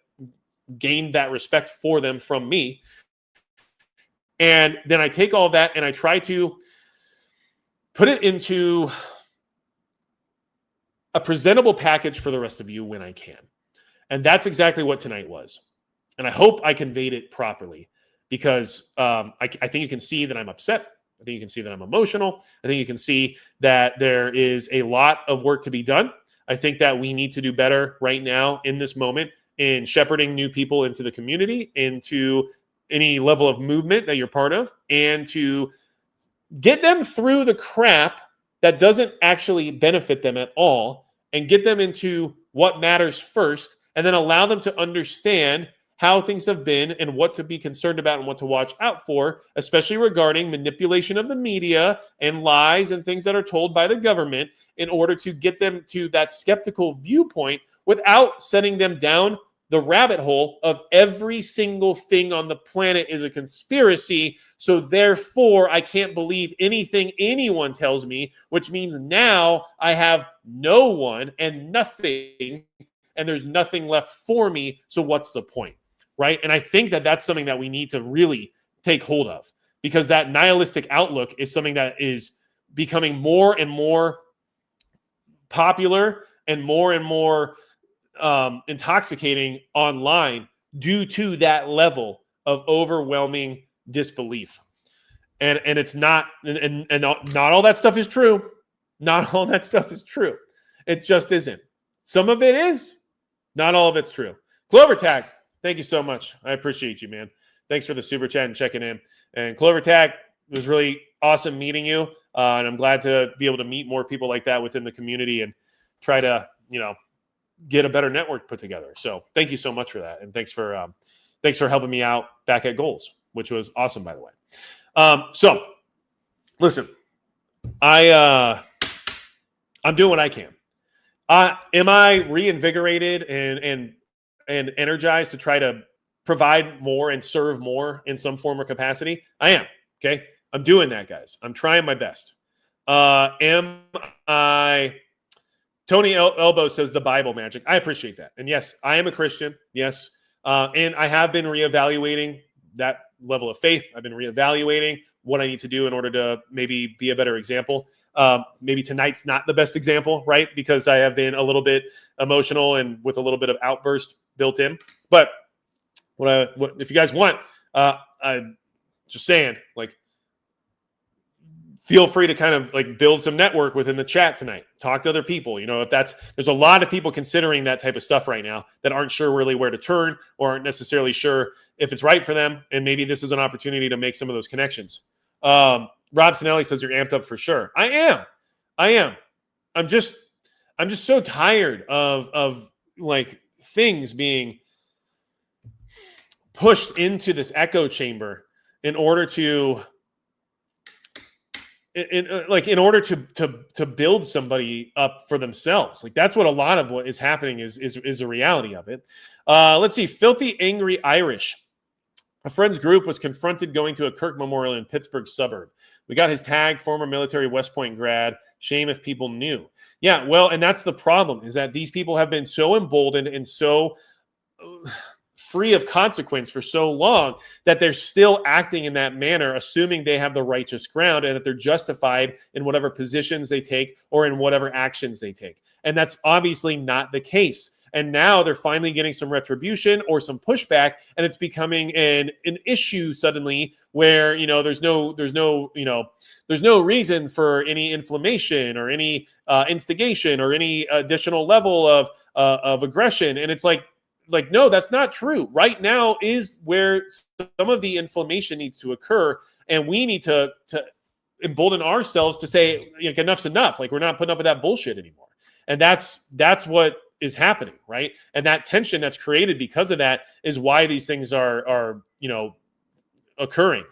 gained that respect for them from me. And then I take all that and I try to put it into a presentable package for the rest of you when I can. And that's exactly what tonight was. And I hope I conveyed it properly, because I think you can see that I'm upset. I think you can see that I'm emotional. I think you can see that there is a lot of work to be done. I think that we need to do better right now in this moment in shepherding new people into the community, into any level of movement that you're part of, and to get them through the crap that doesn't actually benefit them at all, and get them into what matters first, and then allow them to understand how things have been and what to be concerned about and what to watch out for, especially regarding manipulation of the media and lies and things that are told by the government, in order to get them to that skeptical viewpoint without setting them down the rabbit hole of every single thing on the planet is a conspiracy. So therefore, I can't believe anything anyone tells me, which means now I have no one and nothing, and there's nothing left for me. So what's the point? Right? And I think that that's something that we need to really take hold of, because that nihilistic outlook is something that is becoming more and more popular and more intoxicating online due to that level of overwhelming disbelief. And it's not, and not all that stuff is true. Not all that stuff is true. It just isn't. Some of it is. Not all of it's true. Clover Tag, thank you so much. I appreciate you, man. Thanks for the super chat and checking in. And Clover Tag, it was really awesome meeting you. And I'm glad to be able to meet more people like that within the community and try to, get a better network put together. So thank you so much for that. And thanks for helping me out back at Goals, which was awesome, by the way. So listen, I'm doing what I can. Am I reinvigorated and energized to try to provide more and serve more in some form or capacity? I am. Okay. I'm doing that, guys. I'm trying my best. Am I... Tony Elbow says the Bible magic. I appreciate that. And yes, I am a Christian. Yes. And I have been reevaluating that level of faith. I've been reevaluating what I need to do in order to maybe be a better example. Maybe tonight's not the best example, right? Because I have been a little bit emotional and with a little bit of outburst built in. But what if you guys want, I'm just saying, like, feel free to kind of like build some network within the chat tonight. Talk to other people. If there's a lot of people considering that type of stuff right now that aren't sure really where to turn or aren't necessarily sure if it's right for them. And maybe this is an opportunity to make some of those connections. Rob Sinelli says you're amped up for sure. I am. I'm just so tired of like things being pushed into this echo chamber in order to in order to build somebody up for themselves. Like, that's what a lot of what is happening is a reality of it. Let's see. Filthy Angry Irish. A friend's group was confronted going to a Kirk memorial in Pittsburgh suburb. We got his tag, former military West Point grad. Shame if people knew. Yeah, well, and that's the problem, is that these people have been so emboldened and so free of consequence for so long that they're still acting in that manner, assuming they have the righteous ground and that they're justified in whatever positions they take or in whatever actions they take. And that's obviously not the case. And now they're finally getting some retribution or some pushback, and it's becoming an issue suddenly where, there's no reason for any inflammation or any instigation or any additional level of aggression. And it's like, no, that's not true. Right now is where some of the inflammation needs to occur, and we need to embolden ourselves to say, enough's enough. Like, we're not putting up with that bullshit anymore. And that's what is happening, right? And that tension that's created because of that is why these things are occurring.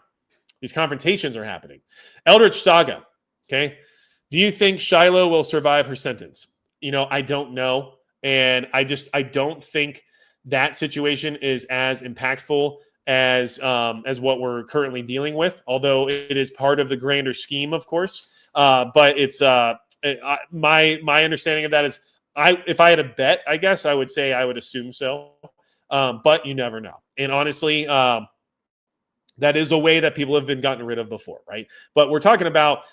These confrontations are happening. Eldritch Saga, okay? Do you think Shiloh will survive her sentence? I don't know. And I don't think that situation is as impactful as what we're currently dealing with, although it is part of the grander scheme, of course. But it's my understanding of that is, if I had a bet, I guess I would say I would assume so. But you never know. And honestly, that is a way that people have been gotten rid of before, right? But we're talking about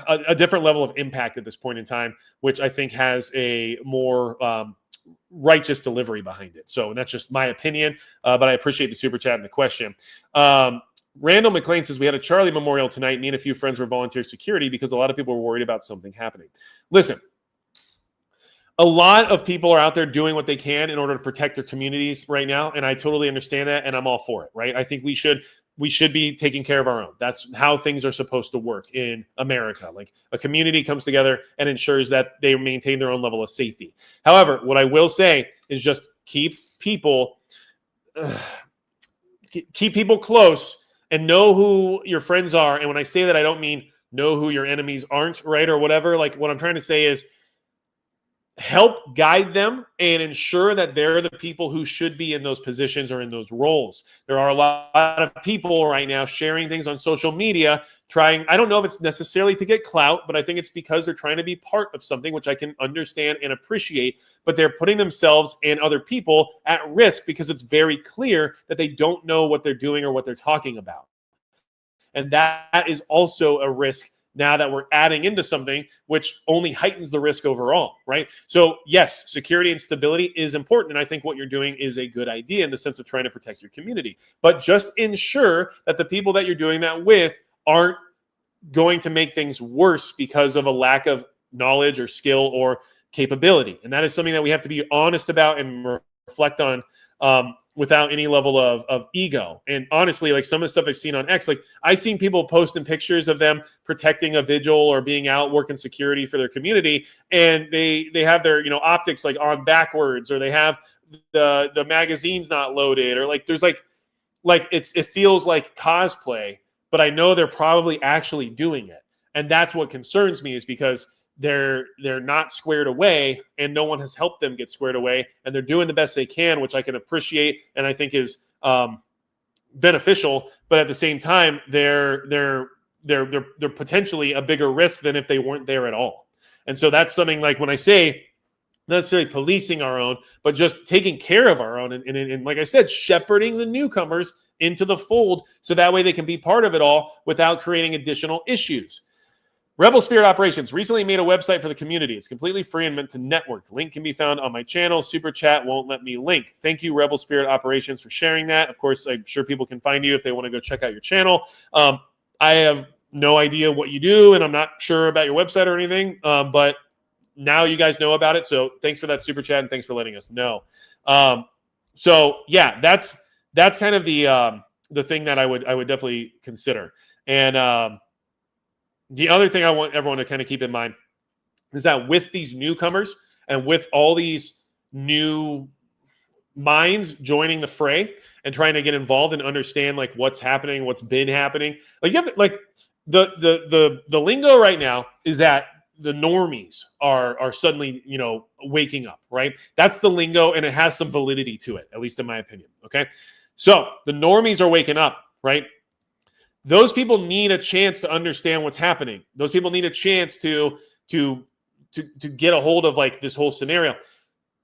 a different level of impact at this point in time, which I think has a more righteous delivery behind it. So that's just my opinion, but I appreciate the super chat and the question. Randall McLean says, we had a Charlie memorial tonight. Me and a few friends were volunteer security because a lot of people were worried about something happening. Listen, a lot of people are out there doing what they can in order to protect their communities right now, and I totally understand that, and I'm all for it, right? I think we should be taking care of our own. That's how things are supposed to work in America. Like, a community comes together and ensures that they maintain their own level of safety. However, what I will say is just keep people close and know who your friends are. And when I say that, I don't mean know who your enemies aren't, right? Or whatever. Like, what I'm trying to say is help guide them and ensure that they're the people who should be in those positions or in those roles. There are a lot of people right now sharing things on social media, I don't know if it's necessarily to get clout, but I think it's because they're trying to be part of something, which I can understand and appreciate, but they're putting themselves and other people at risk because it's very clear that they don't know what they're doing or what they're talking about. And that is also a risk now that we're adding into something which only heightens the risk overall, right? So yes, security and stability is important. And I think what you're doing is a good idea in the sense of trying to protect your community. But just ensure that the people that you're doing that with aren't going to make things worse because of a lack of knowledge or skill or capability. And that is something that we have to be honest about and reflect on without any level of ego. And honestly, like, some of the stuff I've seen on X, like, I've seen people posting pictures of them protecting a vigil or being out working security for their community, and they have their optics like on backwards, or they have the magazines not loaded, or like there's like it feels like cosplay, but I know they're probably actually doing it. And that's what concerns me, is because they're not squared away, and no one has helped them get squared away, and they're doing the best they can, which I can appreciate and I think is beneficial. But at the same time, they're potentially a bigger risk than if they weren't there at all. And so that's something, like, when I say not necessarily policing our own, but just taking care of our own, and like I said, shepherding the newcomers into the fold so that way they can be part of it all without creating additional issues. Rebel Spirit Operations recently made a website for the community. It's completely free and meant to network. The link can be found on my channel. Super Chat won't let me link. Thank you, Rebel Spirit Operations, for sharing that. Of course, I'm sure people can find you if they want to go check out your channel. I have no idea what you do, and I'm not sure about your website or anything, but now you guys know about it. So thanks for that Super Chat, and thanks for letting us know. So yeah, that's kind of the thing that I would definitely consider. And the other thing I want everyone to kind of keep in mind is that with these newcomers and with all these new minds joining the fray and trying to get involved and understand like what's happening, what's been happening, like you have to, like the lingo right now is that the normies are suddenly waking up, right? That's the lingo, and it has some validity to it, at least in my opinion. Okay, so the normies are waking up, right? Those people need a chance to understand what's happening. Those people need a chance to get a hold of like this whole scenario.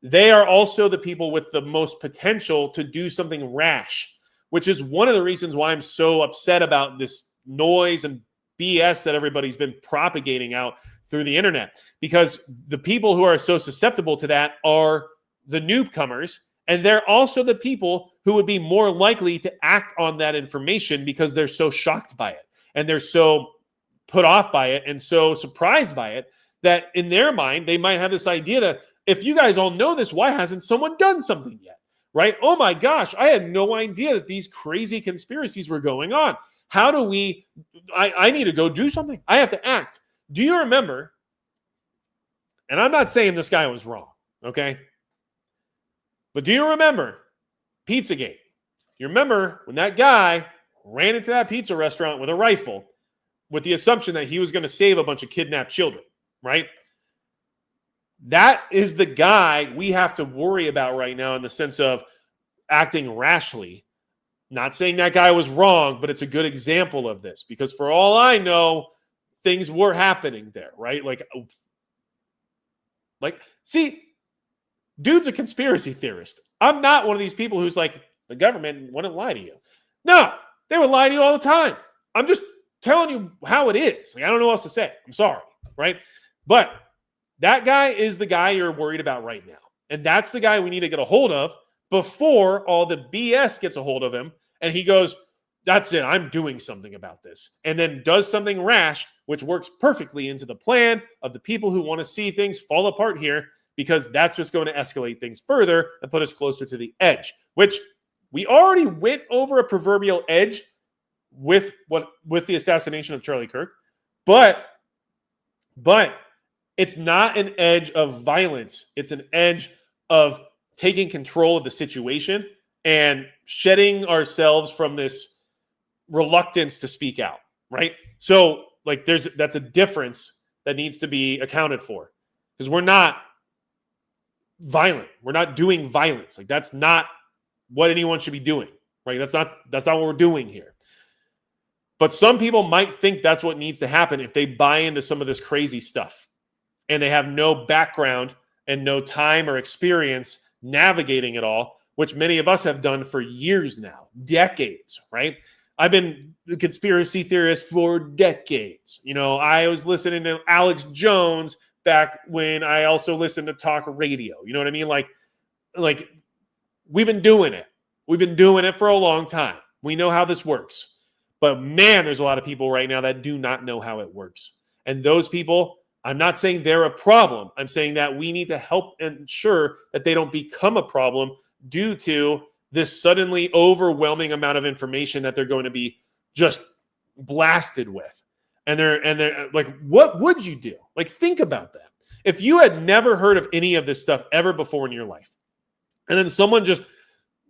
They are also the people with the most potential to do something rash, which is one of the reasons why I'm so upset about this noise and BS that everybody's been propagating out through the internet. Because the people who are so susceptible to that are the newcomers, and they're also the people who would be more likely to act on that information because they're so shocked by it and they're so put off by it and so surprised by it that in their mind, they might have this idea that if you guys all know this, why hasn't someone done something yet? Right? Oh my gosh, I had no idea that these crazy conspiracies were going on. How do we, I need to go do something. I have to act. Do you remember? And I'm not saying this guy was wrong, okay? But do you remember Pizzagate? You remember when that guy ran into that pizza restaurant with a rifle with the assumption that he was going to save a bunch of kidnapped children, right? That is the guy we have to worry about right now in the sense of acting rashly. Not saying that guy was wrong, but it's a good example of this because for all I know, things were happening there, right? See, dude's a conspiracy theorist. I'm not one of these people who's like, the government wouldn't lie to you. No, they would lie to you all the time. I'm just telling you how it is. Like, I don't know what else to say. I'm sorry, right? But that guy is the guy you're worried about right now. And that's the guy we need to get a hold of before all the BS gets a hold of him. And he goes, that's it. I'm doing something about this. And then does something rash, which works perfectly into the plan of the people who want to see things fall apart here, because that's just going to escalate things further and put us closer to the edge, which we already went over a proverbial edge with the assassination of Charlie Kirk. But it's not an edge of violence. It's an edge of taking control of the situation and shedding ourselves from this reluctance to speak out, right? So that's a difference that needs to be accounted for because we're not violent. We're not doing violence. Like that's not what anyone should be doing, right? That's not what we're doing here. But some people might think that's what needs to happen if they buy into some of this crazy stuff and they have no background and no time or experience navigating it all, which many of us have done for years now, decades, right? I've been a conspiracy theorist for decades. I was listening to Alex Jones back when I also listened to talk radio. You know what I mean? Like we've been doing it. We've been doing it for a long time. We know how this works. But man, there's a lot of people right now that do not know how it works. And those people, I'm not saying they're a problem. I'm saying that we need to help ensure that they don't become a problem due to this suddenly overwhelming amount of information that they're going to be just blasted with. And they're like, what would you do? Like, think about that. If you had never heard of any of this stuff ever before in your life, and then someone just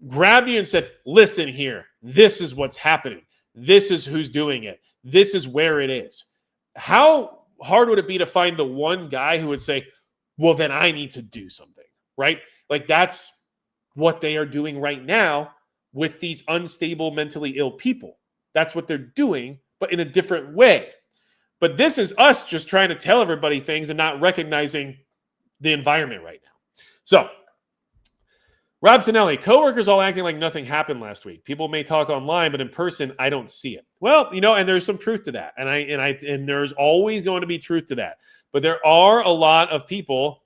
grabbed you and said, listen here, this is what's happening. This is who's doing it. This is where it is. How hard would it be to find the one guy who would say, well, then I need to do something, right? Like that's what they are doing right now with these unstable, mentally ill people. That's what they're doing, but in a different way. But this is us just trying to tell everybody things and not recognizing the environment right now. So, Rob Sinelli, coworkers all acting like nothing happened last week. People may talk online, but in person, I don't see it. Well, and there's some truth to that. And there's always going to be truth to that. But there are a lot of people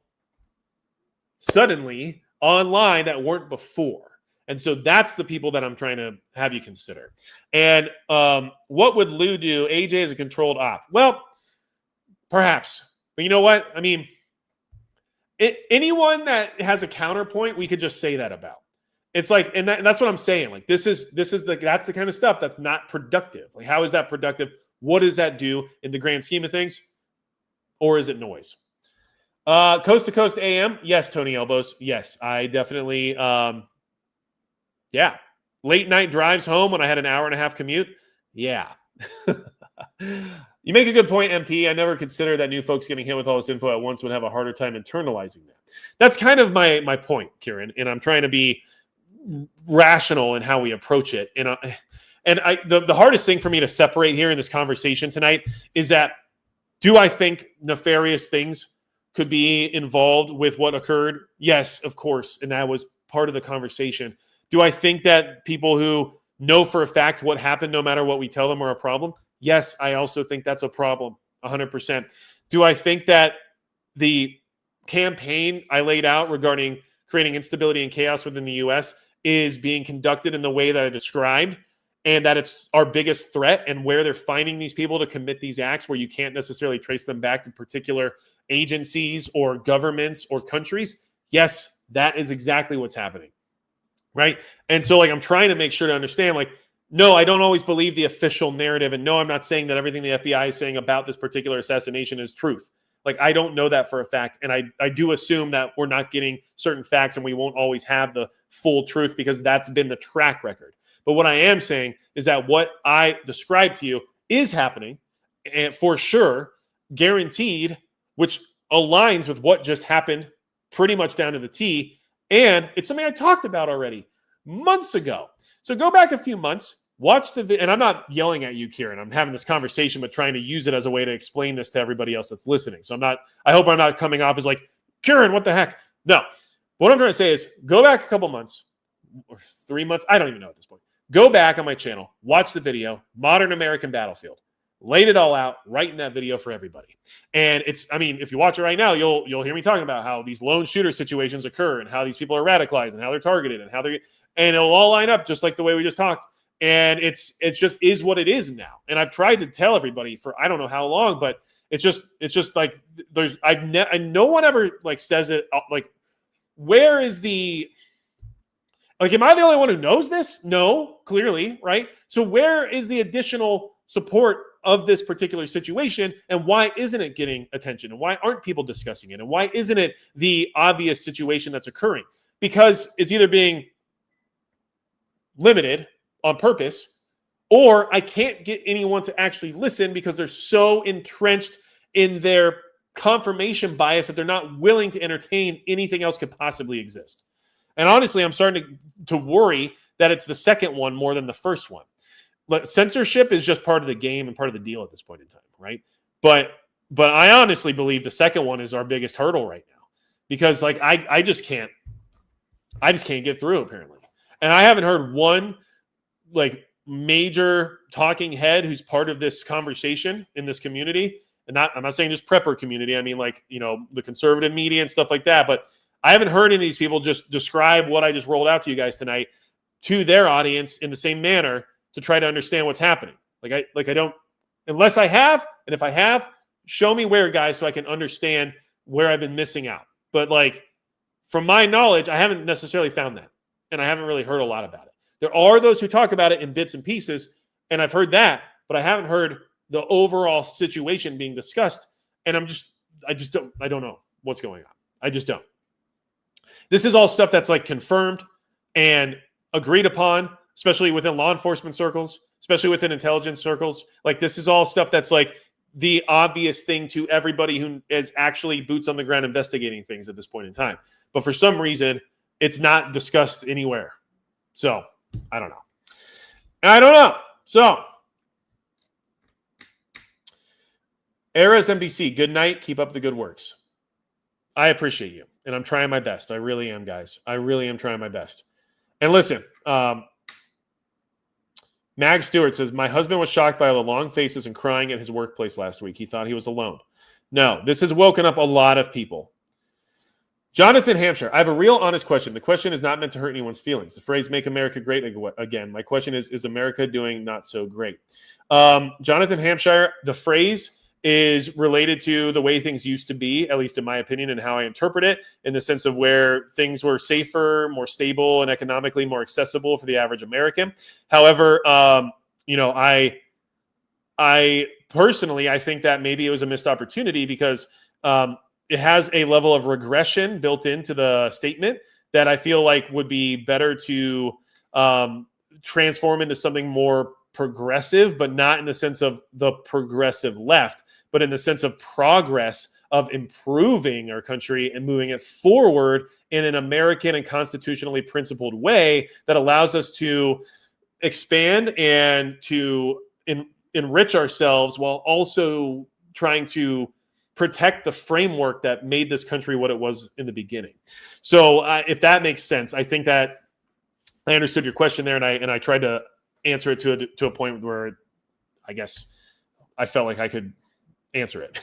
suddenly online that weren't before. And so that's the people that I'm trying to have you consider. And what would Lou do? AJ is a controlled op. Well, perhaps. But you know what? I mean, anyone that has a counterpoint, we could just say that about. It's like, and that's what I'm saying. Like, that's the kind of stuff that's not productive. Like, how is that productive? What does that do in the grand scheme of things? Or is it noise? Coast to Coast AM. Yes, Tony Elbows. Yes, I definitely, yeah. Late night drives home when I had an hour and a half commute. Yeah. You make a good point, MP. I never considered that new folks getting hit with all this info at once would have a harder time internalizing that. That's kind of my point, Kieran, and I'm trying to be rational in how we approach it. The hardest thing for me to separate here in this conversation tonight is that, do I think nefarious things could be involved with what occurred? Yes, of course, and that was part of the conversation. Do I think that people who know for a fact what happened, no matter what we tell them, are a problem? Yes, I also think that's a problem, 100%. Do I think that the campaign I laid out regarding creating instability and chaos within the U.S. is being conducted in the way that I described, and that it's our biggest threat, and where they're finding these people to commit these acts where you can't necessarily trace them back to particular agencies or governments or countries? Yes, that is exactly what's happening, right? And so, I'm trying to make sure to understand, no, I don't always believe the official narrative. And no, I'm not saying that everything the FBI is saying about this particular assassination is truth. I don't know that for a fact. And I do assume that we're not getting certain facts and we won't always have the full truth because that's been the track record. But what I am saying is that what I described to you is happening, and for sure, guaranteed, which aligns with what just happened pretty much down to the T. And it's something I talked about already. months ago. So go back a few months, watch the video, and I'm not yelling at you, Kieran. I'm having this conversation, but trying to use it as a way to explain this to everybody else that's listening. So I hope I'm not coming off as like, Kieran, what the heck? No. What I'm trying to say is go back a couple months or 3 months. I don't even know at this point. Go back on my channel, watch the video, Modern American Battlefield. Laid it all out right in that video for everybody. And if you watch it right now, you'll hear me talking about how these lone shooter situations occur and how these people are radicalized and how they're targeted and it'll all line up just like the way we just talked. And it's just is what it is now. And I've tried to tell everybody for I don't know how long, but it's just like no one ever like says it like, where is the, like, am I the only one who knows this? No, clearly, right? So where is the additional support of this particular situation, and why isn't it getting attention, and why aren't people discussing it, and why isn't it the obvious situation that's occurring? Because it's either being limited on purpose, or I can't get anyone to actually listen because they're so entrenched in their confirmation bias that they're not willing to entertain anything else could possibly exist. And honestly, I'm starting to worry that it's the second one more than the first one. But censorship is just part of the game and part of the deal at this point in time, right? But I honestly believe the second one is our biggest hurdle right now, because like I just can't get through apparently. And I haven't heard one like major talking head who's part of this conversation in this community. And I'm not saying just prepper community. I mean, like, you know, the conservative media and stuff like that. But I haven't heard any of these people just describe what I just rolled out to you guys tonight to their audience in the same manner to try to understand what's happening. I don't, unless I have, and if I have, show me where, guys, so I can understand where I've been missing out. But like, from my knowledge, I haven't necessarily found that. And I haven't really heard a lot about it. There are those who talk about it in bits and pieces, and I've heard that, but I haven't heard the overall situation being discussed. And I don't know what's going on. I just don't. This is all stuff that's like confirmed and agreed upon, especially within law enforcement circles, especially within intelligence circles. Like, this is all stuff that's like the obvious thing to everybody who is actually boots on the ground investigating things at this point in time. But for some reason, it's not discussed anywhere. So I don't know. So Eras NBC, good night. Keep up the good works. I appreciate you. And I'm trying my best. I really am, guys. I really am trying my best. And listen, Mag Stewart says, my husband was shocked by all the long faces and crying at his workplace last week. He thought he was alone. No, this has woken up a lot of people. Jonathan Hampshire, I have a real honest question. The question is not meant to hurt anyone's feelings. The phrase "make America great again." My question is America doing not so great? Jonathan Hampshire, the phrase is related to the way things used to be, at least in my opinion, and how I interpret it, in the sense of where things were safer, more stable, and economically more accessible for the average American. However, I personally, I think that maybe it was a missed opportunity because it has a level of regression built into the statement that I feel like would be better to transform into something more progressive, but not in the sense of the progressive left, but in the sense of progress of improving our country and moving it forward in an American and constitutionally principled way that allows us to expand and to enrich ourselves while also trying to protect the framework that made this country what it was in the beginning. So if that makes sense, I think that I understood your question there, and I tried to answer it to a point where I guess I felt like I could answer it.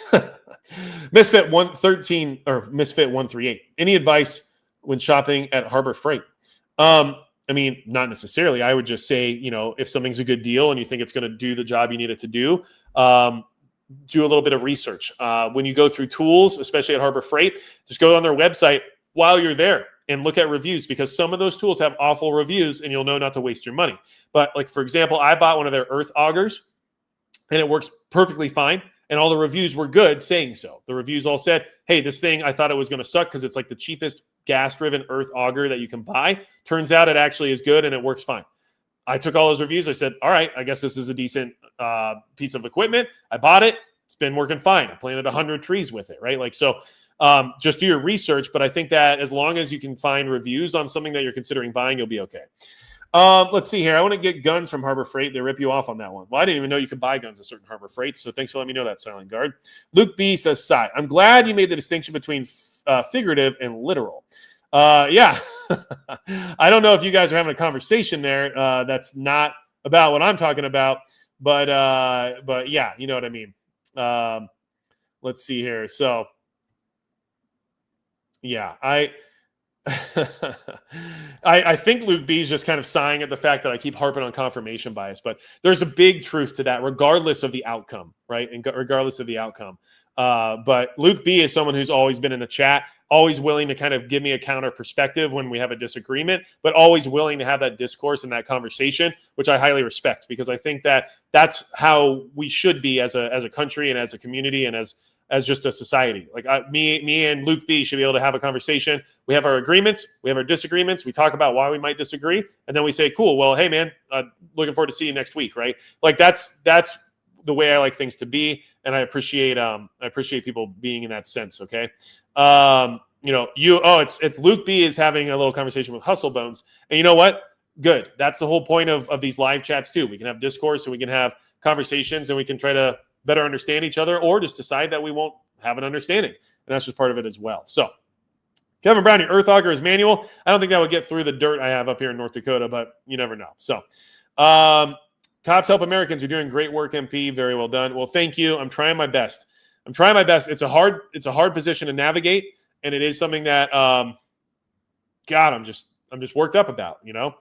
Misfit 113 or Misfit 138. Any advice when shopping at Harbor Freight? I mean, not necessarily. I would just say, if something's a good deal and you think it's going to do the job you need it to do a little bit of research. When you go through tools, especially at Harbor Freight, just go on their website while you're there and look at reviews, because some of those tools have awful reviews and you'll know not to waste your money. But like, for example, I bought one of their earth augers and it works perfectly fine. And all the reviews were good saying so. The reviews all said, hey, this thing, I thought it was going to suck because it's like the cheapest gas-driven earth auger that you can buy. Turns out it actually is good and it works fine. I took all those reviews. I said, all right, I guess this is a decent piece of equipment. I bought it. It's been working fine. I planted 100 trees with it, right? Like, so Just do your research. But I think that as long as you can find reviews on something that you're considering buying, you'll be okay. Let's see here. I want to get guns from Harbor Freight. They rip you off on that one. Well, I didn't even know you could buy guns at certain Harbor Freight. So thanks for letting me know that, Silent Guard. Luke B says, "Sigh. I'm glad you made the distinction between figurative and literal." Yeah. I don't know if you guys are having a conversation there. That's not about what I'm talking about, but yeah, you know what I mean. Let's see here. So, yeah, I think Luke B is just kind of sighing at the fact that I keep harping on confirmation bias, but there's a big truth to that, regardless of the outcome, right? And regardless of the outcome. But Luke B is someone who's always been in the chat, always willing to kind of give me a counter perspective when we have a disagreement, but always willing to have that discourse and that conversation, which I highly respect, because I think that that's how we should be as a country and as a community and as just a society. Like me and Luke B should be able to have a conversation. We have our agreements, we have our disagreements. We talk about why we might disagree, and then we say, "Cool. Well, hey man, looking forward to see you next week." Right? Like that's the way I like things to be, and I appreciate people being in that sense. Okay. It's Luke B is having a little conversation with Hustle Bones, and you know what? Good. That's the whole point of these live chats too. We can have discourse and we can have conversations and we can try to better understand each other, or just decide that we won't have an understanding. And that's just part of it as well. So Kevin Brown, your Earth Auger is manual. I don't think that would get through the dirt I have up here in North Dakota, but you never know. So Cops Help Americans, you're doing great work, MP. Very well done. Well, thank you. I'm trying my best. It's a hard position to navigate, and it is something that God, I'm just worked up about, you know.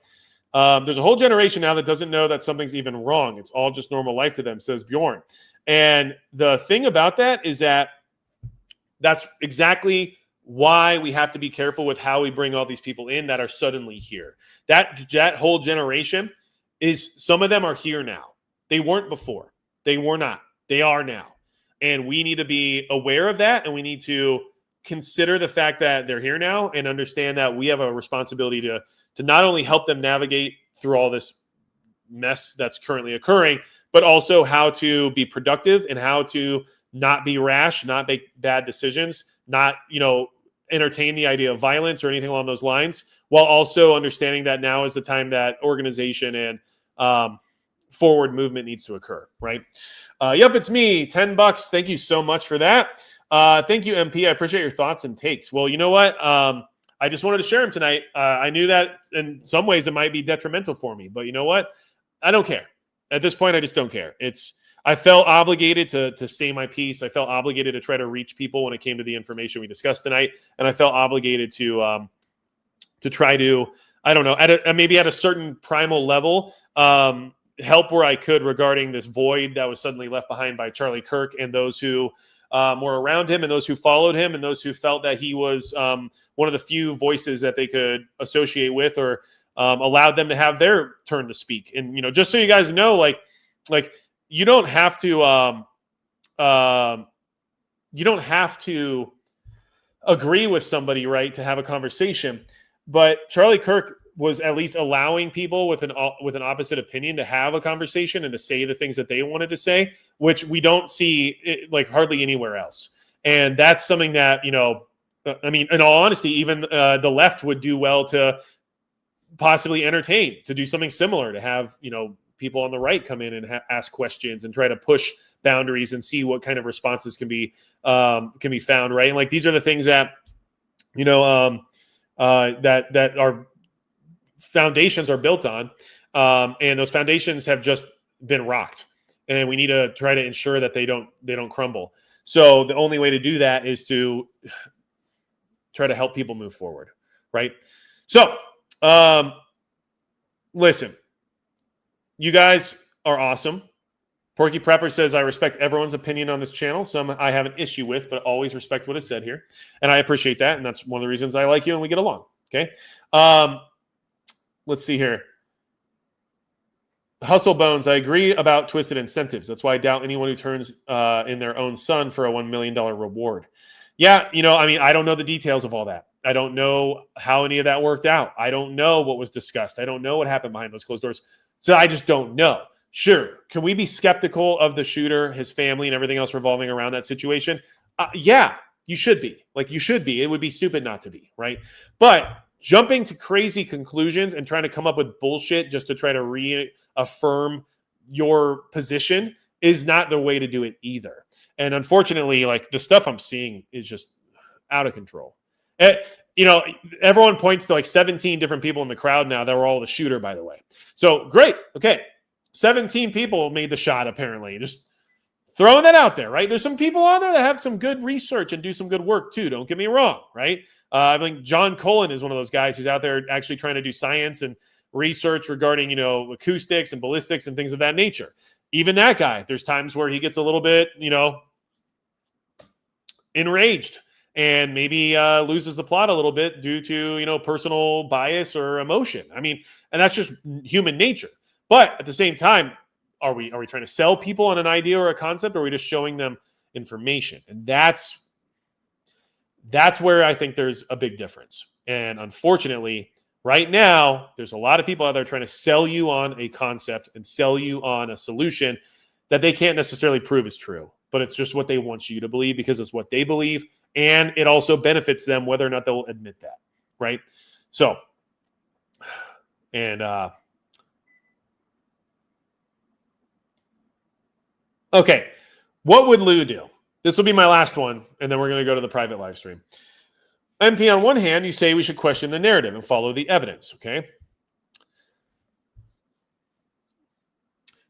There's a whole generation now that doesn't know that something's even wrong. It's all just normal life to them, says Bjorn. And the thing about that is that that's exactly why we have to be careful with how we bring all these people in that are suddenly here. That whole generation some of them are here now. They weren't before. They were not. They are now. And we need to be aware of that, and we need to consider the fact that they're here now and understand that we have a responsibility to not only help them navigate through all this mess that's currently occurring, but also how to be productive and how to not be rash, not make bad decisions, not, entertain the idea of violence or anything along those lines, while also understanding that now is the time that organization and forward movement needs to occur, right? Yep, it's me, $10. Thank you so much for that. Thank you, MP. I appreciate your thoughts and takes. Well, you know what? I just wanted to share them tonight. I knew that in some ways it might be detrimental for me, but you know what? I don't care. At this point, I just don't care. I felt obligated to say my piece. I felt obligated to try to reach people when it came to the information we discussed tonight, and I felt obligated to try to, I don't know, maybe at a certain primal level, help where I could regarding this void that was suddenly left behind by Charlie Kirk and those who were around him and those who followed him and those who felt that he was one of the few voices that they could associate with, or allowed them to have their turn to speak. And, just so you guys know, like you don't have to agree with somebody, right, to have a conversation. But Charlie Kirk was at least allowing people with an opposite opinion to have a conversation and to say the things that they wanted to say, which we don't see like hardly anywhere else. And that's something that, in all honesty, even the left would do well to possibly entertain, to do something similar, to have, people on the right come in and ask questions and try to push boundaries and see what kind of responses can be found, right? And like, these are the things that, that our foundations are built on, and those foundations have just been rocked, and we need to try to ensure that they don't crumble. So the only way to do that is to try to help people move forward, right? So listen, you guys are awesome. Porky Prepper says, I respect everyone's opinion on this channel. Some I have an issue with, but always respect what is said here. And I appreciate that. And that's one of the reasons I like you and we get along. Okay. Let's see here. Hustle Bones, I agree about twisted incentives. That's why I doubt anyone who turns in their own son for a $1 million reward. Yeah, I don't know the details of all that. I don't know how any of that worked out. I don't know what was discussed. I don't know what happened behind those closed doors. So I just don't know. Sure. Can we be skeptical of the shooter, his family, and everything else revolving around that situation? Yeah. You should be. Like, you should be. It would be stupid not to be, right? But jumping to crazy conclusions and trying to come up with bullshit just to try to reaffirm your position is not the way to do it either. And unfortunately, like, the stuff I'm seeing is just out of control. Everyone points to like 17 different people in the crowd now that were all the shooter, by the way. So great. Okay. 17 people made the shot, apparently. Just throwing that out there, right? There's some people on there that have some good research and do some good work too. Don't get me wrong, right? I mean, John Cullen is one of those guys who's out there actually trying to do science and research regarding, acoustics and ballistics and things of that nature. Even that guy, there's times where he gets a little bit, enraged and maybe loses the plot a little bit due to, personal bias or emotion. I mean, and that's just human nature. But at the same time, are we trying to sell people on an idea or a concept, or are we just showing them information? And that's where I think there's a big difference. And unfortunately, right now, there's a lot of people out there trying to sell you on a concept and sell you on a solution that they can't necessarily prove is true. But it's just what they want you to believe because it's what they believe. And it also benefits them whether or not they'll admit that, right? So, okay, what would Lou do? This will be my last one, and then we're going to go to the private live stream. MP, on one hand, you say we should question the narrative and follow the evidence, okay?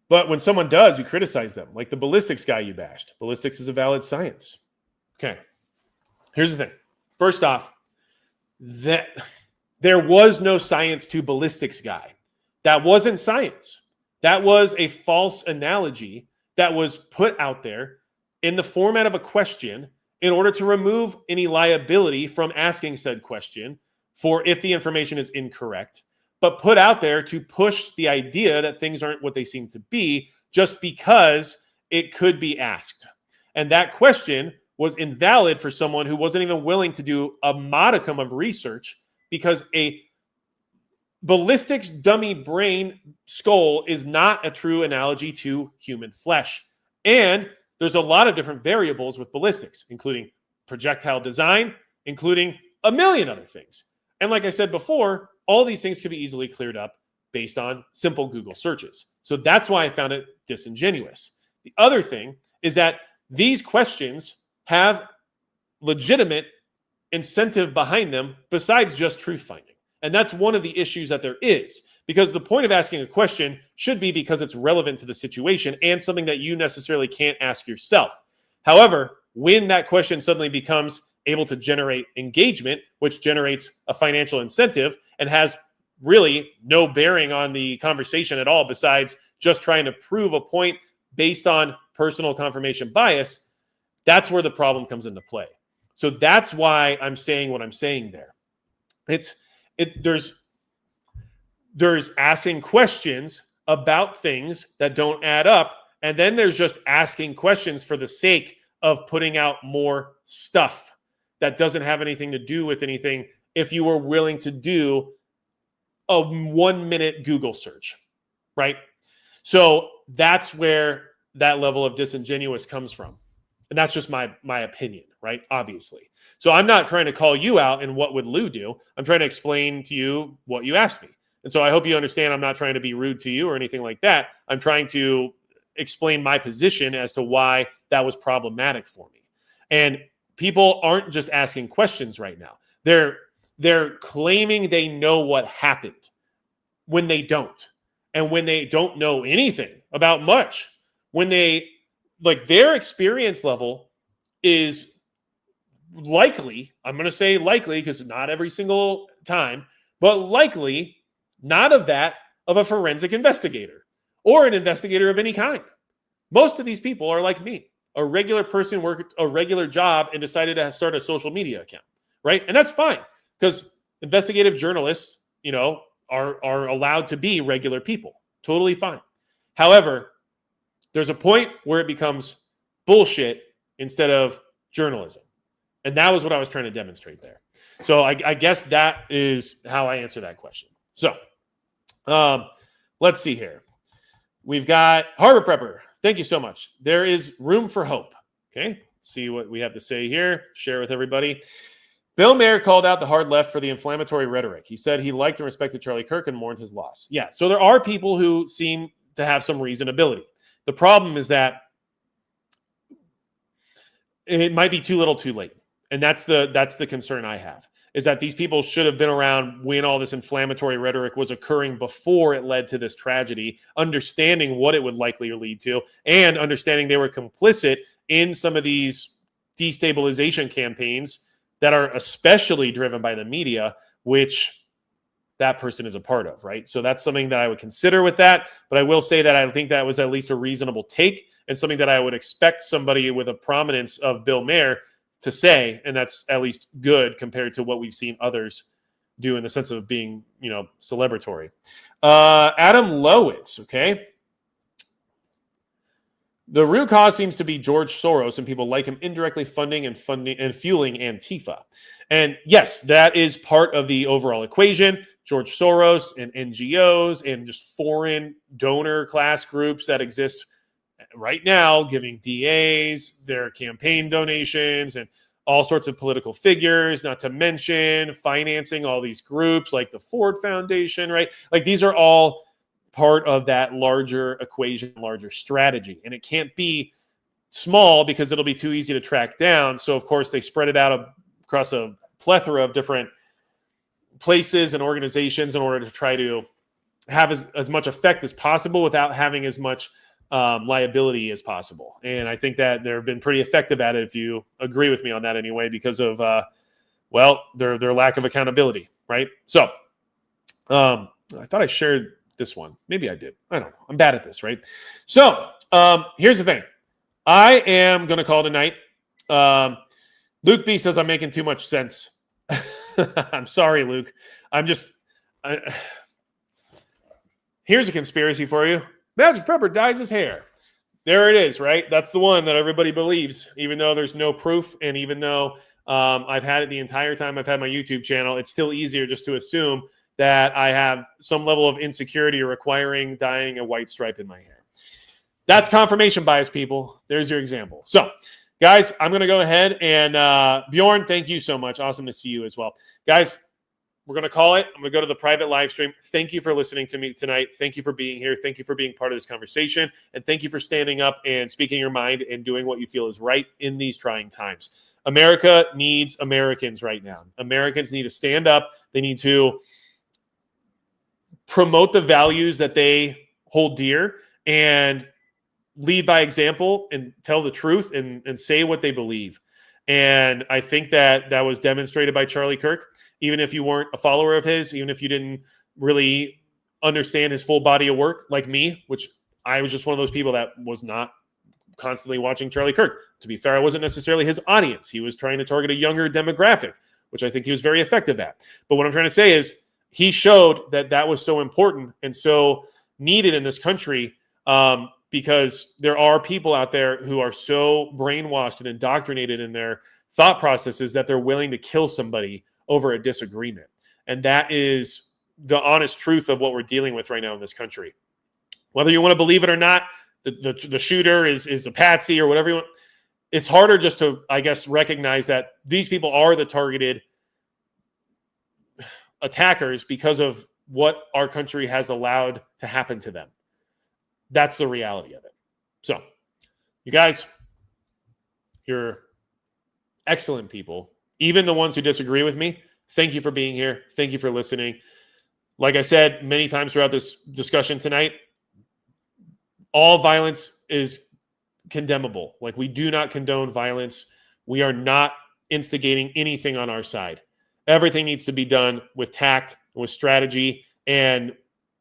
But when someone does, you criticize them, like the ballistics guy you bashed. Ballistics is a valid science. Okay, here's the thing. First off, that there was no science to ballistics guy. That wasn't science. That was a false analogy that was put out there in the format of a question in order to remove any liability from asking said question for if the information is incorrect, but put out there to push the idea that things aren't what they seem to be just because it could be asked. And that question was invalid for someone who wasn't even willing to do a modicum of research, because a ballistics dummy brain skull is not a true analogy to human flesh. And there's a lot of different variables with ballistics, including projectile design, including a million other things. And like I said before, all these things can be easily cleared up based on simple Google searches. So that's why I found it disingenuous. The other thing is that these questions have legitimate incentive behind them besides just truth finding. And that's one of the issues that there is, because the point of asking a question should be because it's relevant to the situation and something that you necessarily can't ask yourself. However, when that question suddenly becomes able to generate engagement, which generates a financial incentive and has really no bearing on the conversation at all besides just trying to prove a point based on personal confirmation bias, that's where the problem comes into play. So that's why I'm saying what I'm saying there. There's asking questions about things that don't add up, and then there's just asking questions for the sake of putting out more stuff that doesn't have anything to do with anything if you were willing to do a 1-minute Google search, right? So that's where that level of disingenuous comes from. And that's just my opinion, right? Obviously. So I'm not trying to call you out and what would Lou do. I'm trying to explain to you what you asked me. And so I hope you understand I'm not trying to be rude to you or anything like that. I'm trying to explain my position as to why that was problematic for me. And people aren't just asking questions right now. They're claiming they know what happened when they don't. And when they don't know anything about much, when they, like, their experience level is likely, I'm going to say likely because not every single time, but likely not of that of a forensic investigator or an investigator of any kind. Most of these people are like me, a regular person worked a regular job and decided to start a social media account, right? And that's fine because investigative journalists, are allowed to be regular people. Totally fine. However, there's a point where it becomes bullshit instead of journalism. And that was what I was trying to demonstrate there. So I guess that is how I answer that question. So let's see here. We've got Harbor Prepper. Thank you so much. There is room for hope. Okay. see what we have to say here. Share with everybody. Bill Maher called out the hard left for the inflammatory rhetoric. He said he liked and respected Charlie Kirk and mourned his loss. Yeah, so there are people who seem to have some reasonability. The problem is that it might be too little too late. And that's the concern I have, is that these people should have been around when all this inflammatory rhetoric was occurring before it led to this tragedy, understanding what it would likely lead to, and understanding they were complicit in some of these destabilization campaigns that are especially driven by the media, which that person is a part of, right? So that's something that I would consider with that. But I will say that I think that was at least a reasonable take and something that I would expect somebody with a prominence of Bill Maher to say, and that's at least good compared to what we've seen others do in the sense of being, celebratory. Adam Lowitz, okay? The root cause seems to be George Soros and people like him indirectly funding and fueling Antifa. And yes, that is part of the overall equation. George Soros and NGOs and just foreign donor class groups that exist right now, giving DAs their campaign donations and all sorts of political figures, not to mention financing all these groups like the Ford Foundation, right? Like these are all part of that larger equation, larger strategy. And it can't be small because it'll be too easy to track down. So, of course, they spread it out across a plethora of different places and organizations in order to try to have as much effect as possible without having as much liability as possible. And I think that they've been pretty effective at it, if you agree with me on that anyway, because of, their lack of accountability, right? So I thought I shared this one. Maybe I did. I don't know. I'm bad at this, right? So here's the thing. I am going to call tonight. Luke B says I'm making too much sense. I'm sorry, Luke. Here's a conspiracy for you. Magic Pepper dyes his hair. There it is, right? That's the one that everybody believes, even though there's no proof. And even though I've had it the entire time I've had my YouTube channel, it's still easier just to assume that I have some level of insecurity requiring dyeing a white stripe in my hair. That's confirmation bias, people. There's your example. So, guys, I'm going to go ahead and Bjorn, thank you so much. Awesome to see you as well. Guys, we're going to call it. I'm going to go to the private live stream. Thank you for listening to me tonight. Thank you for being here. Thank you for being part of this conversation. And thank you for standing up and speaking your mind and doing what you feel is right in these trying times. America needs Americans right now. Americans need to stand up. They need to promote the values that they hold dear and lead by example and tell the truth and say what they believe. And I think that was demonstrated by Charlie Kirk. Even if you weren't a follower of his, even if you didn't really understand his full body of work like me, which I was just one of those people that was not constantly watching Charlie Kirk. To be fair, I wasn't necessarily his audience. He was trying to target a younger demographic, which I think he was very effective at. But what I'm trying to say is he showed that was so important and so needed in this country because there are people out there who are so brainwashed and indoctrinated in their thought processes that they're willing to kill somebody over a disagreement. And that is the honest truth of what we're dealing with right now in this country. Whether you want to believe it or not, the shooter is a patsy or whatever you want. It's harder just to, I guess, recognize that these people are the targeted attackers because of what our country has allowed to happen to them. That's the reality of it. So, you guys, you're excellent people. Even the ones who disagree with me, thank you for being here. Thank you for listening. Like I said many times throughout this discussion tonight, all violence is condemnable. Like, we do not condone violence. We are not instigating anything on our side. Everything needs to be done with tact, with strategy, and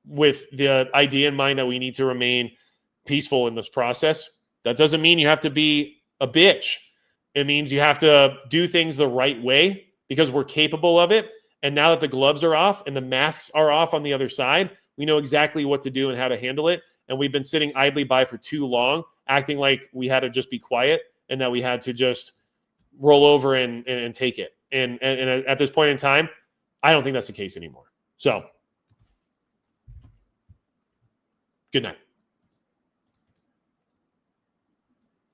with the idea in mind that we need to remain peaceful in this process. That doesn't mean you have to be a bitch. It means you have to do things the right way because we're capable of it. And now that the gloves are off and the masks are off on the other side, we know exactly what to do and how to handle it. And we've been sitting idly by for too long, acting like we had to just be quiet and that we had to just roll over and take it. And at this point in time, I don't think that's the case anymore. So, good night.